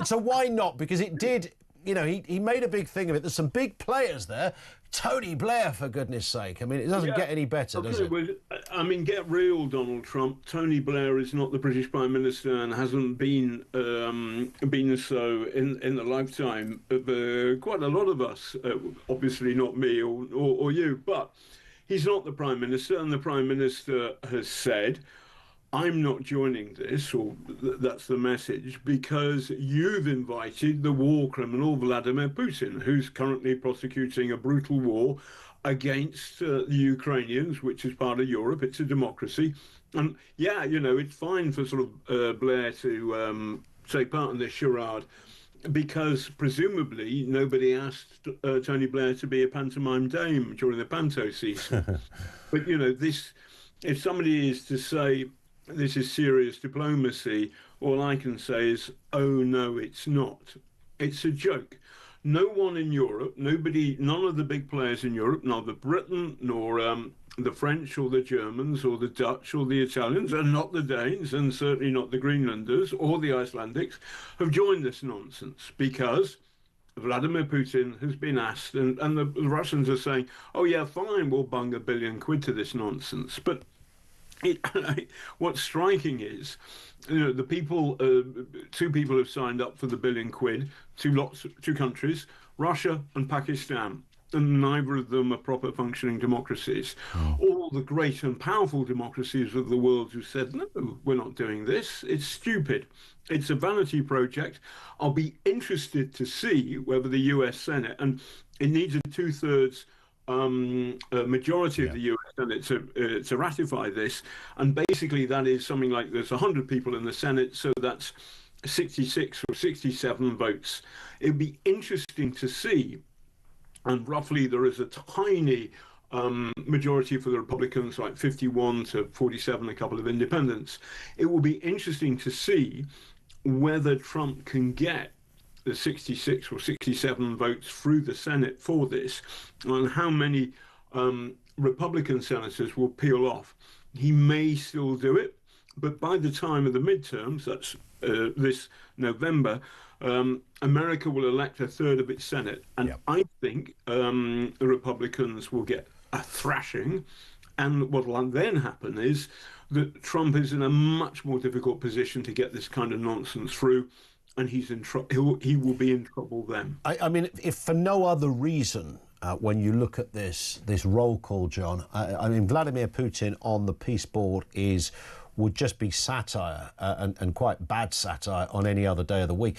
So why not? Because it did... You know, he made a big thing of it. There's some big players there. Tony Blair, for goodness sake. I mean, it doesn't get any better, does it? I mean, get real, Donald Trump. Tony Blair is not the British Prime Minister and hasn't been so in the lifetime of quite a lot of us. Obviously not me or you, but he's not the Prime Minister, and the Prime Minister has said, I'm not joining this, or that's the message, because you've invited the war criminal Vladimir Putin, who's currently prosecuting a brutal war against the Ukrainians, which is part of Europe. It's a democracy. And yeah, you know, it's fine for sort of Blair to take part in this charade, because presumably nobody asked Tony Blair to be a pantomime dame during the panto season. But, you know, this, if somebody is to say, this is serious diplomacy, all I can say is, oh no, it's not. It's a joke. No one in Europe, none of the big players in Europe, neither Britain nor the French or the Germans or the Dutch or the Italians, and not the Danes, and certainly not the Greenlanders or the Icelandics, have joined this nonsense, because Vladimir Putin has been asked, and the Russians are saying, oh yeah, fine, we'll bung £1 billion to this nonsense. But what's striking is, the people, two people have signed up for the £1 billion, two countries, Russia and Pakistan. And neither of them are proper functioning democracies. All the great and powerful democracies of the world who said, no, we're not doing this. It's stupid. It's a vanity project. I'll be interested to see whether the US Senate, and it needs a 2/3 majority of the US Senate to ratify this. And basically that is something like there's 100 people in the Senate, so that's 66 or 67 votes. It would be interesting to see. And roughly there is a tiny majority for the Republicans, like 51 to 47, a couple of independents. It will be interesting to see whether Trump can get the 66 or 67 votes through the Senate for this, and how many Republican senators will peel off. He may still do it, but by the time of the midterms, that's this November, America will elect 1/3 of its Senate. And I think the Republicans will get a thrashing. And what will then happen is that Trump is in a much more difficult position to get this kind of nonsense through. And he's in he will be in trouble then. I mean, if for no other reason, when you look at this roll call, John, I mean, Vladimir Putin on the peace board would just be satire, and quite bad satire on any other day of the week.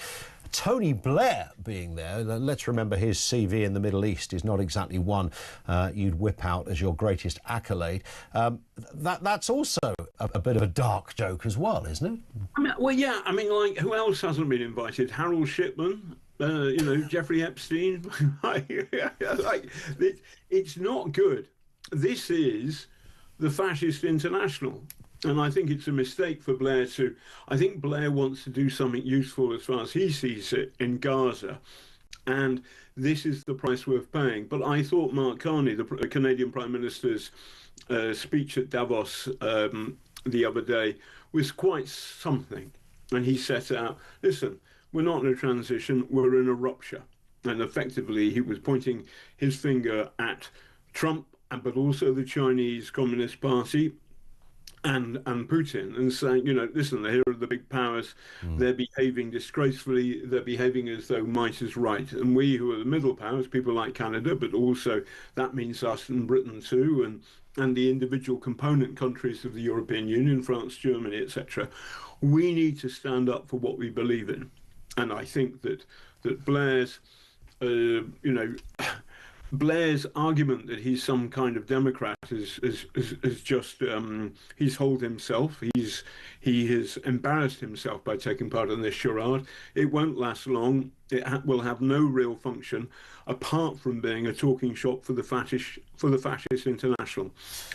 Tony Blair being there, let's remember his CV in the Middle East is not exactly one you'd whip out as your greatest accolade. That's also a bit of a dark joke as well, isn't it? I mean, well, yeah. I mean, like, who else hasn't been invited? Harold Shipman, Jeffrey Epstein. It's not good. This is the fascist international. And I think it's a mistake for Blair to... I think Blair wants to do something useful as far as he sees it in Gaza. And this is the price worth paying. But I thought Mark Carney, the Canadian Prime Minister's speech at Davos the other day, was quite something. And he set out, listen, we're not in a transition, we're in a rupture. And effectively, he was pointing his finger at Trump, but also the Chinese Communist Party, and Putin, and saying, listen, here are the big powers, they're behaving disgracefully, they're behaving as though might is right. And we who are the middle powers, people like Canada, but also that means us and Britain too, and the individual component countries of the European Union, France, Germany, etc., we need to stand up for what we believe in. And I think that Blair's, Blair's argument that he's some kind of Democrat is just he's holed himself. He has embarrassed himself by taking part in this charade. It won't last long. It will have no real function apart from being a talking shop for the fascist international,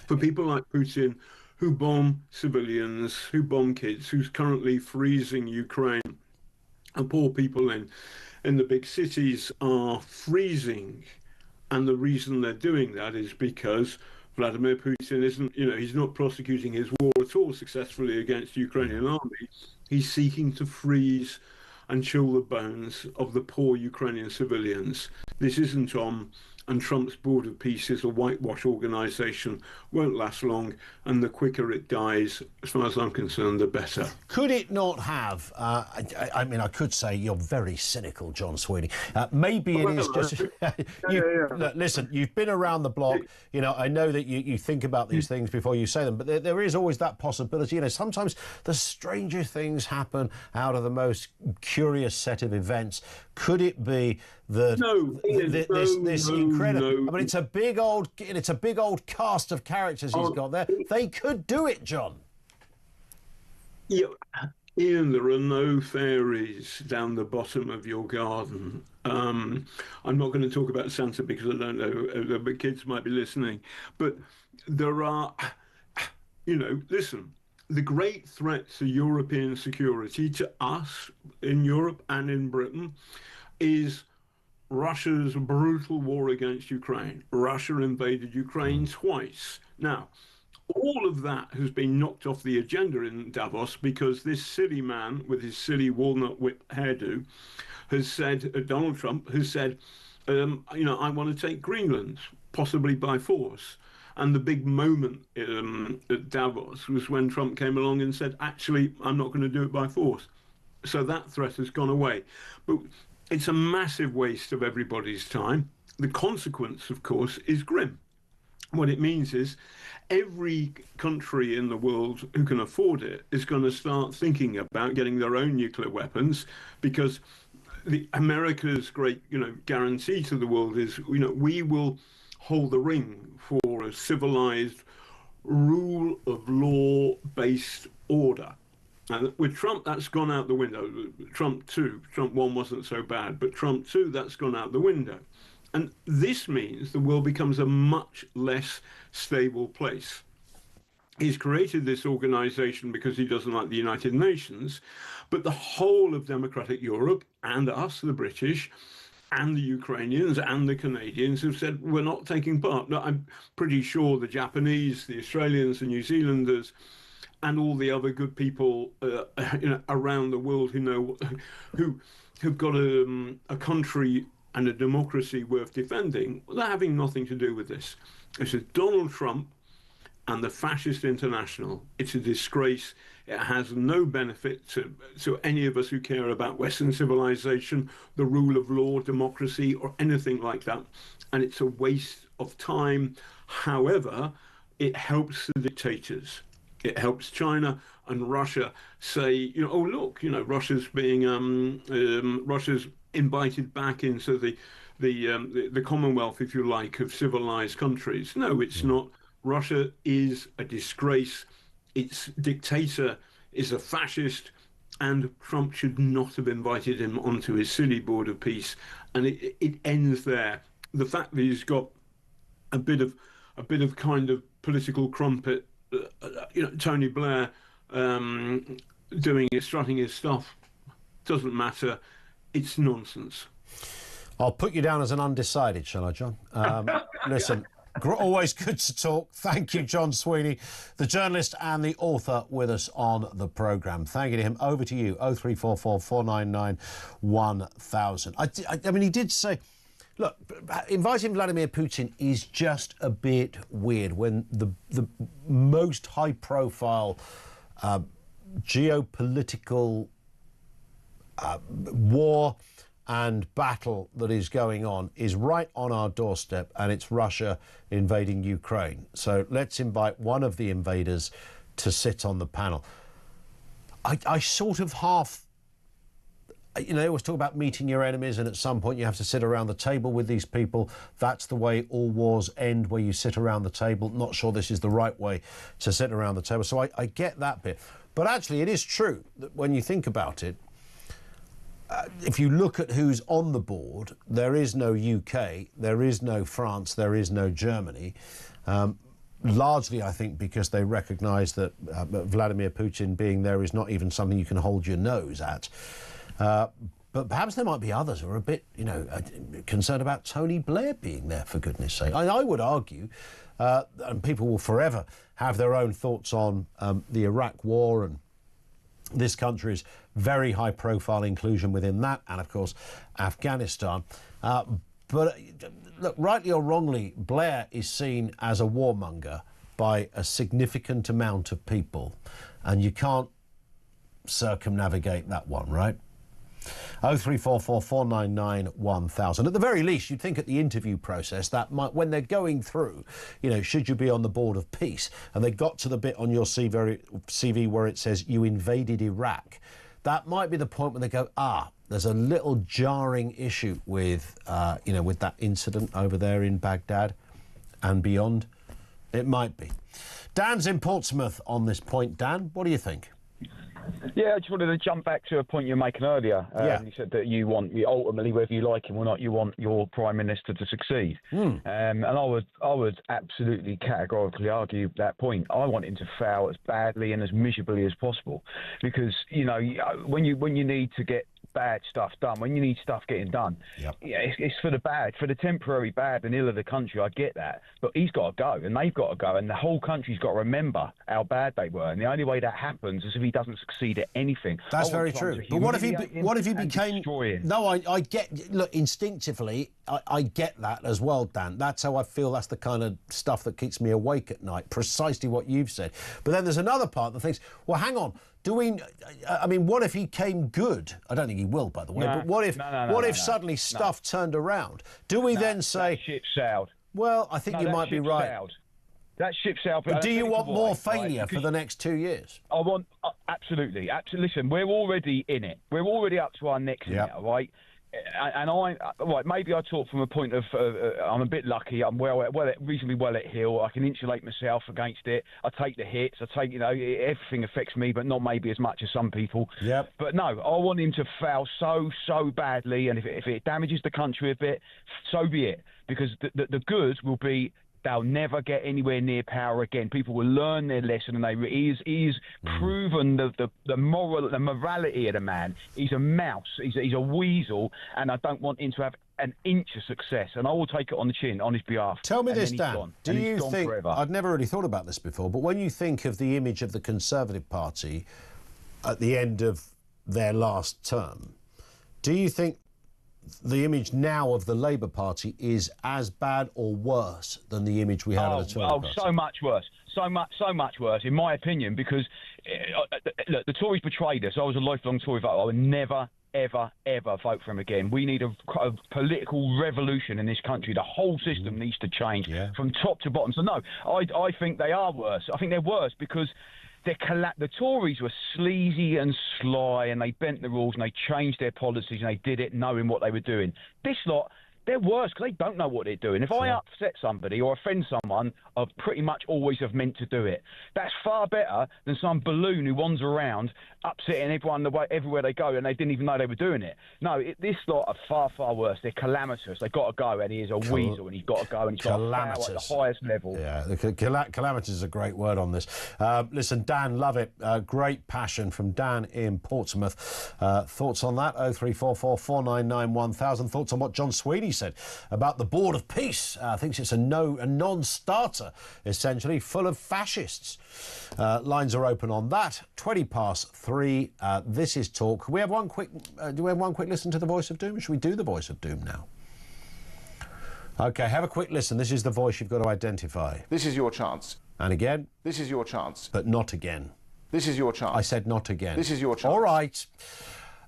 for people like Putin, who bomb civilians, who bomb kids, who's currently freezing Ukraine, and poor people in the big cities are freezing. And the reason they're doing that is because Vladimir Putin isn't, he's not prosecuting his war at all successfully against the Ukrainian army. He's seeking to freeze and chill the bones of the poor Ukrainian civilians. This isn't on, and Trump's Board of Peace is a whitewash organisation, won't last long, and the quicker it dies, as far as I'm concerned, the better. Could it not have, I mean, I could say you're very cynical, John Sweeney. Maybe it is just... Look, listen, you've been around the block. I know that you think about these things before you say them, but there is always that possibility. Sometimes the stranger things happen out of the most curious set of events. Could it be that this incredible? I mean, it's a big old cast of characters he's got there. They could do it, John. Yeah, Ian, there are no fairies down the bottom of your garden. I'm not going to talk about Santa because I don't know, but kids might be listening. But there are, listen, the great threat to European security, to us in Europe and in Britain, is Russia's brutal war against Ukraine. Russia invaded Ukraine twice. Now, All of that has been knocked off the agenda in Davos because this silly man with his silly walnut whip hairdo has said, Donald Trump has said, I want to take Greenland, possibly by force. And the big moment at Davos was when Trump came along and said, actually, I'm not going to do it by force. So that threat has gone away. But it's a massive waste of everybody's time. The consequence, of course, is grim. What it means is every country in the world who can afford it is going to start thinking about getting their own nuclear weapons, because America's great, guarantee to the world is, we will hold the ring for a civilized, rule of law based order. And with Trump, that's gone out the window. Trump 2, Trump 1 wasn't so bad, but Trump 2, that's gone out the window. And this means the world becomes a much less stable place. He's created this organization because he doesn't like the United Nations, but the whole of democratic Europe and us, the British, and the Ukrainians and the Canadians have said, we're not taking part. Now, I'm pretty sure the Japanese, the Australians, the New Zealanders, and all the other good people around the world who've got a country and a democracy worth defending, they're having nothing to do with this. This is Donald Trump and the Fascist International. It's a disgrace. It has no benefit to any of us who care about Western civilization, the rule of law, democracy, or anything like that. And it's a waste of time. However, it helps the dictators. It helps China and Russia say, oh, look, Russia's being, Russia's invited back into the Commonwealth, if you like, of civilized countries. No, it's not. Russia is a disgrace. Its dictator is a fascist, and Trump should not have invited him onto his silly board of peace. And it ends there. The fact that he's got a bit of kind of political crumpet, Tony Blair strutting his stuff, doesn't matter. It's nonsense. I'll put you down as an undecided, shall I, John? Listen, always good to talk. Thank you, John Sweeney, the journalist and the author, with us on the programme. Thank you to him. Over to you, 0344 499 1000. I mean, he did say, look, inviting Vladimir Putin is just a bit weird when the most high-profile geopolitical war and battle that is going on is right on our doorstep, and it's Russia invading Ukraine. So let's invite one of the invaders to sit on the panel. I sort of half... they always talk about meeting your enemies, and at some point you have to sit around the table with these people. That's the way all wars end, where you sit around the table. Not sure this is the right way to sit around the table. So I get that bit. But actually, it is true that when you think about it, if you look at who's on the board, there is no UK, there is no France, there is no Germany. Largely, I think, because they recognise that Vladimir Putin being there is not even something you can hold your nose at. But perhaps there might be others who are a bit, concerned about Tony Blair being there, for goodness sake. I would argue, and people will forever have their own thoughts on the Iraq war and this country's very high-profile inclusion within that, and, of course, Afghanistan. But, look, rightly or wrongly, Blair is seen as a warmonger by a significant amount of people, and you can't circumnavigate that one, right? 0344 499 1000. At the very least, you'd think at the interview process that might, when they're going through, should you be on the board of peace, and they got to the bit on your CV where it says you invaded Iraq, that might be the point when they go, there's a little jarring issue with, with that incident over there in Baghdad and beyond. It might be. Dan's in Portsmouth on this point. Dan, what do you think? Yeah, I just wanted to jump back to a point you were making earlier. You said that you ultimately, whether you like him or not, you want your Prime Minister to succeed. And I would absolutely categorically argue that point. I want him to fail as badly and as miserably as possible, because when you need to get bad stuff done, when you need stuff getting done, yeah, it's for the bad, for the temporary bad and ill of the country. I get that, but he's got to go, and they've got to go, and the whole country's got to remember how bad they were. And the only way that happens is if he doesn't succeed at anything. That's very true. But what if he became? No, I get. Look, instinctively, I get that as well, Dan. That's how I feel. That's the kind of stuff that keeps me awake at night. Precisely what you've said. But then there's another part that thinks, well, hang on. Do we? I mean, what if he came good? I don't think he will, by the way. But what if suddenly stuff turned around? Do we then say that ship sailed? Well, I think you might be right. Sailed. That ship sailed. But do you want more failure for the next 2 years? I want absolutely. Listen, we're already in it. We're already up to our necks in it, right? And maybe I talk from a point of I'm a bit lucky. I'm reasonably well at heel. I can insulate myself against it. I take the hits. I take, everything affects me, but not maybe as much as some people. Yep. But no, I want him to fail so badly, and if it damages the country a bit, so be it. Because the good will be, they'll never get anywhere near power again. People will learn their lesson, and he's proven the morality of the man. He's a mouse. He's a weasel, and I don't want him to have an inch of success. And I will take it on the chin on his behalf. Tell me this, Dan. Do you think? I'd never really thought about this before, but when you think of the image of the Conservative Party at the end of their last term, do you think the image now of the Labour Party is as bad or worse than the image we had of the Tory Party? So much worse. So much worse, in my opinion, because look, the Tories betrayed us. I was a lifelong Tory voter. I would never, ever vote for him again. We need a political revolution in this country. The whole system needs to change from top to bottom. So no, I think they are worse. I think they're worse because the Tories were sleazy and sly, and they bent the rules and they changed their policies, and they did it knowing what they were doing. This lot, they're worse because they don't know what they're doing. If I upset somebody or offend someone, I pretty much always have meant to do it. That's far better than some balloon who wanders around upsetting everyone everywhere they go, and they didn't even know they were doing it. No, this lot are far worse. They're calamitous. They've got to go, and he is a weasel, and he's got to go, and he's got to fail at the highest level. Yeah, calamitous is a great word on this. Listen, Dan, love it. Great passion from Dan in Portsmouth. Thoughts on that? 0344 499 1000. Thoughts on what John Sweeney said about the Board of Peace? Thinks it's a non-starter, essentially, full of fascists. Lines are open on that. 3:20. This is Talk. Do we have one quick listen to the Voice of Doom? Should we do the Voice of Doom now? OK, have a quick listen. This is the voice you've got to identify. This is your chance. And again? This is your chance. But not again. This is your chance. I said not again. This is your chance. All right.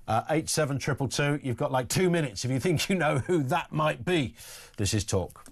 87222. You've got like 2 minutes if you think you know who that might be. This is Talk.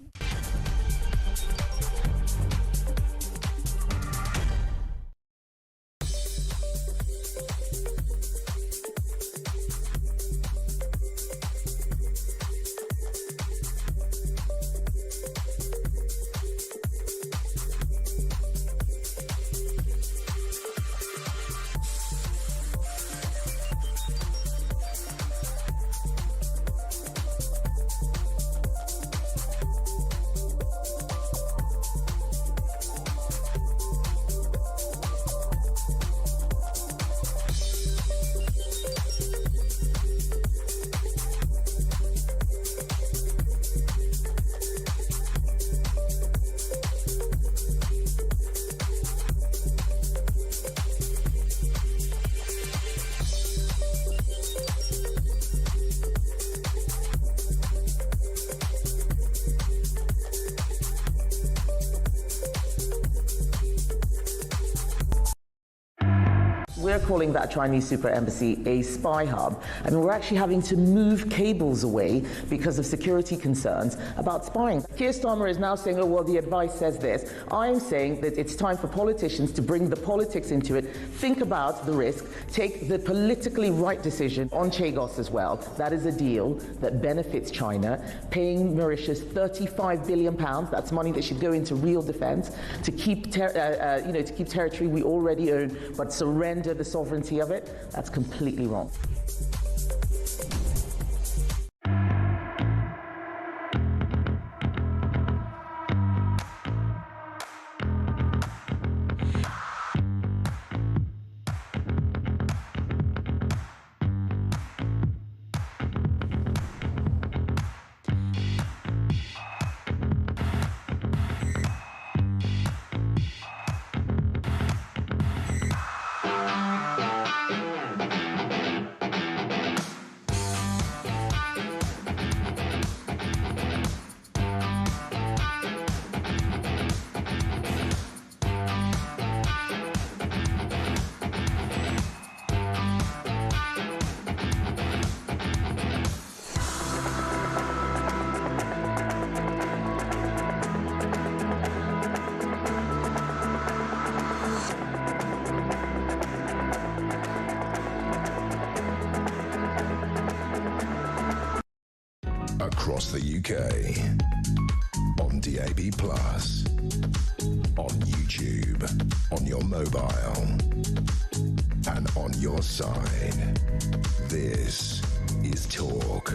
We're calling that Chinese super embassy a spy hub. I mean, we're actually having to move cables away because of security concerns about spying. Keir Starmer is now saying, oh, well, the advice says this. I'm saying that it's time for politicians to bring the politics into it, think about the risk, take the politically right decision on Chagos as well. That is a deal that benefits China, paying Mauritius £35 billion. That's money that should go into real defense to keep, to keep territory we already own, but surrender the sovereignty of it. That's completely wrong. across the UK, on DAB+, on YouTube, on your mobile, and on your side. This is Talk.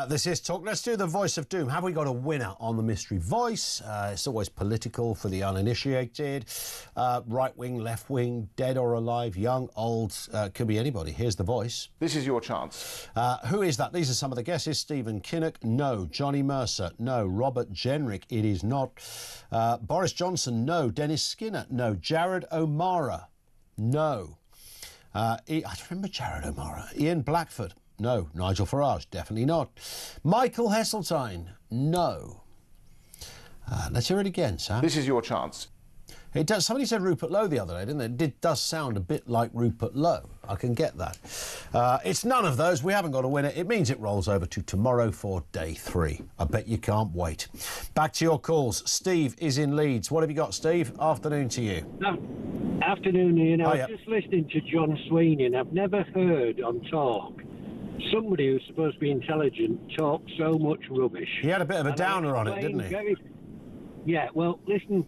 This is Talk. Let's do the voice of doom. Have we got a winner on the mystery voice? It's always political for the uninitiated. Right wing, left wing, dead or alive, young, old, could be anybody. Here's the voice. This is your chance. Who is that? These are some of the guesses. Stephen Kinnock, no. Johnny Mercer, no. Robert Jenrick, it is not. Boris Johnson, no. Dennis Skinner, no. Jared O'Mara, no. I remember Jared O'Mara. Ian Blackford, no. Nigel Farage, definitely not. Michael Heseltine, no. Let's hear it again, Sam. This is your chance. It does. Somebody said Rupert Lowe the other day, didn't they? It does sound a bit like Rupert Lowe. I can get that. It's none of those. We haven't got a winner. It means it rolls over to tomorrow for day 3. I bet you can't wait. Back to your calls. Steve is in Leeds. What have you got, Steve? Afternoon to you. Afternoon, Ian. I was Hiya. just listening to John Sweeney, and I've never heard on Talk somebody who's supposed to be intelligent talk so much rubbish. He had a bit of a And downer on it, explained didn't he? Yeah, well, listen,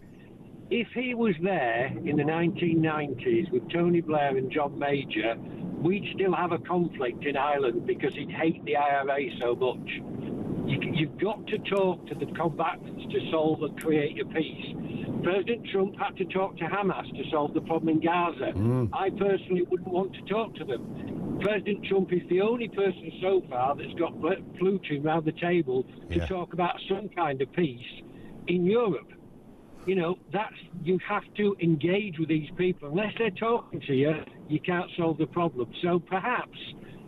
if he was there in the 1990s with Tony Blair and John Major, we'd still have a conflict in Ireland because he'd hate the IRA so much. You've got to talk to the combatants to solve and create a peace. President Trump had to talk to Hamas to solve the problem in Gaza. I personally wouldn't want to talk to them. President Trump is the only person so far that's got Putin around the table to talk about some kind of peace in Europe. You know, you have to engage with these people. Unless they're talking to you, you can't solve the problem. So perhaps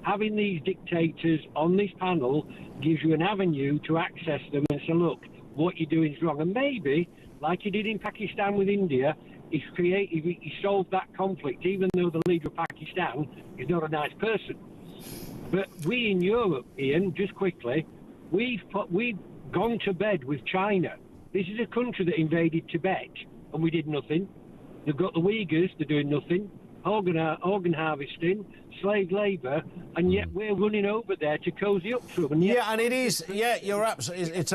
having these dictators on this panel gives you an avenue to access them and say, look, what you're doing is wrong. And maybe, like he did in Pakistan with India, he solved that conflict, even though the leader of Pakistan is not a nice person. But we in Europe, Ian, just quickly, we've gone to bed with China. This is a country that invaded Tibet, and we did nothing. They've got the Uyghurs, they're doing nothing. Organ harvesting, slave labour, and yet we're running over there to cosy up to them. And and it is. Yeah, you're absolutely. It's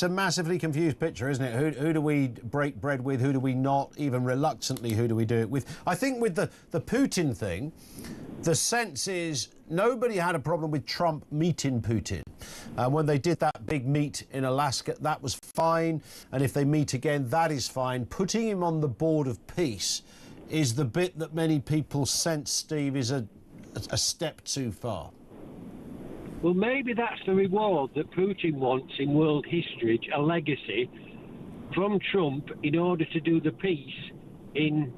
a massively confused picture, isn't it? Who do we break bread with? Who do we not? Even reluctantly, who do we do it with? I think with the Putin thing, the sense is nobody had a problem with Trump meeting Putin. When they did that big meet in Alaska, that was fine. And if they meet again, that is fine. Putting him on the board of peace is the bit that many people sense, Steve, is a step too far. Well, maybe that's the reward that Putin wants in world history, a legacy from Trump in order to do the peace in,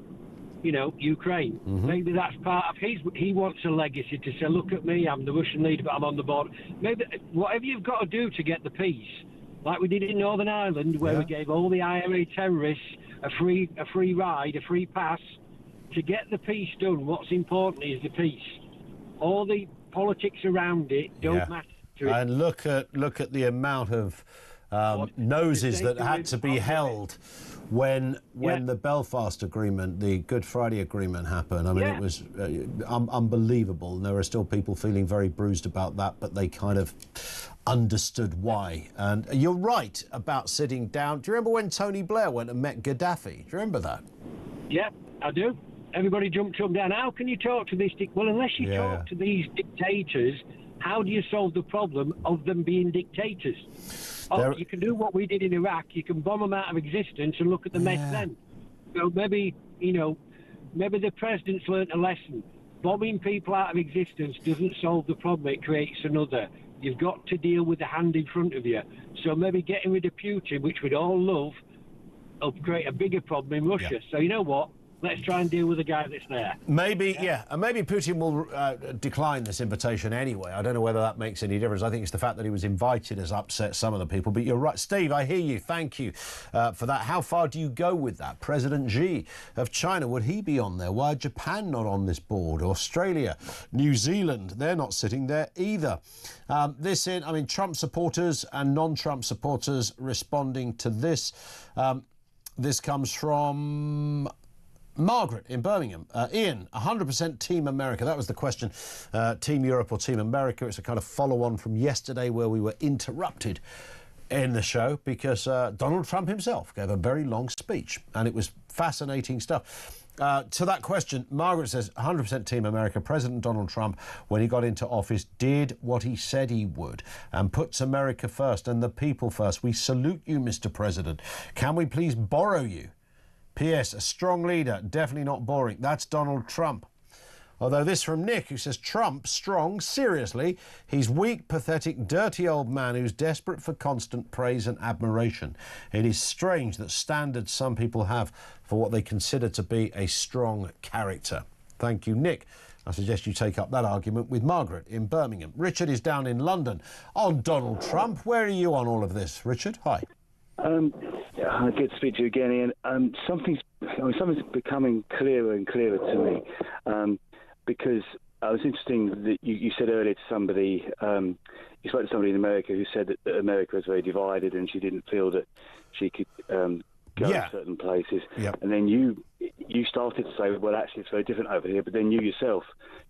Ukraine. Maybe that's part of he wants a legacy to say, look at me, I'm the Russian leader, but I'm on the board. Maybe whatever you've got to do to get the peace, like we did in Northern Ireland, where we gave all the IRA terrorists a free ride, a free pass. To get the peace done, what's important is the peace. All the politics around it don't matter. And look at the amount of noses that had to be held when the Belfast Agreement, the Good Friday Agreement happened. I mean, it was unbelievable, and there are still people feeling very bruised about that, but they kind of understood why. And you're right about sitting down. Do you remember when Tony Blair went and met Gaddafi? Do you remember that? Yeah, I do. Everybody jumped up and down. How can you talk to this? Well, unless you talk to these dictators, how do you solve the problem of them being dictators? You can do what we did in Iraq. You can bomb them out of existence and look at the mess then. So maybe the president's learnt a lesson. Bombing people out of existence doesn't solve the problem. It creates another. You've got to deal with the hand in front of you. So maybe getting rid of Putin, which we'd all love, will create a bigger problem in Russia. So you know what? Let's try and deal with the guy that's there. Maybe, and maybe Putin will decline this invitation anyway. I don't know whether that makes any difference. I think it's the fact that he was invited has upset some of the people. But you're right. Steve, I hear you. Thank you for that. How far do you go with that? President Xi of China, would he be on there? Why is Japan not on this board? Australia, New Zealand, they're not sitting there either. Trump supporters and non-Trump supporters responding to this. This comes from Margaret in Birmingham. Ian, 100% Team America. That was the question. Team Europe or Team America? It's a kind of follow-on from yesterday where we were interrupted in the show because Donald Trump himself gave a very long speech, and it was fascinating stuff. To that question, Margaret says 100% Team America. President Donald Trump, when he got into office, did what he said he would and puts America first and the people first. We salute you, Mr. President. Can we please borrow you? P.S. A strong leader, definitely not boring. That's Donald Trump. Although this from Nick, who says, Trump, strong, seriously. He's weak, pathetic, dirty old man who's desperate for constant praise and admiration. It is strange that standards some people have for what they consider to be a strong character. Thank you, Nick. I suggest you take up that argument with Margaret in Birmingham. Richard is down in London on Donald Trump. Where are you on all of this, Richard? Hi. Good to speak to you again, Ian. Something's becoming clearer and clearer to me. Because it was interesting that you said earlier to somebody, you spoke to somebody in America who said that America was very divided and she didn't feel that she could go to certain places. Yep. And then you started to say, well, actually, it's very different over here. But then you yourself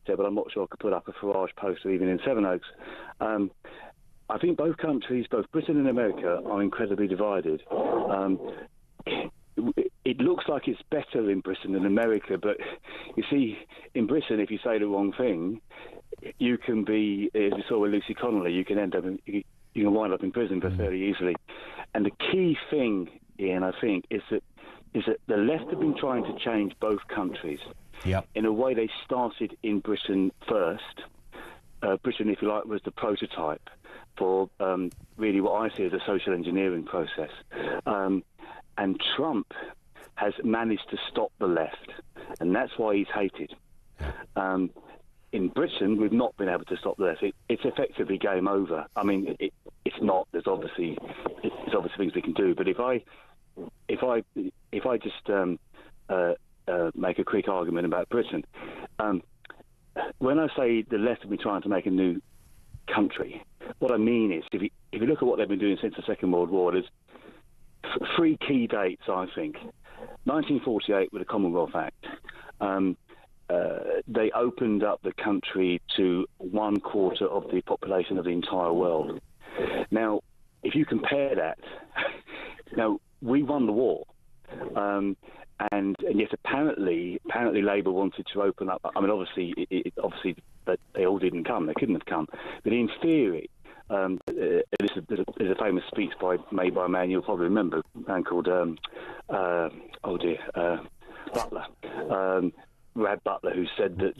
said, well, I'm not sure I could put up a Farage poster even in Sevenoaks. I think both countries, both Britain and America, are incredibly divided. It looks like it's better in Britain than America, but you see, in Britain, if you say the wrong thing, you can be, as we saw with Lucy Connolly, you can wind up in prison fairly easily. And the key thing, Ian, I think, is that the left have been trying to change both countries. Yep. In a way, they started in Britain first. Britain, if you like, was the prototype for really what I see as a social engineering process. And Trump has managed to stop the left, and that's why he's hated. In Britain, we've not been able to stop the left. It's effectively game over. I mean, it's not. There's obviously things we can do. But if I just make a quick argument about Britain, when I say the left have been trying to make a new country, what I mean is, if you look at what they've been doing since the Second World War, there's three key dates, I think. 1948 with the Commonwealth Act. They opened up the country to 1/4 of the population of the entire world. Now, if you compare that, now we won the war, and yet apparently Labour wanted to open up. I mean, obviously they all didn't come. They couldn't have come. But in theory, there's a famous speech made by a man you'll probably remember, a man called Butler, Rad Butler, who said that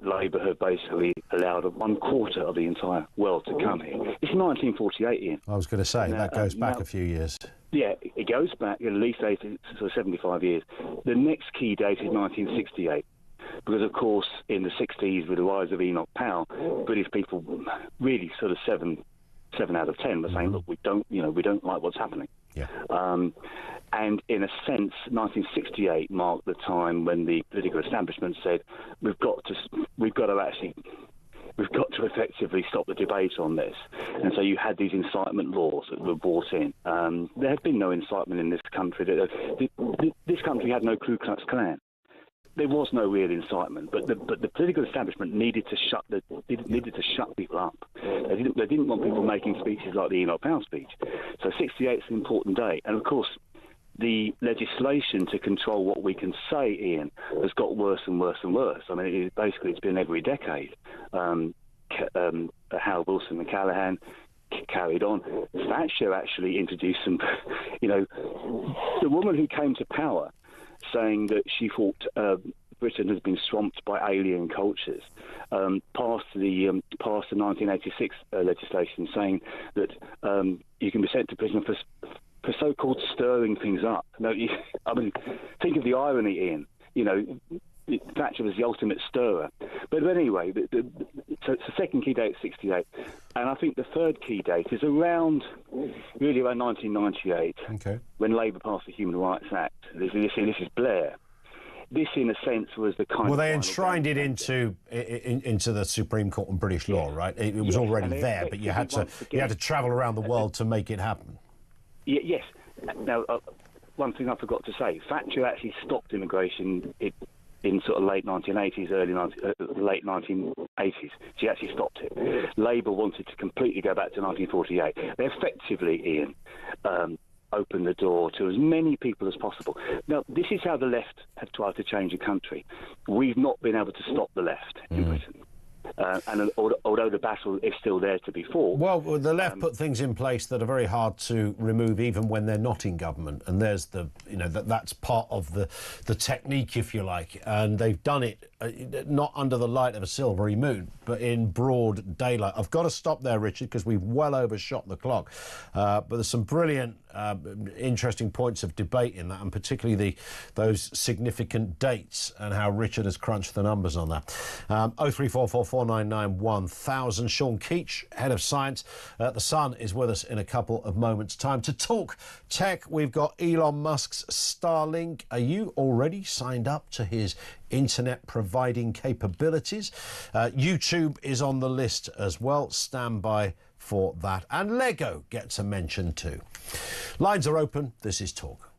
Labour had basically allowed 1/4 of the entire world to come here. It's 1948, Ian. I was going to say, that goes back a few years. Yeah, it goes back at least 75 years. The next key date is 1968. Because, of course, in the 60s, with the rise of Enoch Powell, British people really sort of 7 out of 10 were saying, look, we don't like what's happening. Yeah. And in a sense, 1968 marked the time when the political establishment said, we've got to effectively stop the debate on this. And so you had these incitement laws that were brought in. There had been no incitement in this country. This country had no Ku Klux Klan. There was no real incitement, but the political establishment needed to shut people up. They didn't want people making speeches like the Enoch Powell speech. So 68 is an important day, and of course, the legislation to control what we can say, Ian, has got worse and worse and worse. I mean, it's been every decade. Howard Wilson and Callahan carried on. Thatcher actually introduced some, the woman who came to power saying that she thought Britain has been swamped by alien cultures, passed the 1986 legislation saying that you can be sent to prison for so-called stirring things up. No, I mean, think of the irony, Ian. Thatcher was the ultimate stirrer. But anyway, so it's the second key date, 68. And I think the third key date is around 1998, when Labour passed the Human Rights Act. This is Blair. This, in a sense, was the kind of... Well, they enshrined it into the Supreme Court and British law, right? It was already there, but you had to travel around the world to make it happen. Yes. Now, one thing I forgot to say. Thatcher actually stopped immigration in sort of late 1980s, late 1980s. She actually stopped it. Labour wanted to completely go back to 1948. They effectively, Ian, opened the door to as many people as possible. Now, this is how the left have tried to change the country. We've not been able to stop the left in Britain. And although the battle is still there to be fought... Well, the left put things in place that are very hard to remove even when they're not in government. And there's the, that's part of the technique, if you like. And they've done it not under the light of a silvery moon, but in broad daylight. I've got to stop there, Richard, because we've well overshot the clock. But there's some brilliant, interesting points of debate in that, and particularly those significant dates and how Richard has crunched the numbers on that. 03444991000. Sean Keach, head of science at The Sun, is with us in a couple of moments' time to talk tech. We've got Elon Musk's Starlink. Are you already signed up to his internet providing capabilities? YouTube is on the list as well. Stand by for that. And Lego gets a mention too. Lines are open. This is Talk.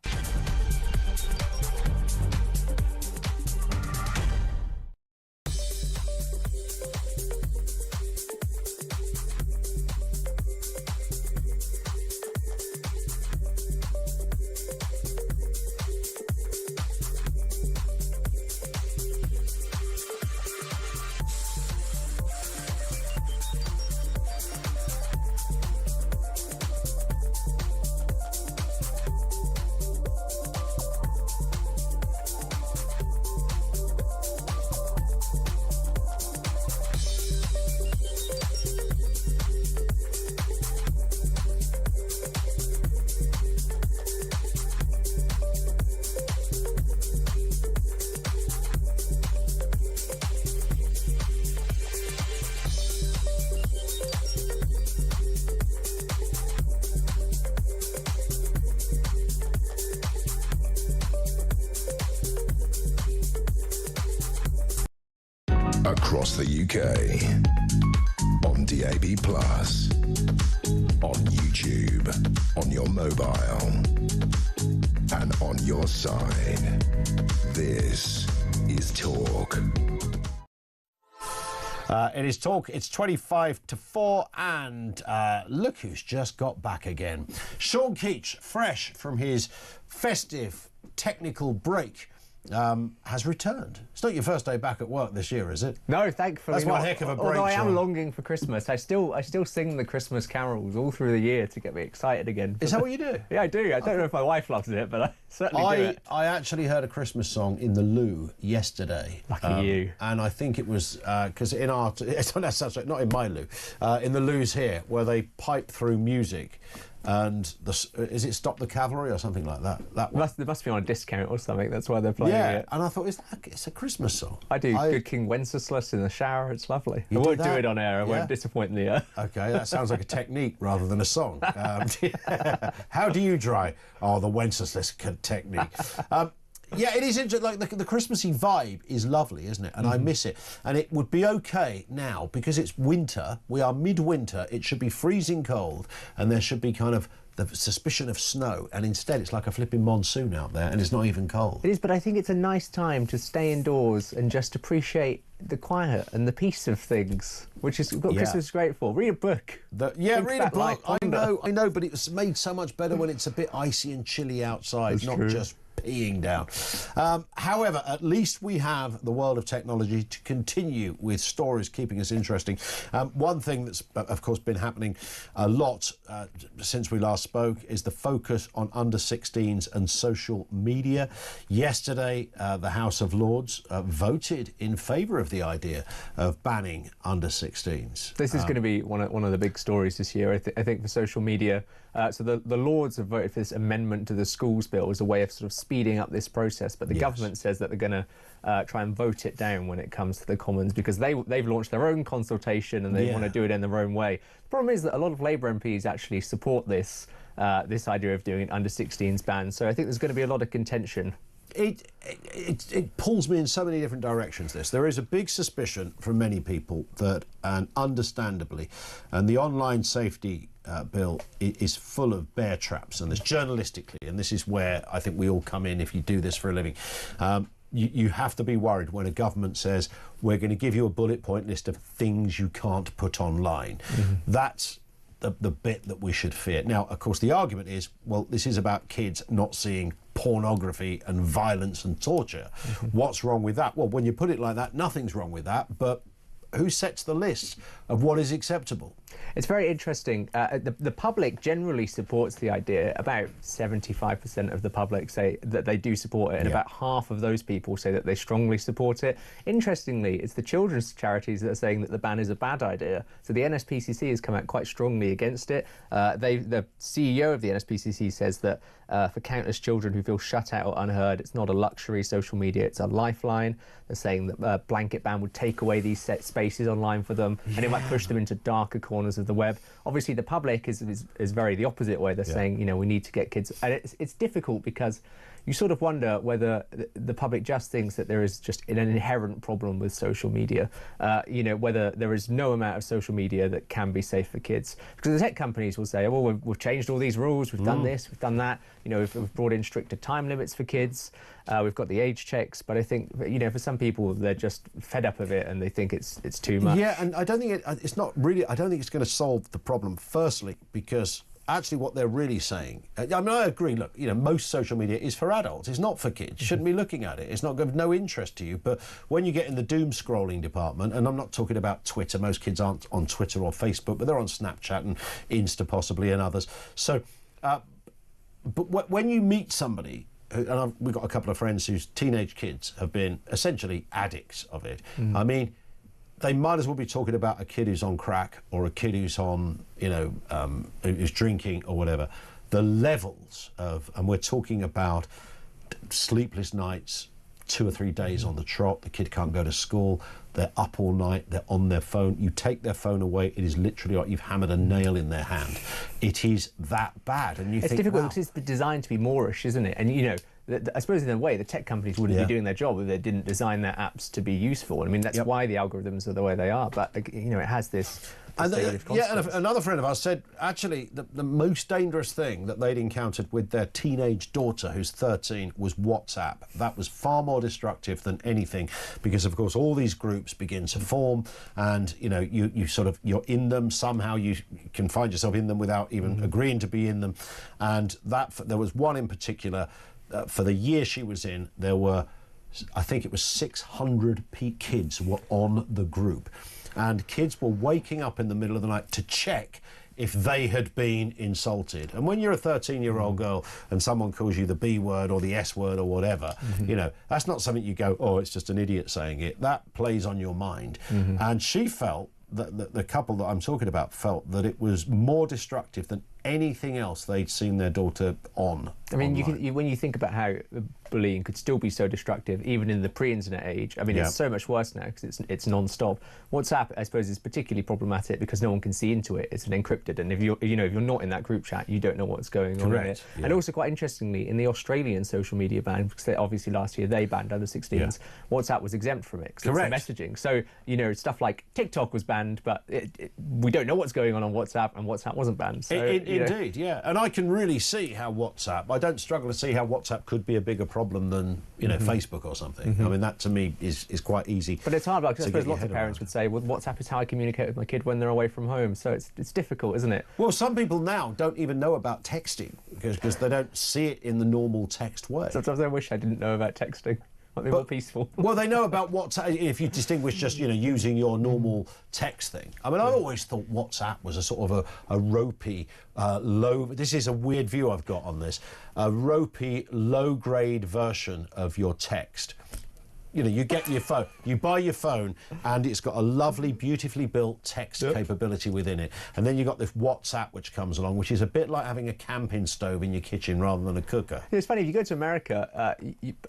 Across the UK, on DAB+, on YouTube, on your mobile, and on your side. This is Talk. It is Talk. It's 25 to 4, and look who's just got back again. Sean Keach, fresh from his festive technical break, has returned. It's not your first day back at work this year, is it? No, thankfully That's one heck of a break. Although I am Sean. longing for Christmas. I still sing the Christmas carols all through the year to get me excited again. Is that what you do? Yeah, I do. I don't know if my wife loves it, but I certainly do it. I actually heard a Christmas song in the loo yesterday. Lucky you. And I think it was because in our not in my loo, in the loos here where they pipe through music. And is it Stop the Cavalry or something like that? That one. They must be on a discount or something. That's why they're playing it. And I thought, it's a Christmas song. I do Good King Wenceslas in the shower. It's lovely. I You won't do do that? it on air. I Yeah. won't disappoint the Okay, that sounds like a technique rather than a song. How do you dry? Oh, the Wenceslas technique. Yeah, it is interesting. Like the Christmassy vibe is lovely, isn't it? And I miss it. And it would be okay now because it's winter. We are midwinter. It should be freezing cold, and there should be kind of the suspicion of snow. And instead, it's like a flipping monsoon out there, and it's not even cold. It is, but I think it's a nice time to stay indoors and just appreciate the quiet and the peace of things, which is what Christmas is great for. Read a book. Read a book. I know, but it's made so much better when it's a bit icy and chilly outside, That's not true. just peeing down. However, at least we have the world of technology to continue with stories keeping us interesting. One thing that's, of course, been happening a lot since we last spoke is the focus on under-16s and social media. Yesterday, the House of Lords voted in favour of the idea of banning under-16s. This is going to be one of the big stories this year, I think, for social media. So the Lords have voted for this amendment to the schools bill as a way of sort of speeding up this process, but the government says that they're going to try and vote it down when it comes to the Commons because they've launched their own consultation and they want to do it in their own way. The problem is that a lot of Labour MPs actually support this idea of doing an under-16s ban, so I think there's going to be a lot of contention. It pulls me in so many different directions, this. There is a big suspicion from many people that, and understandably, and the online safety Bill, is full of bear traps, and there's journalistically, and this is where I think we all come in if you do this for a living. You have to be worried when a government says, we're going to give you a bullet point list of things you can't put online. That's the bit that we should fear. Now, of course, the argument is, well, this is about kids not seeing pornography and violence and torture. What's wrong with that? Well, when you put it like that, nothing's wrong with that, but who sets the list of what is acceptable? It's very interesting. The public generally supports the idea. About 75% of the public say that they do support it, and about half of those people say that they strongly support it. Interestingly, it's the children's charities that are saying that the ban is a bad idea. So the NSPCC has come out quite strongly against it. The CEO of the NSPCC says that for countless children who feel shut out or unheard, it's not a luxury, social media, it's a lifeline. They're saying that a blanket ban would take away these set spaces online for them, and it might push them into darker corners of the web. Obviously, the public is very the opposite way. They're saying, you know, we need to get kids... And it's difficult because you sort of wonder whether the public just thinks that there is just an inherent problem with social media, you know, whether there is no amount of social media that can be safe for kids. Because the tech companies will say, well, we've changed all these rules, we've done this, we've done that, you know, we've brought in stricter time limits for kids, we've got the age checks, but I think, you know, for some people, they're just fed up of it and they think it's too much. Yeah, and I don't think it's not really, I don't think it's going to solve the problem, firstly, because actually what they're really saying, I mean, I agree, look, you know, most social media is for adults, it's not for kids. You shouldn't be looking at it, it's not of no interest to you. But when you get in the doom scrolling department, and I'm not talking about Twitter, most kids aren't on Twitter or Facebook, but they're on Snapchat and Insta possibly and others. So, but when you meet somebody, and we've got a couple of friends whose teenage kids have been essentially addicts of it, I mean, they might as well be talking about a kid who's on crack or a kid who's on, you know, who's drinking or whatever. The levels of, and we're talking about sleepless nights, 2 or 3 days on the trot, the kid can't go to school, they're up all night, they're on their phone, you take their phone away, it is literally like you've hammered a nail in their hand. It is that bad, and you think, difficult wow. because it's designed to be Moorish, isn't it? And, you know, I suppose in a way the tech companies wouldn't be doing their job if they didn't design their apps to be useful. I mean, that's why the algorithms are the way they are, but, you know, it has this... And another friend of ours said, actually, the most dangerous thing that they'd encountered with their teenage daughter, who's 13, was WhatsApp. That was far more destructive than anything, because, of course, all these groups begin to form, and, you know, you're in them. Somehow you can find yourself in them without even agreeing to be in them. And there was one in particular, for the year she was in, there were, I think it was 600 kids were on the group. And kids were waking up in the middle of the night to check if they had been insulted. And when you're a 13-year-old girl and someone calls you the B word or the S word or whatever, you know, that's not something you go, oh, it's just an idiot saying it. That plays on your mind. And she felt, that the couple that I'm talking about felt that it was more destructive than anything else they'd seen their daughter on. I mean, when you think about how bullying could still be so destructive, even in the pre-internet age, I mean, it's so much worse now because it's non-stop. WhatsApp, I suppose, is particularly problematic because no one can see into it. It's encrypted, and if you're not in that group chat, you don't know what's going on in it. And also, quite interestingly, in the Australian social media ban, because obviously last year they banned under 16s, WhatsApp was exempt from it because it's the messaging. So, you know, stuff like TikTok was banned, but we don't know what's going on WhatsApp, and WhatsApp wasn't banned. So, Indeed, yeah. And I can really see how WhatsApp, I don't struggle to see how WhatsApp could be a bigger problem than, you know, Facebook or something. I mean, that to me is quite easy. But it's hard, because I suppose lots of parents would say, well, WhatsApp is how I communicate with my kid when they're away from home. So it's difficult, isn't it? Well, some people now don't even know about texting because they don't see it in the normal text way. Sometimes I wish I didn't know about texting. Might be more peaceful. Well, they know about WhatsApp, if you distinguish just, you know, using your normal text thing. I mean, I always thought WhatsApp was a sort of a ropey, low... This is a weird view I've got on this. A ropey, low-grade version of your text. You know, you get your phone, you buy your phone, and it's got a lovely, beautifully built text capability within it. And then you've got this WhatsApp which comes along, which is a bit like having a camping stove in your kitchen rather than a cooker. It's funny, if you go to America,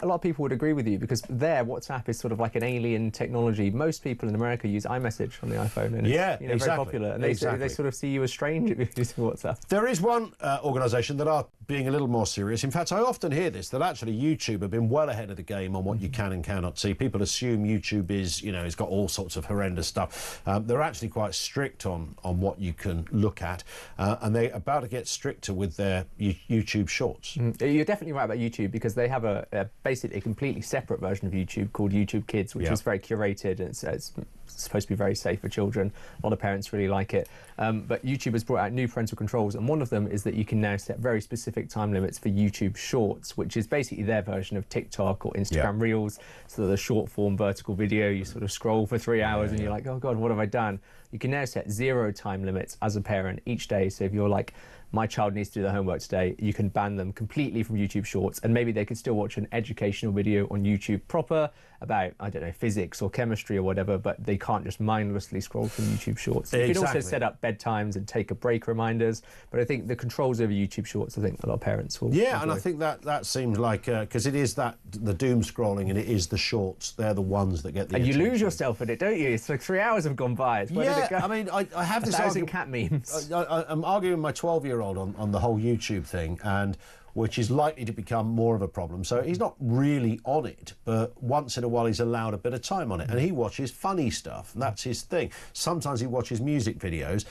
a lot of people would agree with you, because there, WhatsApp is sort of like an alien technology. Most people in America use iMessage on the iPhone, and it's very popular. And they sort of see you as strange if you're using WhatsApp. There is one organisation that are being a little more serious. In fact, I often hear this, that actually YouTube have been well ahead of the game on what you can and cannot see. People assume YouTube is, you know, it's got all sorts of horrendous stuff. They're actually quite strict on what you can look at, and they're about to get stricter with their YouTube Shorts. You're definitely right about YouTube, because they have basically a completely separate version of YouTube called YouTube Kids, which is very curated, and it's supposed to be very safe for children. A lot of parents really like it. But YouTube has brought out new parental controls, and one of them is that you can now set very specific time limits for YouTube Shorts, which is basically their version of TikTok or Instagram Reels. So the short form vertical video, you sort of scroll for 3 hours and you're like, oh God, what have I done? You can now set 0 time limits as a parent each day. So if you're like, my child needs to do their homework today, you can ban them completely from YouTube Shorts, and maybe they could still watch an educational video on YouTube proper about, I don't know, physics or chemistry or whatever, but they can't just mindlessly scroll from YouTube Shorts. You can also set up bedtimes and take a break reminders, but I think the controls over YouTube Shorts, I think a lot of parents will enjoy. And I think that seems like, because it is the doom scrolling, and it is the Shorts, they're the ones that get the attention. You lose yourself in it, don't you? It's like 3 hours have gone by. Where did it go? I mean, I have this 1,000 cat memes. I'm arguing with my 12-year-old on the whole YouTube thing, and which is likely to become more of a problem. So he's not really on it, but once in a while he's allowed a bit of time on it, and he watches funny stuff, and that's his thing. Sometimes he watches music videos.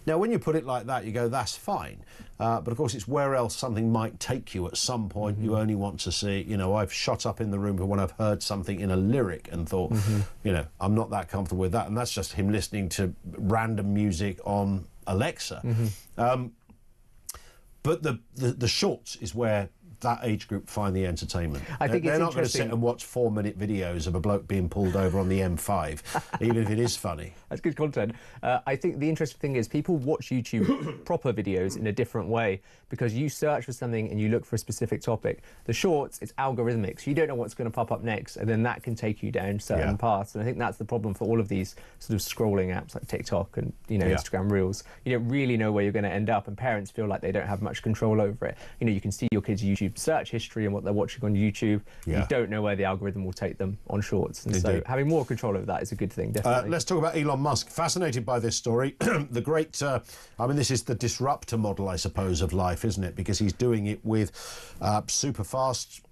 Now, when you put it like that, you go, that's fine. But of course, it's where else something might take you at some point. You only want to see, you know, I've shot up in the room when I've heard something in a lyric and thought, you know, I'm not that comfortable with that. And that's just him listening to random music on Alexa. But the Shorts is where that age group find the entertainment. I think they're not going to sit and watch 4-minute videos of a bloke being pulled over on the M5, even if it is funny. That's good content. I think the interesting thing is people watch YouTube proper videos in a different way, because you search for something and you look for a specific topic. The Shorts, it's algorithmic, so you don't know what's going to pop up next, and then that can take you down certain paths. And I think that's the problem for all of these sort of scrolling apps like TikTok and, you know, Instagram Reels. You don't really know where you're going to end up, and parents feel like they don't have much control over it. You know, you can see your kids' YouTube search history and what they're watching on YouTube. You don't know where the algorithm will take them on Shorts, and so having more control over that is a good thing, definitely. Let's talk about Elon Musk. Fascinated by this story. The great, I mean, this is the disruptor model, I suppose, of life, isn't it? Because he's doing it with super fast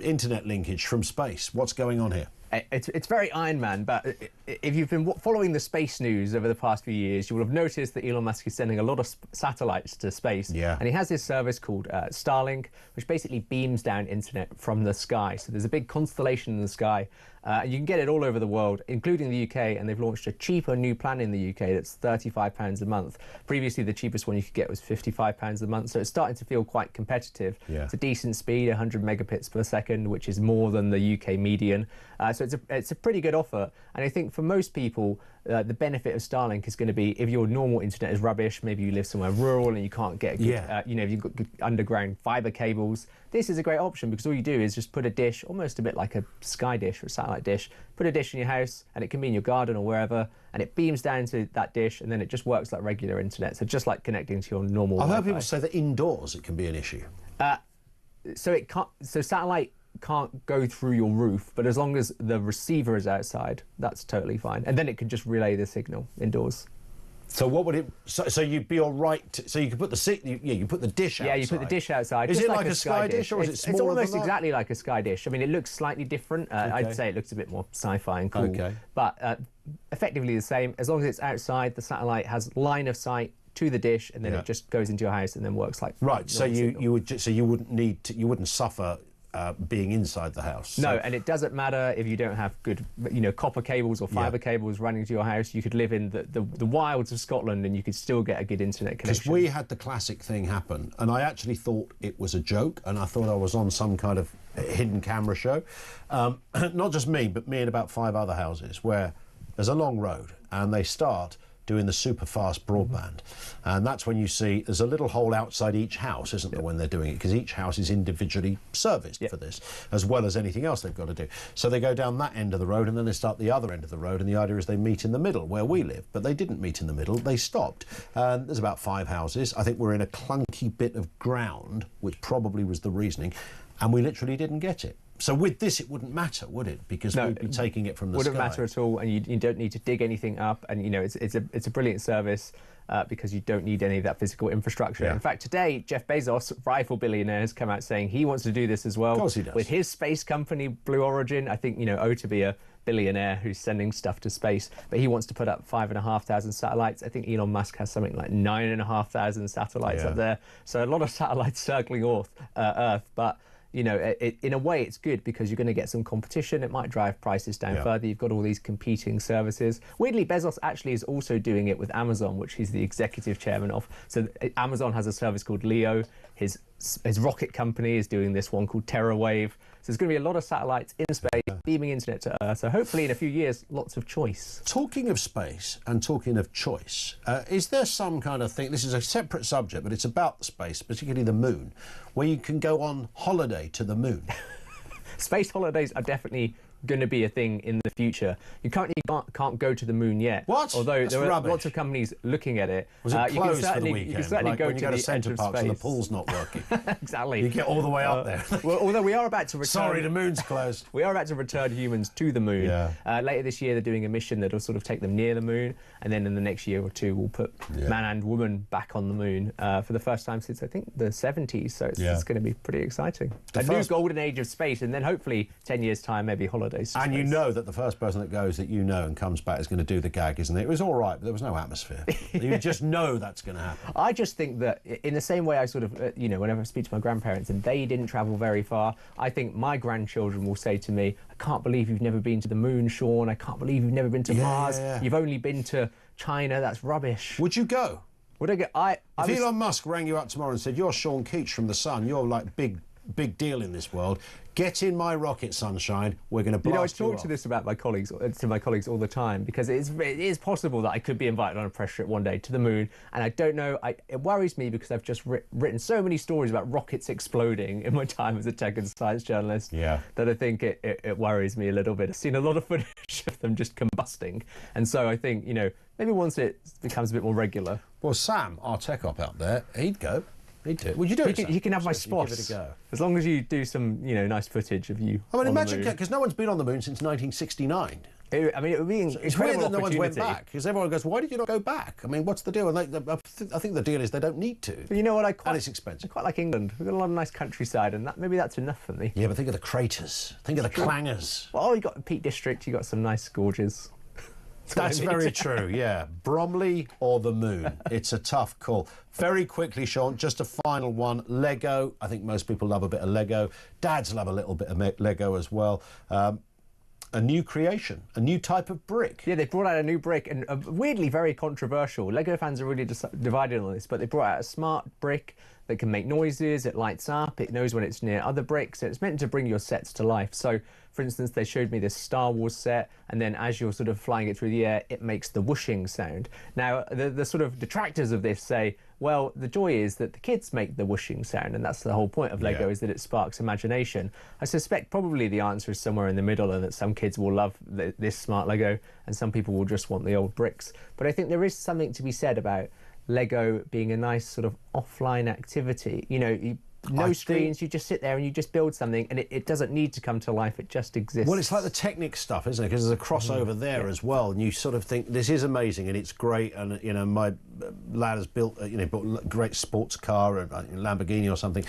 internet linkage from space. What's going on here? It's very Iron Man, but if you've been following the space news over the past few years, you will have noticed that Elon Musk is sending a lot of satellites to space. And he has this service called Starlink, which basically beams down internet from the sky. So there's a big constellation in the sky. You can get it all over the world, including the UK, and they've launched a cheaper new plan in the UK that's £35 a month. Previously, the cheapest one you could get was £55 a month, so it's starting to feel quite competitive. It's a decent speed, 100 megabits per second, which is more than the UK median. So it's a pretty good offer, and I think for most people, the benefit of Starlink is going to be if your normal internet is rubbish, maybe you live somewhere rural and you can't get, you know, if you've got underground fibre cables, this is a great option, because all you do is just put a dish, almost a bit like a Sky dish or a satellite dish, put a dish in your house, and it can be in your garden or wherever, and it beams down to that dish, and then it just works like regular internet, so just like connecting to your normal I've Wi-Fi. heard people say that indoors it can be an issue. So satellite can't go through your roof, but as long as the receiver is outside, that's totally fine, and then it can just relay the signal indoors. So what would it? So you'd be all right. So you could put you put the dish outside. Yeah, you put the dish outside. Is just it like a Sky dish, or is it smaller It's almost than that? exactly like a Sky dish. I mean, it looks slightly different. I'd say it looks a bit more sci-fi and cool. But effectively the same. As long as it's outside, the satellite has line of sight to the dish, and then it just goes into your house and then works like So you wouldn't suffer being inside the house. No, and it doesn't matter if you don't have good, you know, copper cables or fibre cables running to your house. You could live in the wilds of Scotland and you could still get a good internet connection. Because we had the classic thing happen, and I actually thought it was a joke, and I thought I was on some kind of hidden camera show. Not just me, but me and about 5 other houses, where there's a long road, and they start doing the super fast broadband, and that's when you see there's a little hole outside each house, isn't there, when they're doing it, because each house is individually serviced for this, as well as anything else they've got to do. So they go down that end of the road, and then they start the other end of the road, and the idea is they meet in the middle where we live, but they didn't meet in the middle, they stopped. And there's about 5 houses. I think we're in a clunky bit of ground, which probably was the reasoning, and we literally didn't get it. So with this, it wouldn't matter, would it? Because we'd be taking it from the sky. Wouldn't matter at all, and you don't need to dig anything up. And you know, it's a brilliant service. because you don't need any of that physical infrastructure. In fact, today, Jeff Bezos, rival billionaire, has come out saying he wants to do this as well. Of course he does. With his space company, Blue Origin, I think, owe to be a billionaire who's sending stuff to space, but he wants to put up 5,500 satellites. I think Elon Musk has something like 9,500 satellites up there. So a lot of satellites circling Earth, but in a way it's good because you're going to get some competition. It might drive prices down further. You've got all these competing services. Weirdly, Bezos actually is also doing it with Amazon, which he's the executive chairman of. So Amazon has a service called Leo. His rocket company is doing this one called TerraWave. So there's going to be a lot of satellites in space, beaming internet to Earth. So hopefully in a few years, lots of choice. Talking of space and talking of choice, is there some kind of thing, this is a separate subject, but it's about space, particularly the moon, where you can go on holiday to the moon? Space holidays are definitely going to be a thing in the future. You currently can't go to the moon yet. What? Although That's there are rubbish. lots of companies looking at it. Was it closed for the weekend? You can certainly like go when to you go the Centre edge of Parks and the space. pool's not working. Exactly. You get all the way up there. Well, although we are about to return... Sorry, the moon's closed. We are about to return humans to the moon. Later this year, they're doing a mission that'll sort of take them near the moon, and then in the next year or two, we'll put man and woman back on the moon for the first time since, I think, the 70s. So it's going to be pretty exciting. New golden age of space, and then hopefully 10 years' time, maybe holidays to And space. you know that the first person that goes that and comes back is going to do the gag, isn't it? It was all right, but there was no atmosphere. You just know that's going to happen. I just think that in the same way I sort of, whenever I speak to my grandparents and they didn't travel very far, I think my grandchildren will say to me, I can't believe you've never been to the moon, Sean. I can't believe you've never been to Mars. You've only been to China. That's rubbish. Would you go? Would I go? If Elon Musk rang you up tomorrow and said, you're Sean Keach from The Sun, you're like big deal in this world, get in my rocket, sunshine, we're going to blast I talk to this about my colleagues all the time, because it is possible that I could be invited on a press trip one day to the moon, and I don't know, it worries me because I've just written so many stories about rockets exploding in my time as a tech and science journalist that I think it worries me a little bit. I've seen a lot of footage of them just combusting, and so I think, maybe once it becomes a bit more regular. Well, Sam, our tech op out there, he'd go. He'd do it. Would you do it? He can have my spot. Give it a go. As long as you do some, nice footage of you. I mean, imagine, because no one's been on the moon since 1969. It would be an it's weird that no one's went back, because everyone goes, why did you not go back? I mean, what's the deal? And I think the deal is they don't need to. But you know what? And it's expensive. I quite like England. We've got a lot of nice countryside, and maybe that's enough for me. Yeah, but think of the craters. Think of the clangers. Well, you got the Peak District. You got some nice gorges. That's very true, yeah. Bromley or the moon? It's a tough call. Very quickly, Sean, just a final one. Lego. I think most people love a bit of Lego. Dads love a little bit of Lego as well. A new creation, a new type of brick. Yeah, they brought out a new brick, and weirdly very controversial. Lego fans are really divided on this, but they brought out a smart brick that can make noises, it lights up, it knows when it's near other bricks, and it's meant to bring your sets to life. So, for instance, they showed me this Star Wars set, and then as you're sort of flying it through the air, it makes the whooshing sound. Now, the sort of detractors of this say, well, the joy is that the kids make the whooshing sound, and that's the whole point of Lego, is that it sparks imagination. I suspect probably the answer is somewhere in the middle, and that some kids will love this smart Lego, and some people will just want the old bricks. But I think there is something to be said about Lego being a nice sort of offline activity. No screens, you just sit there and you just build something, and it doesn't need to come to life, it just exists. Well, it's like the Technic stuff, isn't it? Because there's a crossover there as well, and you sort of think, this is amazing and it's great, and, my lad has built a great sports car, a Lamborghini or something.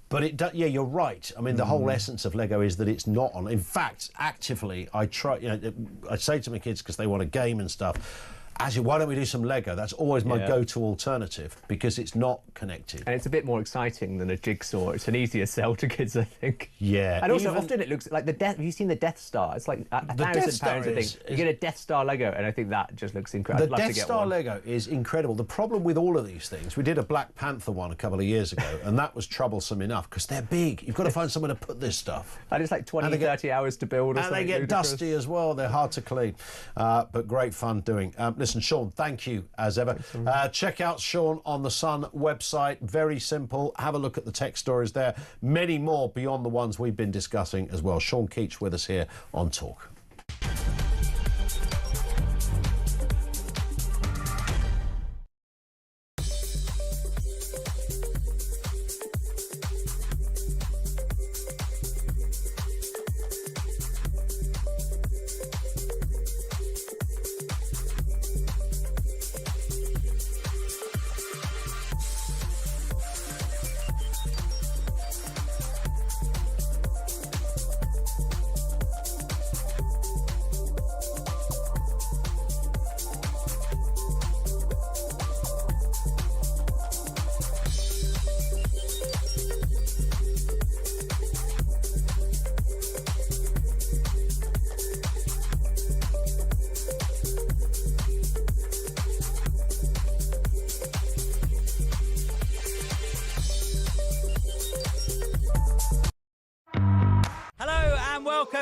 But you're right. I mean, the whole essence of Lego is that it's not on. In fact, actively, I say to my kids, because they want a game and stuff, actually, why don't we do some Lego? That's always my go-to alternative, because it's not connected. And it's a bit more exciting than a jigsaw. It's an easier sell to kids, I think. Yeah. And also, often it looks like have you seen the Death Star? It's like £1,000, I think. You get a Death Star Lego, and I think that just looks incredible. The Death Star Lego is incredible. The problem with all of these things, we did a Black Panther one a couple of years ago, and that was troublesome enough, because they're big. You've got to find somewhere to put this stuff. And it's like 20, 30 hours to build. And they get dusty as well. They're hard to clean. But great fun doing. Listen, Sean, thank you as ever. Check out Sean on the Sun website. Very simple. Have a look at the tech stories there. Many more beyond the ones we've been discussing as well. Sean Keach with us here on Talk.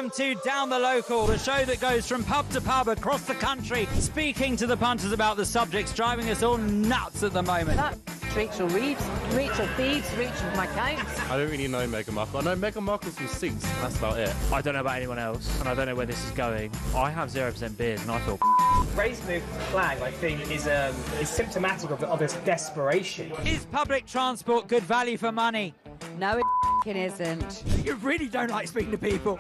Welcome to Down the Local, the show that goes from pub to pub across the country, speaking to the punters about the subjects driving us all nuts at the moment. That's Rachel Reeves, Rachel Thieves, Rachel McCounts. I don't really know Meghan Markle. I know Meghan Markle's from Suits, and that's about it. I don't know about anyone else, and I don't know where this is going. I have 0% beers, and I feel raising the flag, I think, is symptomatic of this desperation. Is public transport good value for money? No, it isn't. You really don't like speaking to people.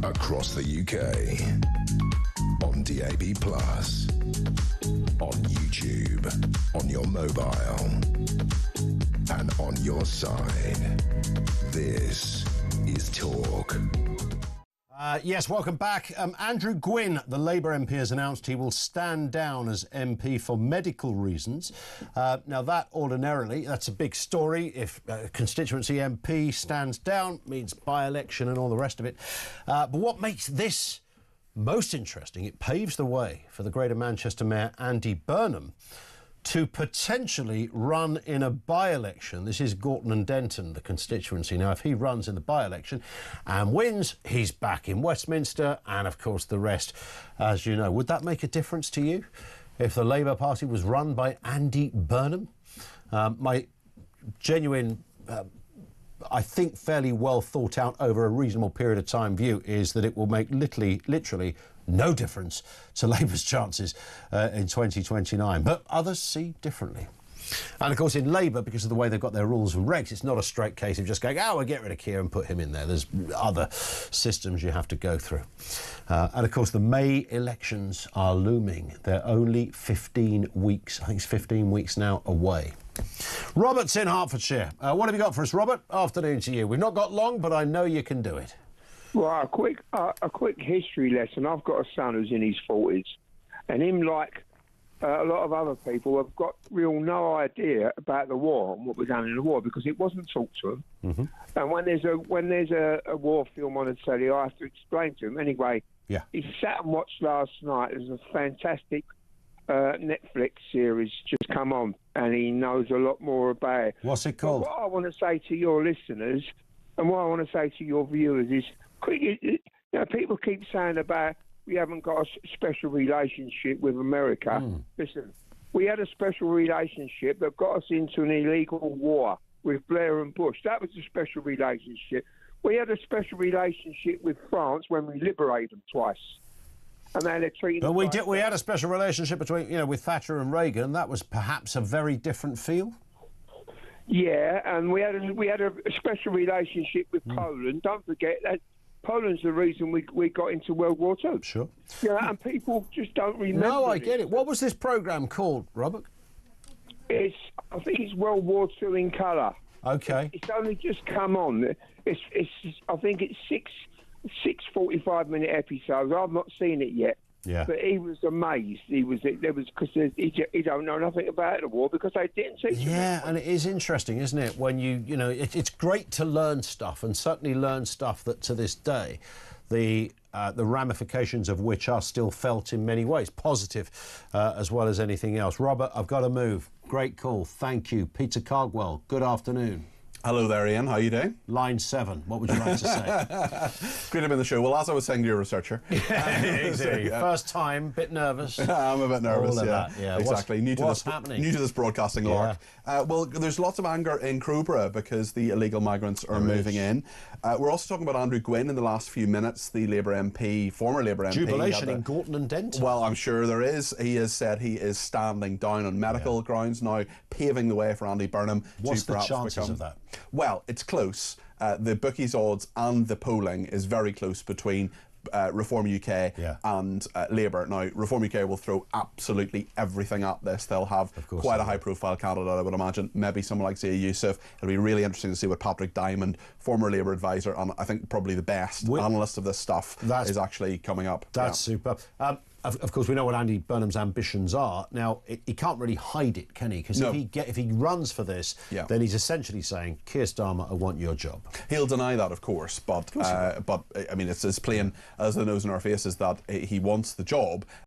Across the UK, on DAB+, on YouTube, on your mobile, and on your side. This is Talk. Yes, welcome back. Andrew Gwynn, the Labour MP, has announced he will stand down as MP for medical reasons. Now, that ordinarily, that's a big story. If a constituency MP stands down, means by-election and all the rest of it. But what makes this most interesting, it paves the way for the Greater Manchester Mayor, Andy Burnham, to potentially run in a by-election. This is Gorton and Denton, the constituency. Now, if he runs in the by-election and wins, he's back in Westminster, and of course the rest, as you know. Would that make a difference to you if the Labour Party was run by Andy Burnham? My genuine, I think fairly well thought out over a reasonable period of time view is that it will make literally no difference to Labour's chances in 2029. But others see differently. And of course in Labour, because of the way they've got their rules and regs, it's not a straight case of just going, we'll get rid of Keir and put him in there. There's other systems you have to go through. And of course the May elections are looming. They're only 15 weeks, I think it's 15 weeks now away. Robert's in Hertfordshire. What have you got for us, Robert? Afternoon to you. We've not got long, but I know you can do it. Well, a quick history lesson. I've got a son who's in his 40s, and him, like a lot of other people, have got no idea about the war and what was done in the war because it wasn't taught to them. Mm-hmm. And when there's a war film on the telly, I have to explain to him. Anyway, yeah. He sat and watched last night. There's a fantastic Netflix series just come on, and he knows a lot more about it. What's it called? But what I want to say to your listeners, and what I want to say to your viewers is, people keep saying about we haven't got a special relationship with America. Listen, we had a special relationship that got us into an illegal war with Blair and Bush. That was a special relationship. We had a special relationship with France when we liberated them twice. And then they're treating. But we had a special relationship between, with Thatcher and Reagan. That was perhaps a very different feel. Yeah, and we had a special relationship with Poland. Don't forget that Poland's the reason we got into World War II. Sure. Yeah, and people just don't remember. No, I get it. What was this programme called, Robert? I think it's World War II in colour. Okay. It's only just come on. I think it's six 45-minute episodes. I've not seen it yet. Yeah. But he was amazed. Because he don't know nothing about the war because they didn't teach him. Yeah, and it is interesting, isn't it? When it's great to learn stuff, and certainly learn stuff that to this day, the ramifications of which are still felt in many ways, positive as well as anything else. Robert, I've got to move. Great call. Thank you. Peter Cardwell, good afternoon. Hello there, Ian. How are you doing? Line 7. What would you like to say? Great to be in the show. Well, as I was saying to your researcher. Easy. First time, bit nervous. I'm a bit nervous, All of yeah. that, yeah. Exactly. What's happening? New to this broadcasting lark. Well, there's lots of anger in Crowborough because the illegal migrants are moving in. We're also talking about Andrew Gwynn in the last few minutes, the Labour MP, former Labour MP. Jubilation in Gorton and Denton. Well, I'm sure there is. He has said he is standing down on medical grounds now, paving the way for Andy Burnham. What's to the perhaps chances of that? Well, it's close. The bookies' odds and the polling is very close between Reform UK and Labour. Now, Reform UK will throw absolutely everything at this. They'll have quite a high-profile candidate, I would imagine. Maybe someone like Zia Youssef. It'll be really interesting to see what Patrick Diamond, former Labour advisor, and I think probably the best analyst of this stuff, is actually coming up. That's super. Of course, we know what Andy Burnham's ambitions are. Now, he can't really hide it, can he? Because if he runs for this, then he's essentially saying, Keir Starmer, I want your job. He'll deny that, of course, but I mean, it's as plain as the nose in our faces that he wants the job.